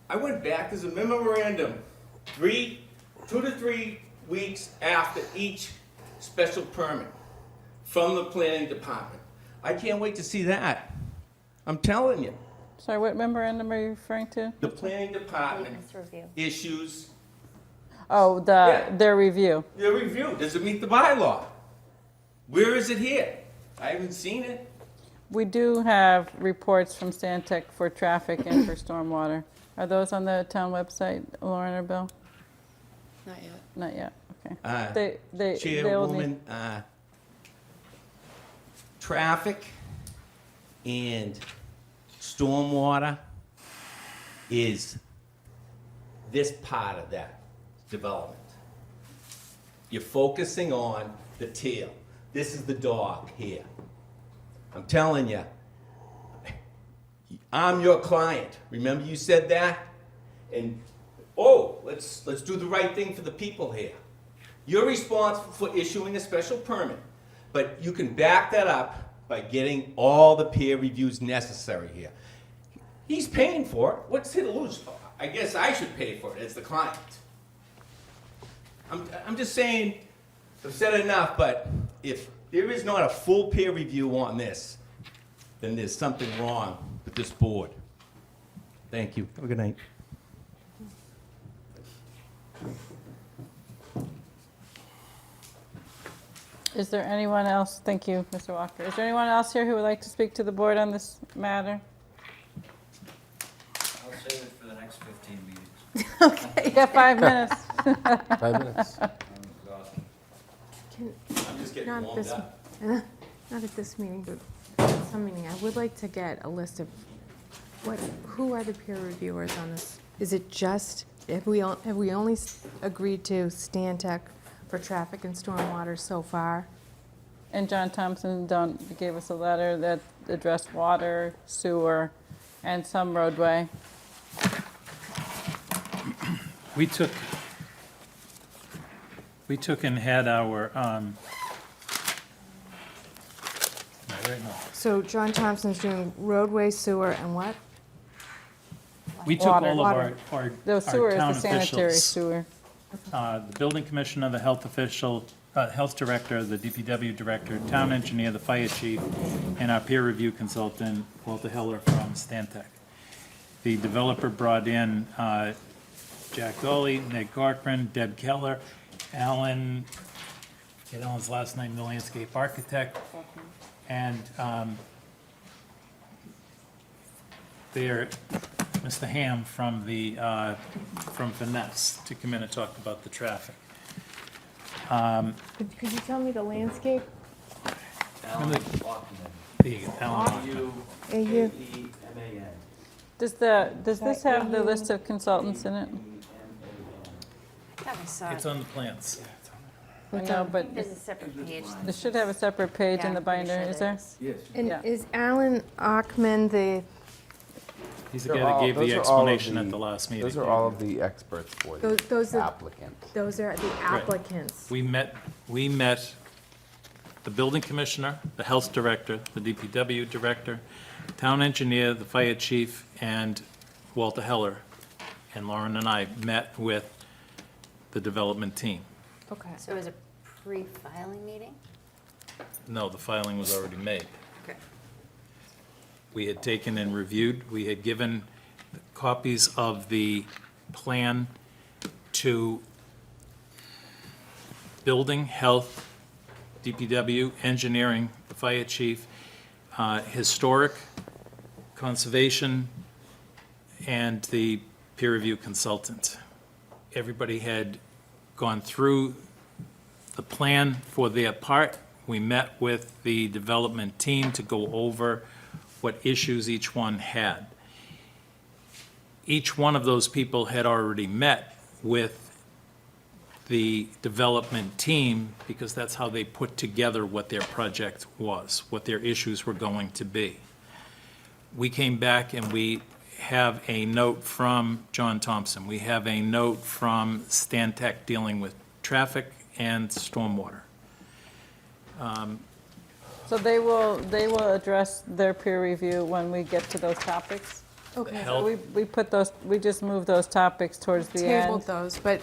I went back, there's a memorandum, 2 to 3 weeks after each special permit from the planning department. I can't wait to see that. I'm telling you. Sorry, what memorandum are you referring to? The planning department Maintenance review. issues Oh, their review. their review. Does it meet the bylaw? Where is it here? I haven't seen it. We do have reports from Stantec for traffic and for stormwater. Are those on the town website, Lauren or Bill? Not yet. Not yet, okay. they'll need- Chairwoman, traffic and stormwater is this part of that development. You're focusing on the tail. This is the dog here. I'm telling you, I'm your client. Remember you said that? And, let's do the right thing for the people here. You're responsible for issuing a special permit, but you can back that up by getting all the peer reviews necessary here. He's paying for it. What's he to lose? I guess I should pay for it as the client. I'm just saying, I've said enough, but if there is not a full peer review on this, then there's something wrong with this board. Thank you. Have a good night. Is there anyone else, thank you, Mr. Walker. Is there anyone else here who would like to speak to the board on this matter? I'll save it for the next 15 meetings. You got 5 minutes. 5 minutes. I'm exhausted. I'm just getting Not warmed this, up. not at this meeting, but at some meeting, I would like to get a list of who are the peer reviewers on this? Is it just, have we only agreed to Stantec for traffic and stormwater so far? And John Thompson gave us a letter that addressed water, sewer, and some roadway. We took and had our, right now. So John Thompson's doing roadway, sewer, and what? We took Water. all of our The sewer is town the sanitary officials, sewer. the building commissioner, the health official, health director, the DPW director, town engineer, the fire chief, and our peer review consultant, Walter Heller from Stantec. The developer brought in Jack Dolly, Ned Corcoran, Deb Keller, Alan, get Alan's last name, the landscape architect, and they're Mr. Ham from Finesse to come in and talk about the traffic. Could you tell me the landscape? Alan There you go, Alan Lockman. AU. Does this have the list of consultants in it? I thought I saw It's it. on the plans. I know, but There's a separate page. this should have a separate page Yeah, in the I'm pretty binder, sure is there there? is. Yes. And Yeah. is Alan Achman the, He's the guy that gave the explanation at the last meeting. Those are all of the experts for the those are, applicant. those are the applicants? We met the building commissioner, the health director, the DPW director, town engineer, the fire chief, and Walter Heller. And Lauren and I met with the development team. Okay. So it was a pre-filing meeting? No, the filing was already made. Okay. We had taken and reviewed, we had given copies of the plan to building, health, DPW, engineering, the fire chief, historic, conservation, and the peer review consultant. Everybody had gone through the plan for their part. We met with the development team to go over what issues each one had. Each one of those people had already met with the development team because that's how they put together what their project was, what their issues were going to be. We came back and we have a note from John Thompson. We have a note from Stantec dealing with traffic and stormwater. So they will address their peer review when we get to those topics? Okay. So we put those, we just move those topics towards the end? Tabled those, but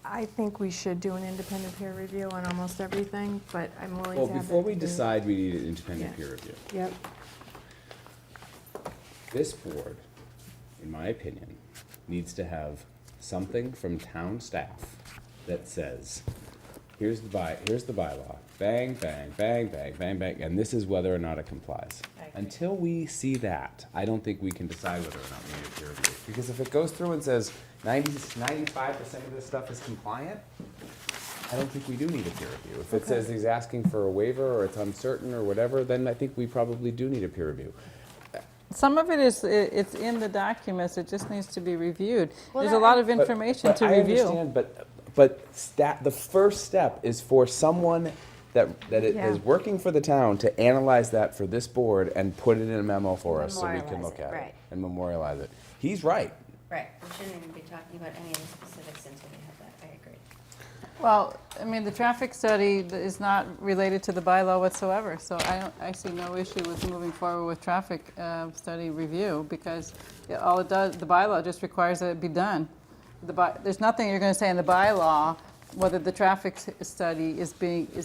I think we should do an independent peer review on almost everything, but I'm willing to Well, have before it we do- decide, we need an independent Yeah. peer review. Yep. This board, in my opinion, needs to have something from town staff that says, here's the bylaw, bang, bang, bang, bang, bang, bang, and this is whether or not it complies. Until we see that, I don't think we can decide whether or not we need a peer review. Because if it goes through and says 95% of this stuff is compliant, I don't think we do need a peer review. If it says he's asking for a waiver or it's uncertain or whatever, then I think we probably do need a peer review. Some of it is, it's in the documents, it just needs to be reviewed. Well, There's a that- lot of information to I review. understand, but the first step is for someone that Yeah. is working for the town to analyze that for this board and put it in a memo for us so we can Memorialize look it, at it right. and memorialize it. He's right. Right, we shouldn't even be talking about any of the specifics until we have that, I agree. Well, I mean, the traffic study is not related to the bylaw whatsoever, so I see no issue with moving forward with traffic study review, because all it does, the bylaw just requires that it be done. There's nothing you're going to say in the bylaw whether the traffic study is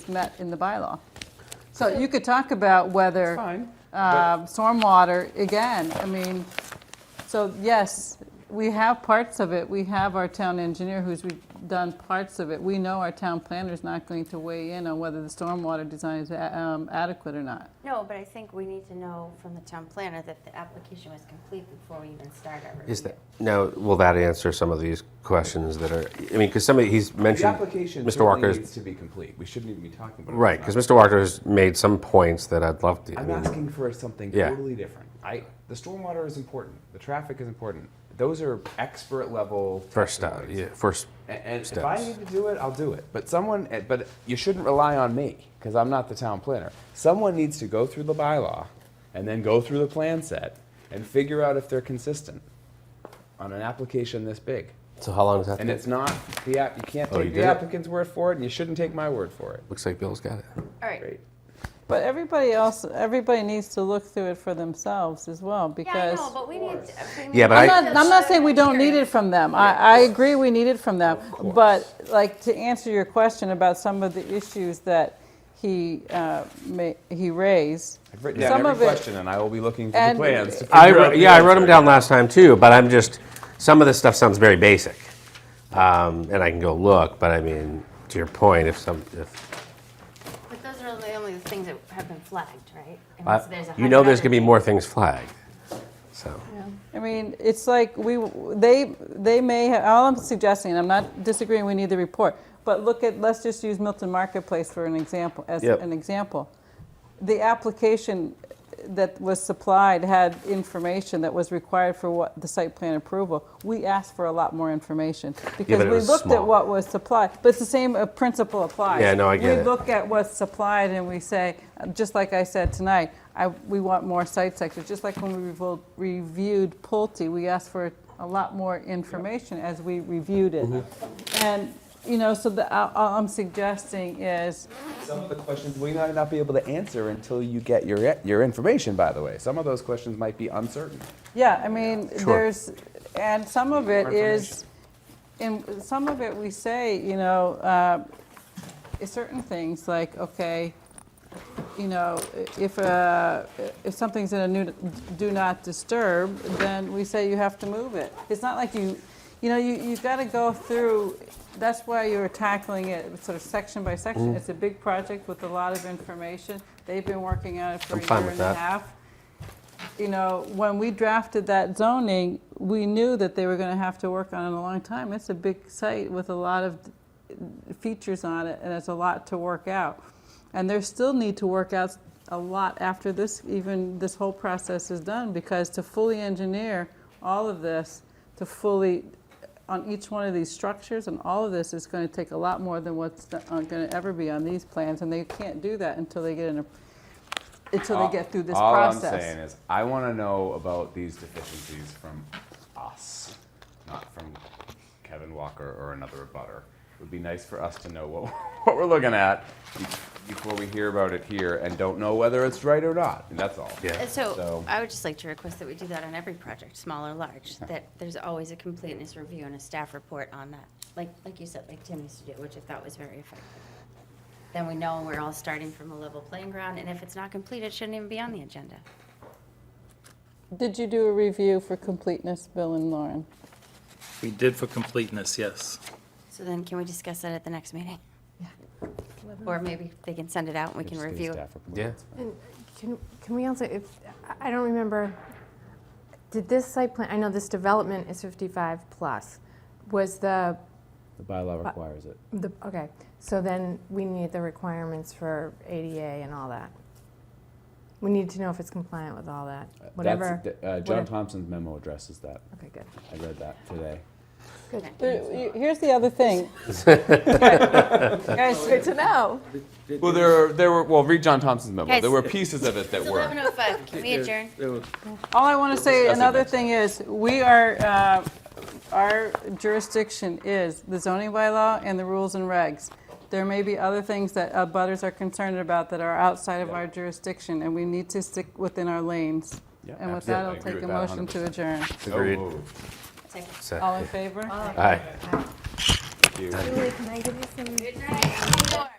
met in the bylaw. So you could talk about whether stormwater, again, I mean, so yes, we have parts of it. We have our town engineer who's done parts of it. We know our town planner's not going to weigh in on whether the stormwater design is adequate or not. No, but I think we need to know from the town planner that the application was complete before we even start our review. Is that, now, will that answer some of these questions that are, I mean, because he's The mentioned, application Mr. certainly Walker's, needs to be complete. We shouldn't even be talking about it. right, because Mr. Walker has made some points that I'd love to. I'm asking for something Yeah. totally different. The stormwater is important. The traffic is important. Those are expert level. First step, testimonies. yeah, first And steps. if I need to do it, I'll do it. But you shouldn't rely on me, because I'm not the town planner. Someone needs to go through the bylaw and then go through the plan set and figure out if they're consistent on an application this big. So how long does that And take? it's not, you can't Oh, you take did the it? applicant's word for it, and you shouldn't take my word for it. Looks like Bill's got it. All right. Great. But everybody needs to look through it for themselves as well, Yeah, I because. know, but we need. Yeah, but I'm not saying we don't need it from them. I agree we need it from them. But like, to answer your question about some of the issues that he raised. I've written down some every of it- question, and I will be looking for the and- plans to I figure out the I wrote them answer. down last time too, but I'm just, some of this stuff sounds very basic. And I can go look, but I mean, to your point, if But those are the only things that have been flagged, right? Unless there's a you know there's hundred gonna be more things flagged, so. I mean, it's like they may have, all I'm suggesting, I'm not disagreeing we need the report, but let's just use Milton Marketplace for an example, as Yep. an example. The application that was supplied had information that was required for what the site plan approval. We asked for a lot more information because but it we was looked at small. what was supplied, but it's the same principle applies. Yeah, no, I get We it. look at what's supplied and we say, just like I said tonight, we want more site sectors. Just like when we reviewed Pulte, we asked for a lot more information as we reviewed it. And, so all I'm suggesting is, Some of the questions we might not be able to answer until you get your information, by the way. Some of those questions might be uncertain. yeah, I mean, Sure. and some of it is, in some of it we say, certain things like, okay, if something's in a new do not disturb, then we say you have to move it. It's not like you've got to go through, that's why you're tackling it sort of section by section. It's a big project with a lot of information. They've been working on it for I'm a fine year with and a that. half. When we drafted that zoning, we knew that they were going to have to work on it a long time. It's a big site with a lot of features on it, and it's a lot to work out. And they still need to work out a lot after even this whole process is done, because to fully engineer all of this, on each one of these structures and all of this is going to take a lot more than what's going to ever be on these plans, and they can't do that until they get through this All process. I'm saying is, I want to know about these deficiencies from us, not from Kevin Walker or another abutter. It would be nice for us to know what we're looking at before we hear about it here and don't know whether it's right or not. And that's all. And so I would just like to request that we do that on every project, small or large, that there's always a completeness review and a staff report on that. Like you said, like Tim used to do, which I thought was very effective. Then we know we're all starting from a level playing ground, and if it's not complete, it shouldn't even be on the agenda. Did you do a review for completeness, Bill and Lauren? We did for completeness, yes. So then can we discuss that at the next meeting? Or maybe they can send it out and we can review it. Yeah. And can we also, if, I don't remember, did this site plan, I know this development is 55 plus. Was The bylaw requires it. okay, so then we need the requirements for ADA and all that. We need to know if it's compliant with all that, whatever. John Thompson's memo addresses that. Okay, good. I read that today. Here's the other thing. Guys, Good to know. Well, read John Thompson's memo. Guys, There were pieces of it that It's were. 11:05. Can we adjourn? all I want to say, Discuss it another next thing is, we are, our jurisdiction is the zoning bylaw and the rules and regs. There may be other things that butters are concerned about that are outside of our jurisdiction, and we need to stick within our lanes. Yeah, And with that, I'll absolutely. I take a agree with that motion to 100%. adjourn. Agreed. moved. All in favor? Aye. Thank you. Julie, can I give you some? Good night.